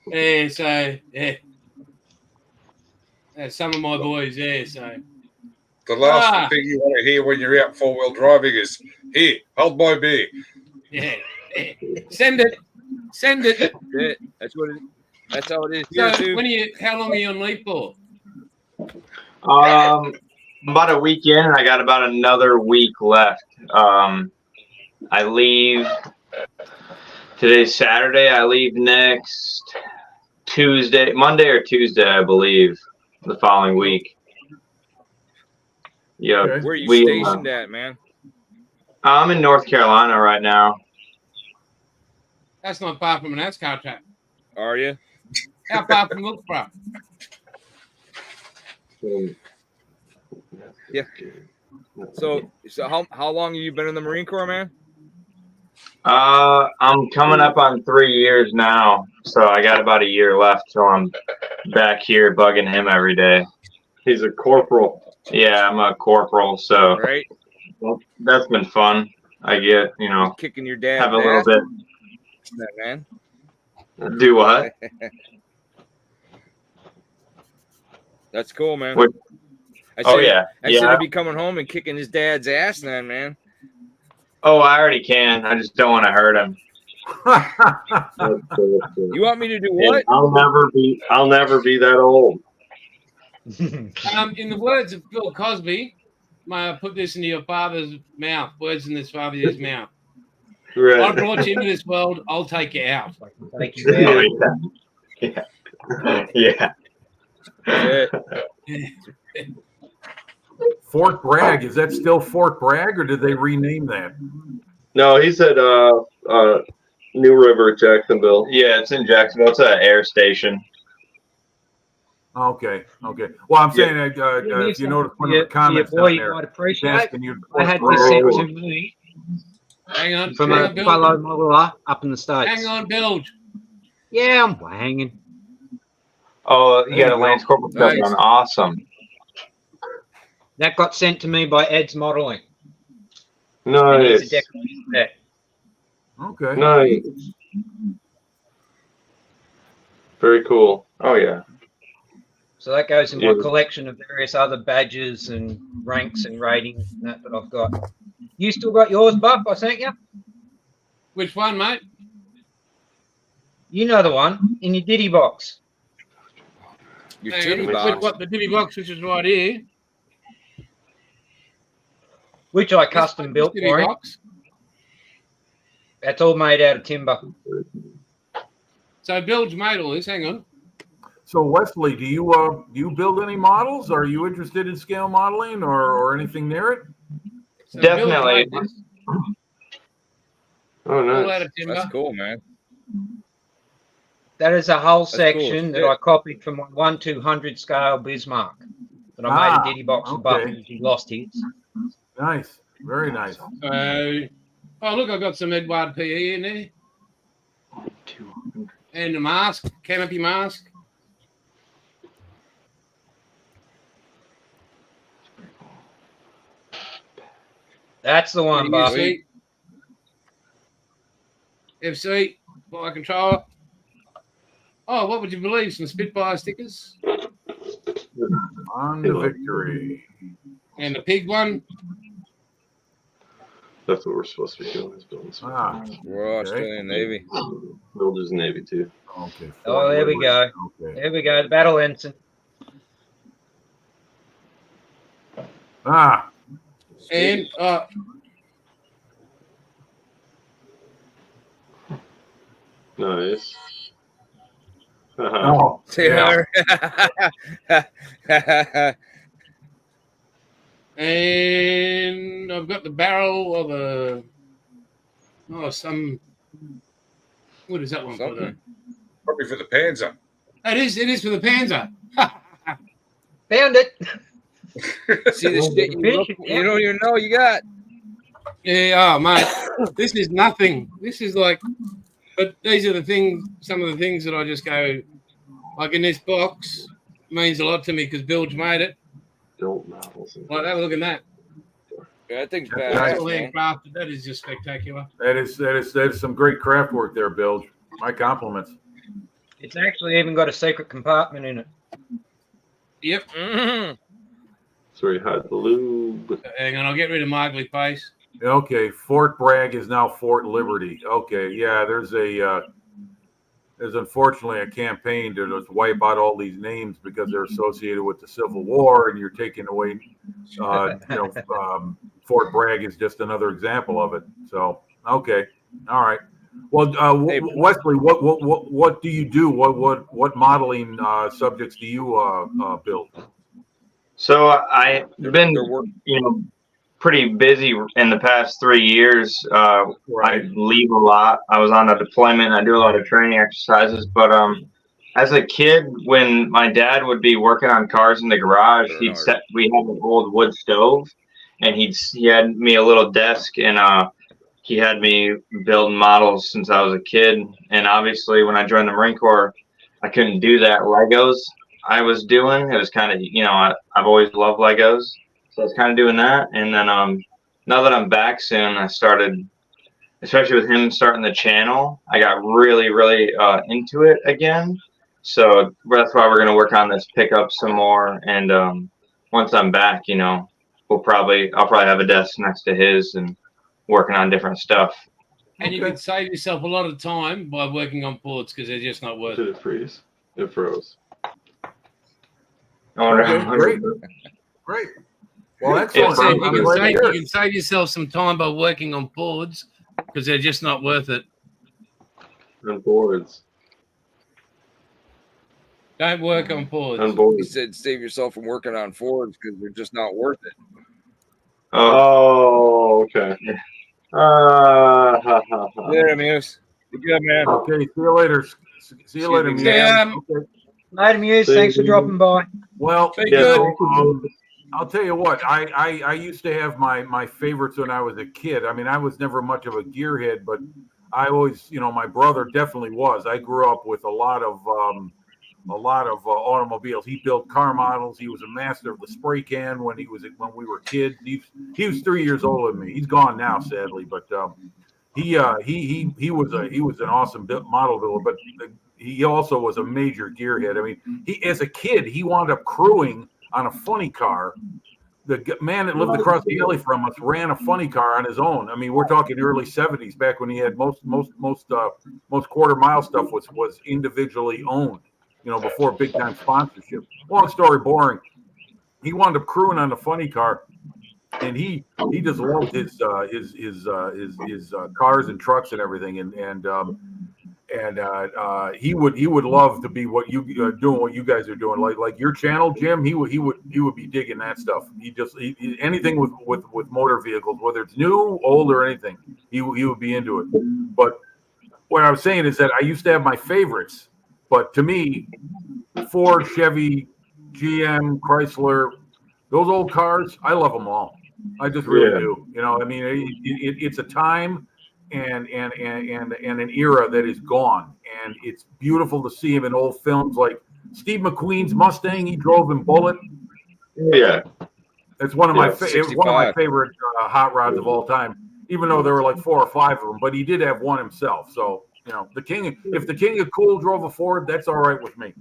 Yeah, so yeah. Some of my boys there, so The last thing you want to hear when you're out 4-wheel driving is, "Here, hold my beer." yeah. Send it. Send it. That's what it. That's how it is So here too. how long are you on leave for? About a week in, and I got about another week left. I leave today's Saturday. I leave next Tuesday, Monday or Tuesday, I believe, the following week. Yeah, Okay. Where are you we, stationed at, man? I'm in North Carolina right now. That's not far from an NASCAR track. Are you? How far from Wilkesboro? Yeah. So how long have you been in the Marine Corps, man? I'm coming up on 3 years now, so I got about a year left till I'm back here bugging him every day. He's a corporal. Yeah, I'm a corporal, so Right? that's been fun. I get, Kicking your dad's have a little ass, bit. man. Do what? That's cool, man. What- I Oh said, yeah, I said yeah. he'd be coming home and kicking his dad's ass then, man. Oh, I already can. I just don't want to hurt him. You want me to do what? I'll never be that old. In the words of Bill Cosby, may I put this into your father's mouth? Words in this father's mouth. I Right. brought you into this world. I'll take you out. Thank you, man. Yeah. Yeah. Fort Bragg, is that still Fort Bragg, or did they rename that? No, he's at New River, Jacksonville. Yeah, it's in Jacksonville. It's an air station. Okay. Well, I'm saying, if you notice one of the comments boy, down you there, might he's appreciate. asking you. I had this sent to me Hang on. from hang a on, Bill. fellow modeler up in the States. Hang on, Bilge. Yeah, I'm hanging. Oh, you There got a you Lance go. Corporal stuff Nice. on. Awesome. That got sent to me by Ed's Modeling. And he's a Nice. decorating vet. Okay. Nice. Very cool. Oh yeah. So that goes in Yeah. my collection of various other badges and ranks and ratings and that I've got. You still got yours, Buff? I sent you. Which one, mate? You know the one in your Diddy box. Your Hang titty on. box. What, the divvy box, which is right here. Which I custom built Divvy for him. box. That's all made out of timber. So Bilge made all this. Hang on. So Wesley, do you build any models? Are you interested in scale modeling or anything near it? So Definitely. Bill's made this, Oh, all out nice. of timber. That's cool, man. That is a whole That's cool section as that shit. I copied from my 1/200 scale Bismarck that I made a Diddy box of okay. buffers. He lost his. Nice. Very nice. Oh, look, I've got some Edward PE in there. And a mask, canopy mask. That's the one, Buff. FC, FC, fire controller. Oh, what would you believe? Some Spitfire stickers. On the victory. And the pig one. That's what we're supposed to be doing, is building some. Royal Okay. Australian Navy. Builders Navy, too. Okay. Oh, there we go. Okay. There we go. The battle ensign. And Nice. Oh, Yeah. and I've got the barrel of some. What is that one for? Something. Probably for the Panzer. It is for the Panzer. Found it. See this shit you don't even know you got. Yeah, oh mate, this is nothing. This is like, but these are the things. Some of the things that I just go, like in this box, means a lot to me because Bilge made it. Built models. Like, have a look at that. Yeah, I think That's That's badass, all man. handcrafted. That is just spectacular. that is some great craft work there, Bilge. My compliments. It's actually even got a secret compartment in it. Yep. Mhm. That's where you hide the lube. Hang on, I'll get rid of my ugly face. Okay, Fort Bragg is now Fort Liberty. Okay, yeah, there's unfortunately a campaign to just wipe out all these names because they're associated with the Civil War, and you're taking away, Fort Bragg is just another example of it. So, okay, all right. Well, Hey, Wesley, what do you do? What modeling subjects do you build? So I've been, they're working. pretty busy in the past 3 years. I leave a lot. I was on a deployment. I do a lot of training exercises. But as a kid, when my dad would be working on cars in the garage, we had an old wood stove, and he had me a little desk, and he had me building models since I was a kid. And obviously, when I joined the Marine Corps, I couldn't do that. Legos I was doing. It was kind of, I've always loved Legos. So I was kind of doing that. And then now that I'm back soon, I started, especially with him starting the channel, I got really, really into it again. So that's why we're going to work on this pickup some more. And once I'm back, I'll probably have a desk next to his and working on different stuff. And you can save yourself a lot of time by working on boards because they're just not worth Did it. it freeze? It froze. Okay, great. Well, excellent. You can save yourself some time by working on boards because they're just not worth it. On boards. Don't work on boards. On He boards. said save yourself from working on Fords because they're just not worth it. Oh, okay. Yeah, Muse. Good job, man. Okay, see you later. See you later, Excuse Muse. me, Okay. Later, Muse. Thanks for dropping by. Well, Be good. I'll tell you what. I used to have my favorites when I was a kid. I mean, I was never much of a gearhead, but I always, my brother definitely was. I grew up with a lot of automobiles. He built car models. He was a master of the spray can when we were kids. He was 3 years older than me. He's gone now, sadly, but he was an awesome model builder. But he also was a major gearhead. I mean, as a kid, he wound up crewing on a funny car. The man that lived across the alley from us ran a funny car on his own. I mean, we're talking early 70s, back when he had most quarter mile stuff was individually owned. Before big time sponsorship. Long story boring. He wound up crewing on the funny car, and he just loved his cars and trucks and everything. he would love to be what you doing, what you guys are doing, like your channel, Jim. He would be digging that stuff. Anything with motor vehicles, whether it's new, old, or anything, he would be into it. But what I was saying is that I used to have my favorites, but to me, Ford, Chevy, GM, Chrysler, those old cars, I love them all. I just really do. You know, I mean, it's a time and an era that is gone, and it's beautiful to see him in old films like Steve McQueen's Mustang. He drove in Bullet. Yeah. It's one of my '65. favorite hot rods of all time. Even though there were like 4 or 5 of them, but he did have one himself. So you know, if the King of Cool drove a Ford, that's all right with me.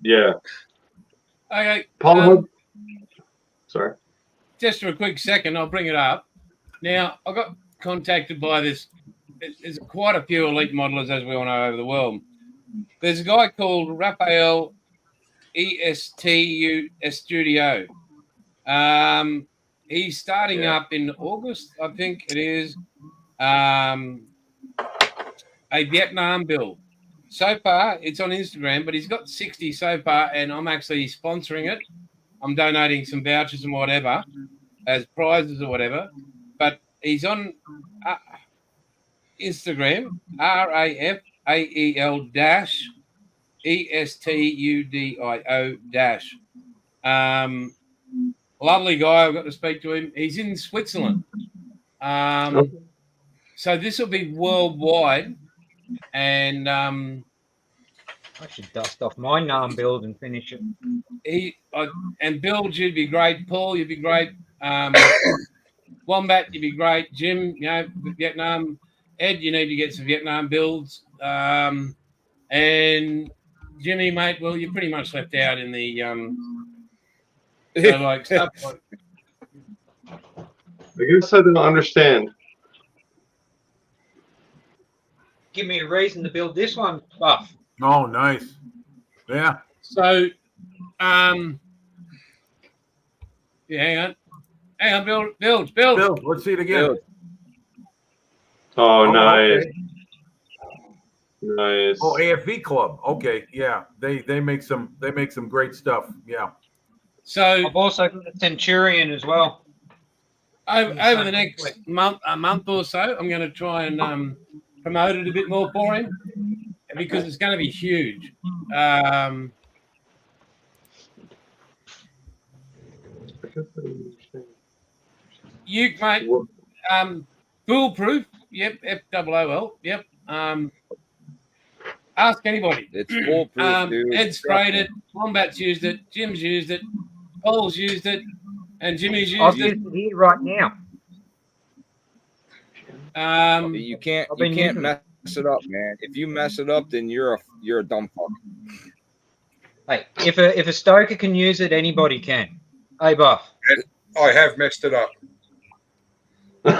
Yeah. Okay. Paul, sorry. Just for a quick second, I'll bring it up. Now, I got contacted by this. There's quite a few elite modelers, as we all know, over the world. There's a guy called Raphael ESTU Studio. He's starting up in August, I think it is, a Vietnam build. So far, it's on Instagram, but he's got 60 so far, and I'm actually sponsoring it. I'm donating some vouchers and whatever as prizes or whatever. But he's on Instagram, RAFAEL ESTUDIO . Lovely guy. I've got to speak to him. He's in Switzerland. So this will be worldwide. And I should dust off my NAM build and finish it. And Bill, you'd be great. Paul, you'd be great. Wombat, you'd be great. Jim, you know, Vietnam. Ed, you need to get some Vietnam builds. And Jimmy, mate, well, you're pretty much left out in the so like stuff like. I guess I didn't understand. Give me a reason to build this one, Buff. Oh, nice. Yeah. So, yeah, hang on, build. Let's see it again. Oh, nice. Okay. Nice. Oh, AFV Club. Okay, yeah, they make some great stuff. Yeah. So I've also got a Centurion as well. Over the next a month or so, I'm going to try and promote it a bit more for him because it's going to be huge. You, mate, foolproof. Yep, FOOL. Yep. Ask anybody. It's foolproof, dude. Ed sprayed it. Wombat's used it. Jim's used it. Paul's used it. And Jimmy's used I've it. used it here right now. You can't mess it up, man. If you mess it up, then you're a dumb fuck. Hey, if a stoker can use it, anybody can. Hey, Buff. I have messed it up. Well,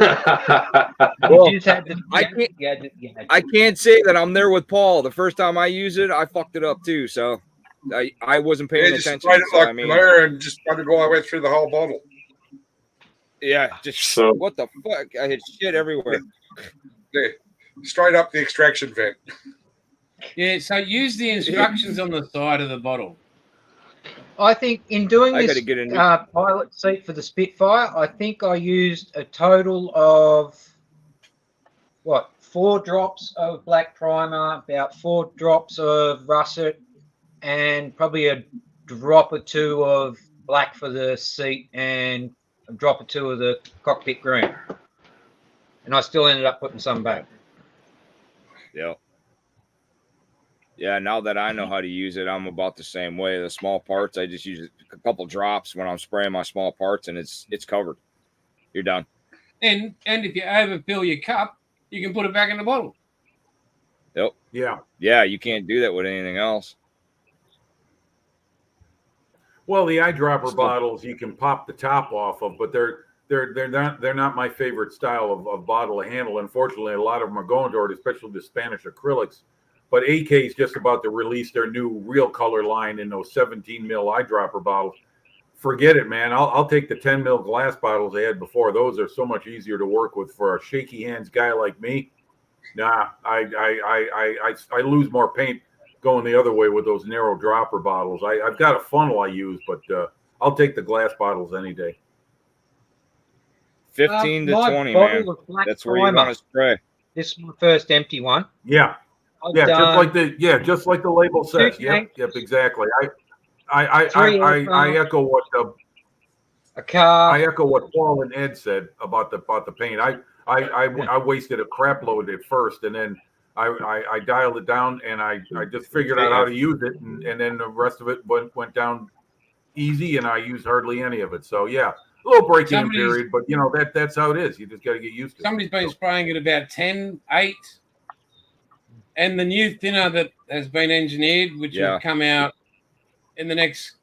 I can't say that I'm there with Paul. The first time I used it, I fucked it up too. So I wasn't paying attention. Sprayed it like I mean, and just tried to go all the way through the whole bottle. Yeah, just what the fuck? I had shit everywhere. Yeah, straight up the extraction vent. Yeah, so use the instructions on the side of the bottle. I think in doing I this gotta get a new- pilot seat for the Spitfire, I think I used a total of 4 drops of black primer, about 4 drops of russet, and probably a drop or 2 of black for the seat and a drop or 2 of the cockpit green. And I still ended up putting some back. Yep. Yeah, now that I know how to use it, I'm about the same way. The small parts, I just use a couple drops when I'm spraying my small parts, and it's covered. You're done. And if you overfill your cup, you can put it back in the bottle. Yep. Yeah. Yeah, you can't do that with anything else. Well, the eyedropper bottles you can pop the top off of, but they're not my favorite style of bottle to handle. Unfortunately, a lot of them are going toward, especially the Spanish acrylics. But AK is just about to release their new real color line in those 17 mil eyedropper bottles. Forget it, man. I'll take the 10 mil glass bottles they had before. Those are so much easier to work with for a shaky hands guy like me. Nah, I lose more paint going the other way with those narrow dropper bottles. I've got a funnel I use, but I'll take the glass bottles any day. 15 to My 20, bottle man. of black That's where you primer. want to spray. This is my first empty one. Yeah, I've yeah, done just like the label says. Yep, tanks. yep, exactly. I Three echo what a car. I echo what Paul and Ed said about the paint. I wasted a crap load at first, and then I dialed it down, and I just figured out how to use it, and then the rest of it went down easy, and I used hardly any of it. So yeah, a little break-in period, but you know that's how it is. You just got to get used to it. Somebody's been spraying at about 10, 8, and the new thinner that has been engineered, which will come out in the next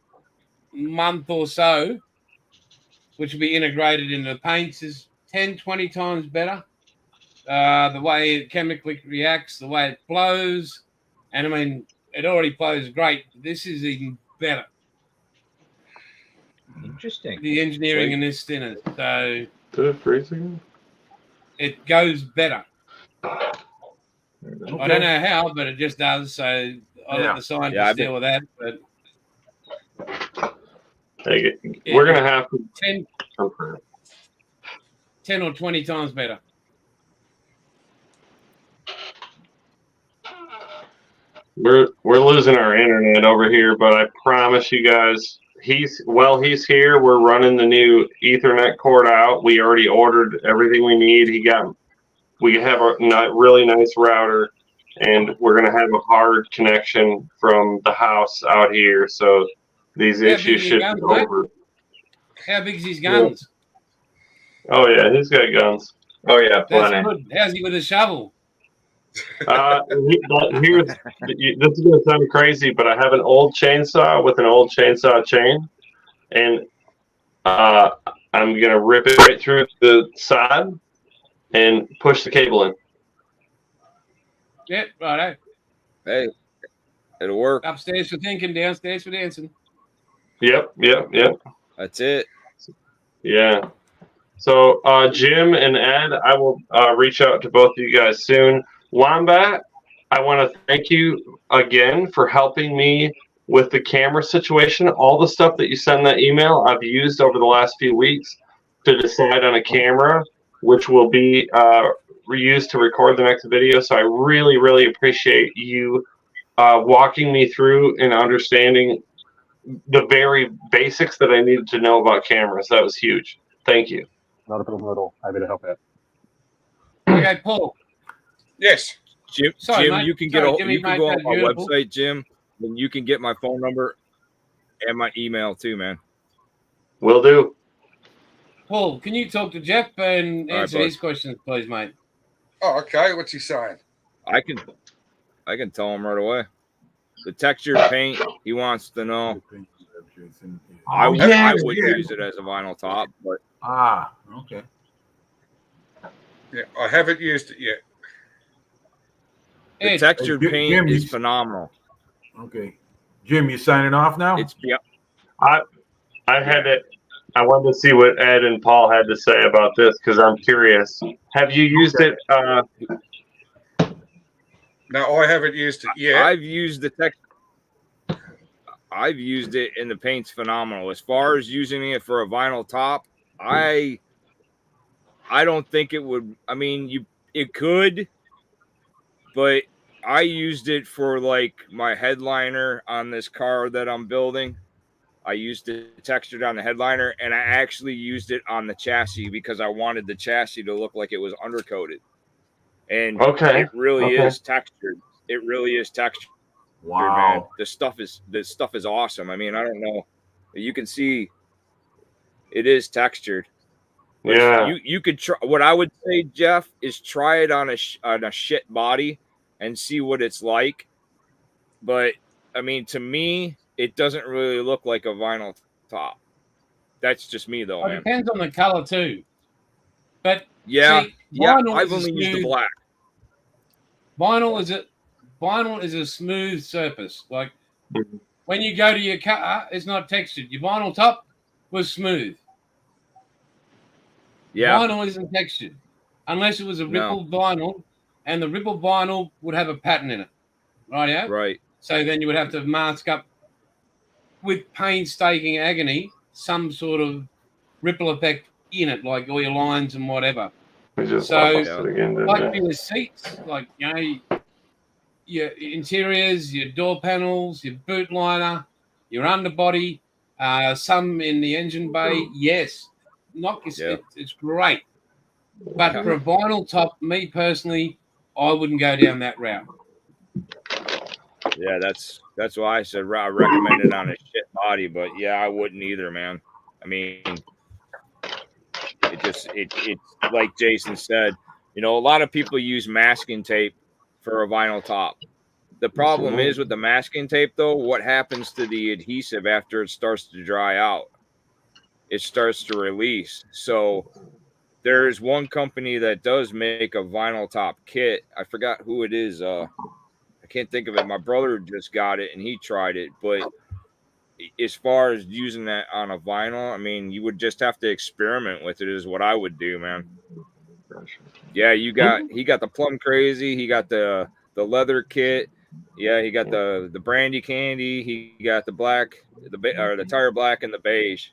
month or so, which will be integrated into the paints, is 10, 20 times better. The way it chemically reacts, the way it flows, and I mean, it already flows great. This is even better. Interesting. The engineering in this thinner, so Did it freeze again? it goes better. Okay. I don't know how, but it just does. So I'll let the scientists deal with that. But we're gonna have to 10 or 20 times better. We're losing our internet over here, but I promise you guys, he's here. We're running the new Ethernet cord out. We already ordered everything we need. We have a really nice router, and we're gonna have a hard connection from the house out here. So these issues should be over. How big's his guns? Oh yeah, he's got guns. Oh yeah, plenty. That's good. How's he with a shovel? This is gonna sound crazy, but I have an old chainsaw with an old chainsaw chain, and I'm gonna rip it right through the side and push the cable in. Yep, righto. Hey, it'll work. Upstairs for thinking, downstairs for dancing. Yep. That's it. Yeah. So Jim and Ed, I will reach out to both of you guys soon. Wombat, I want to thank you again for helping me with the camera situation. All the stuff that you sent in that email, I've used over the last few weeks to decide on a camera, which will be reused to record the next video. So I really, really appreciate you walking me through and understanding the very basics that I needed to know about cameras. That was huge. Thank you. Not a problem at all. Happy to help out. Okay, Paul. Yes. Jim, Sorry, Jim, mate. you can Sorry, get Jimmy, you can mate, go on that's my beautiful. website, Jim, and you can get my phone number and my email too, man. Will do. Paul, can you talk to Jeff and answer his questions, please, mate? Oh, okay. What's he saying? I can tell him right away. The textured paint, he wants to know. I would use it as a vinyl top, but okay. Yeah, I haven't used it yet. The textured paint Jim, is phenomenal. Okay, Jim, you signing off now? I wanted to see what Ed and Paul had to say about this because I'm curious. Have you used it? No, I haven't used it yet. I've used the text. I've used it, and the paint's phenomenal. As far as using it for a vinyl top, I don't think it would. I mean, it could, but I used it for like my headliner on this car that I'm building. I used it textured on the headliner, and I actually used it on the chassis because I wanted the chassis to look like it was undercoated. And it really is textured. It really is textured. Wow, man. This stuff is awesome. I mean, I don't know. You can see it is textured. But yeah. You could try. What I would say, Jeff, is try it on a shit body and see what it's like. But I mean, to me, it doesn't really look like a vinyl top. That's just me, though, man. It depends on the color too. But yeah, see, I've only used the black. Vinyl is a smooth surface. Like when you go to your car, it's not textured. Your vinyl top was smooth. Yeah. Vinyl isn't textured unless it was a rippled vinyl and the ripple vinyl would have a pattern in it, right? Yeah. Right. So then you would have to mask up with painstaking agony some sort of ripple effect in it, like all your lines and whatever. We just So, lost it again, didn't like we? for your seats, like, you know, your interiors, your door panels, your boot liner, your underbody, some in the engine bay. Yes, it's great. But for a vinyl top, me personally, I wouldn't go down that route. Yeah, that's why I said I recommend it on a shit body, but yeah, I wouldn't either, man. I mean, it's like Jason said, you know, a lot of people use masking tape for a vinyl top. The problem is with the masking tape, though, what happens to the adhesive after it starts to dry out? It starts to release. So there's one company that does make a vinyl top kit. I forgot who it is. I can't think of it. My brother just got it and he tried it. But as far as using that on a vinyl, I mean, you would just have to experiment with it is what I would do, man. Yeah, he got the Plum Crazy. He got the leather kit. Yeah, he got the brandy candy. He got the black, the tire black and the beige.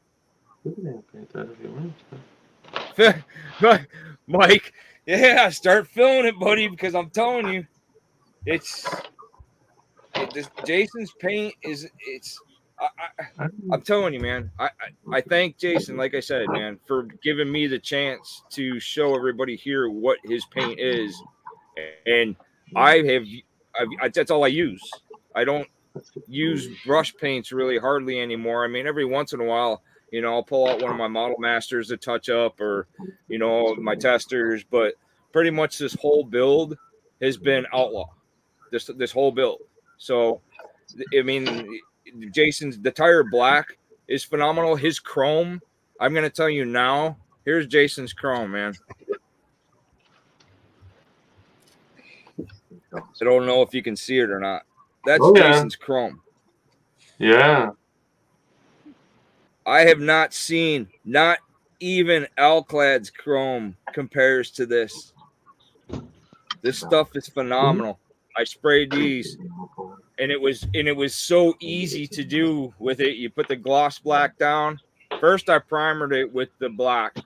Mike, yeah, start filling it, buddy, because I'm telling you, Jason's paint is I'm telling you, man. I thank Jason, like I said, man, for giving me the chance to show everybody here what his paint is, and that's all I use. I don't use brush paints really hardly anymore. I mean, every once in a while, you know, I'll pull out one of my Model Masters to touch up, or you know, my testers. But pretty much this whole build has been outlaw. This whole build. So, I mean, the tire black is phenomenal. His chrome, I'm gonna tell you now. Here's Jason's chrome, man. I don't know if you can see it or not. That's Jason's chrome. Yeah. I have not seen, not even Alclad's chrome compares to this. This stuff is phenomenal. I sprayed these, and it was so easy to do with it. You put the gloss black down. First, I primered it with the black.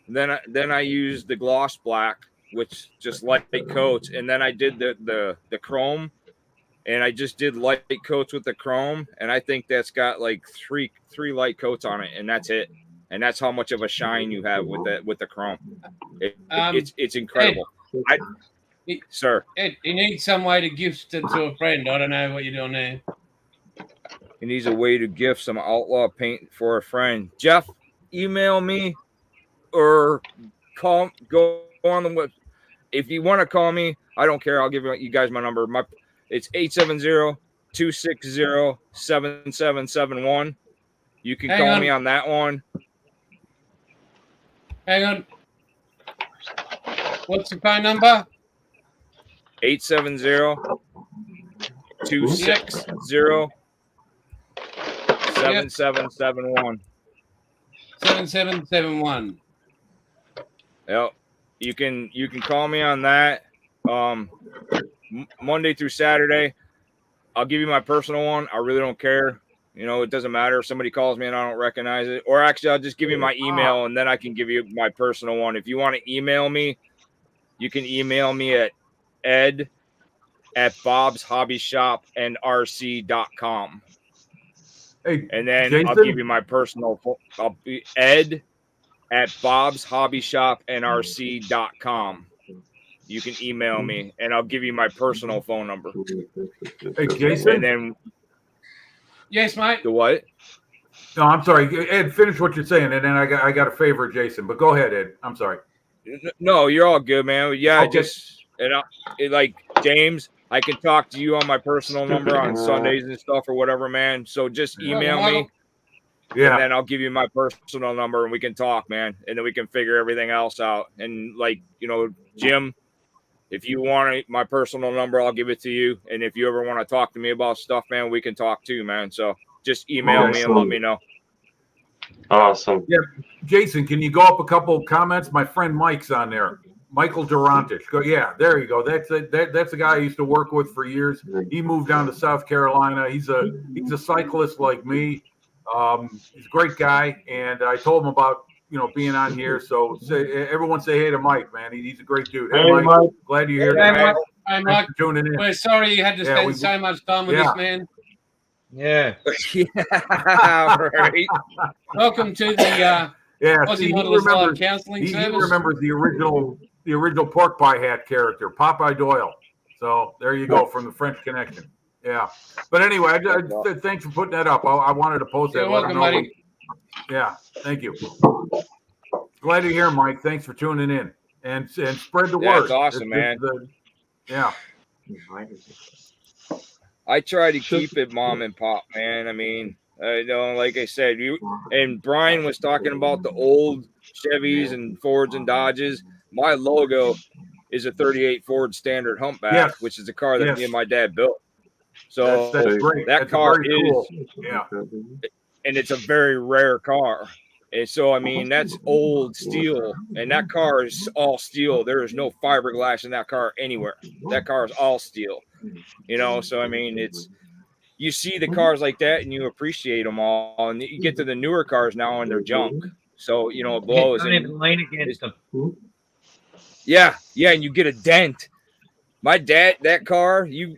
Then I used the gloss black, which just light coats, and then I did the chrome, and I just did light coats with the chrome, and I think that's got like three light coats on it, and that's it. And that's how much of a shine you have with the chrome. It's incredible. Sir, Ed, he needs some way to gift it to a friend. I don't know what you're doing there. He needs a way to gift some outlaw paint for a friend. Jeff, email me or go on the web. If you want to call me, I don't care. I'll give you guys my number. It's 870-260-7771. You can call me on that one. Hang on. What's the phone number? 870-260-7771. 7771. Yep. You can call me on that. Monday through Saturday. I'll give you my personal one. I really don't care. You know, it doesn't matter if somebody calls me and I don't recognize it. Or actually, I'll just give you my email and then I can give you my personal one. If you want to email me, you can email me at ed@bobshobbyshopandrc.com. Hey, and then Jason? I'll give you my personal phone. I'll be ed@bobshobbyshopandrc.com. You can email me and I'll give you my personal phone number. Hey, Jason? And then, yes, mate. The what? No, I'm sorry. Ed, finish what you're saying, and then I got a favor, Jason. But go ahead, Ed. I'm sorry. No, you're all good, man. Yeah, Okay. like James, I can talk to you on my personal number on Sundays and stuff or whatever, man. So just email me. Yeah. And then I'll give you my personal number and we can talk, man. And then we can figure everything else out. And like, you know, Jim, if you want my personal number, I'll give it to you. And if you ever want to talk to me about stuff, man, we can talk too, man. So just email me and let me know. Awesome. Yeah, Jason, can you go up a couple of comments? My friend Mike's on there. Michael Durantich. Yeah, there you go. That's a guy I used to work with for years. He moved down to South Carolina. He's a cyclist like me. He's a great guy, and I told him about being on here. So everyone say hey to Mike, man. He's a great dude. Hey, Mike. Glad you're here. Hey, Mike. Hey, Mike. For tuning in. We're sorry you had to spend so much time with this man. Yeah. Right. Welcome to the Aussie Modellers Live Counselling Service. He remembers the original pork pie hat character, Popeye Doyle. So there you go, from the French Connection. Yeah. But anyway, thanks for putting that up. I wanted to post that. You're welcome, buddy. Yeah, thank you. Glad to hear, Mike. Thanks for tuning in and spread the word. That's awesome, man. Yeah. I try to keep it mom and pop, man. I mean, like I said, and Brian was talking about the old Chevys and Fords and Dodges. My logo is a 38 Ford Standard Humpback, which is a car that me and my dad built. So that's great. That car is cool. Yeah. And it's a very rare car. And so, I mean, that's old steel, and that car is all steel. There is no fiberglass in that car anywhere. That car is all steel, So, I mean, you see the cars like that and you appreciate them all. And you get to the newer cars now and they're junk. So, it blows. Don't even lean against them. Yeah. And you get a dent. My dad, that car, I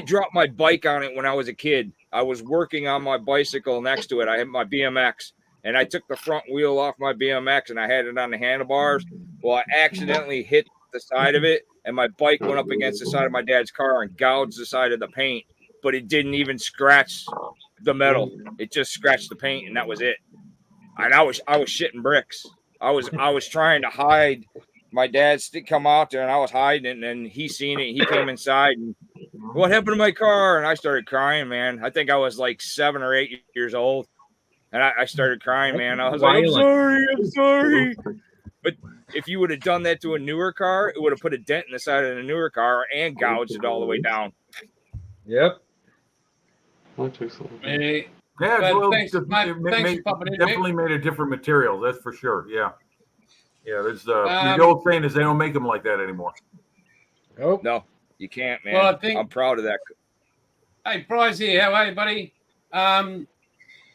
dropped my bike on it when I was a kid. I was working on my bicycle next to it. I had my BMX. And I took the front wheel off my BMX and I had it on the handlebars. Well, I accidentally hit the side of it and my bike went up against the side of my dad's car and gouged the side of the paint, but it didn't even scratch the metal. It just scratched the paint and that was it. And I was shitting bricks. I was trying to hide. My dad come out there and I was hiding it, and then he seen it. He came inside and what happened to my car? And I started crying, man. I think I was like 7 or 8 years old. And I started crying, man. I was like, I'm sorry. But if you would have done that to a newer car, it would have put a dent in the side of the newer car and gouged it all the way down. Yep. Hey, thanks, thanks for popping in, definitely made of different materials, that's for sure. Yeah. There's the old saying is they don't make them like that anymore. Nope. No, you can't, man. Well, I'm proud of that. Hey, Bryce here. How are you, buddy?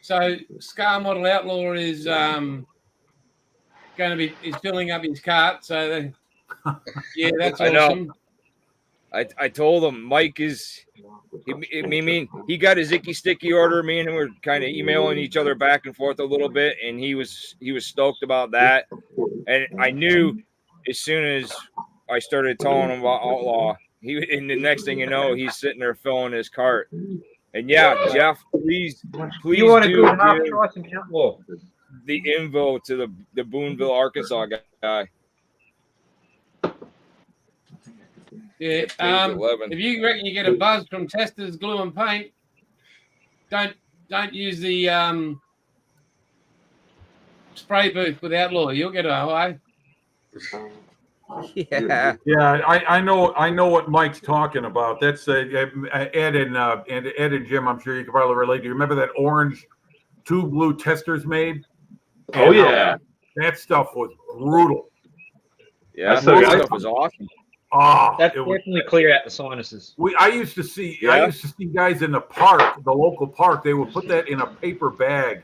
So Scar Model Outlaw is he's filling up his cart. So that's awesome. I told him Mike he got his icky sticky order. Me and him were kind of emailing each other back and forth a little bit, and he was stoked about that. And I knew as soon as I started telling him about Outlaw, and the next thing you know, he's sitting there filling his cart. And Jeff, please you want to go half try some Outlaw. The info to the Boonville, Arkansas guy. Yeah. If you reckon you get a buzz from testers, glue and paint, don't use the spray booth with Outlaw. You'll get a high. Yeah. I know what Mike's talking about. That's Ed and Jim. I'm sure you can probably relate to. You remember that orange two blue testers made? Oh yeah, that stuff was brutal. Yeah, that stuff was awesome. That's definitely clear out the sinuses. I used to see guys in the park, the local park. They would put that in a paper bag,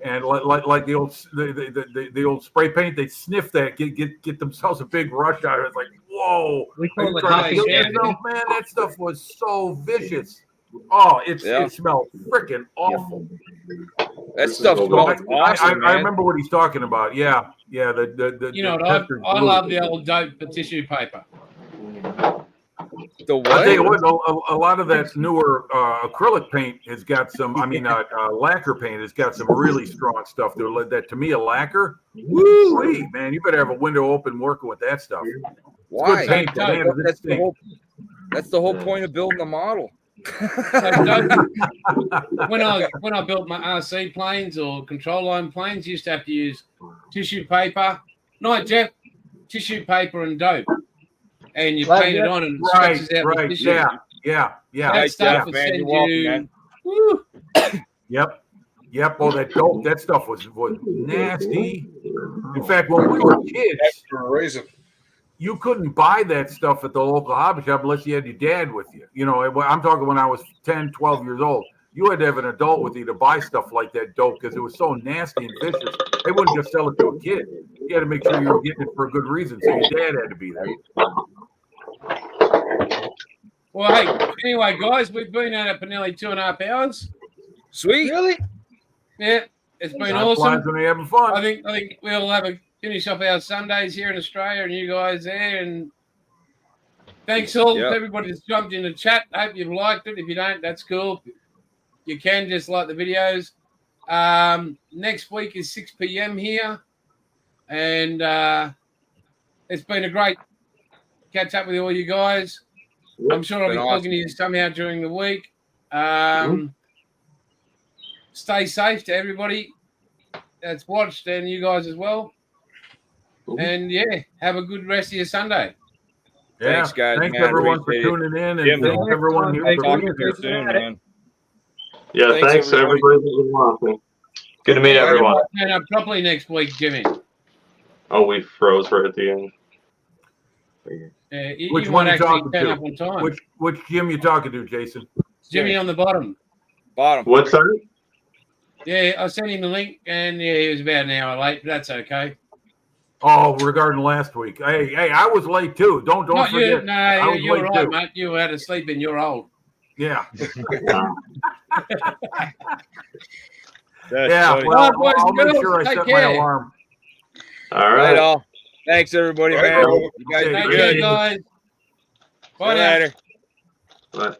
and like the old spray paint. They'd sniff that, get themselves a big rush out of it. It's like, whoa! Man, that stuff was so vicious. Oh, it smelled freaking awful. That stuff smelled awesome. I remember what he's talking about. Yeah. I love the old dope for tissue paper. The what? I'll tell you what, a lot of that newer acrylic paint has got some. Lacquer paint has got some really strong stuff. That to me, a lacquer. Woo, man, you better have a window open working with that stuff. Why? Paint, that's the whole point of building a model. When I built my RC planes or control line planes, used to have to use tissue paper. No, Jeff, tissue paper and dope. And you paint it on and it stretches out the tissue. Yeah. That stuff would send you. Yep. Yep. Oh, that dope. That stuff was nasty. In fact, when we were kids, For a reason. you couldn't buy that stuff at the local hobby shop unless you had your dad with you. You know, I'm talking when I was 10, 12 years old. You had to have an adult with you to buy stuff like that dope because it was so nasty and vicious. They wouldn't just sell it to a kid. You had to make sure you were getting it for a good reason. So your dad had to be there. Well, hey, anyway, guys, we've been at it for nearly 2.5 hours. Sweet. Really? Yeah, it's been Time awesome. flies when you're having fun. I think we'll have a finish off our Sundays here in Australia, and you guys there. And thanks all to everybody that's jumped in the chat. Hope you've liked it. If you don't, that's cool. You can just like the videos. Next week is 6 p.m. here, and it's been a great catch up with all you guys. I'm sure I'll be talking to you somehow during the week. Stay safe to everybody that's watched and you guys as well. And yeah, have a good rest of your Sunday. Yeah. Thanks, guys. Thanks, man. everyone, for Appreciate it. tuning in. And Jim, thanks, everyone here for talk being to you here. soon, man. Yeah, thanks everybody that was watching. Good to meet everyone. Turn up properly next week, Jimmy. Oh, we froze right at the end. Which you one might you actually talking turn to? up on time. Which Jim you talking to, Jason? Jimmy on the bottom. Bottom. What's that? Yeah, I sent him the link, and yeah, he was about an hour late, but that's okay. Oh, regarding last week. Hey, I was late too. Don't Not forget. you. No, you're late right, too. mate. You had to sleep in. You're old. Yeah. That's Yeah. funny. Well, All right, boys I'll and make girls, sure I take set care. my alarm. All Right right. all. Thanks, everybody, Right man. on. You guys Take be Take good. care, guys. See Bye you now. later. Bye.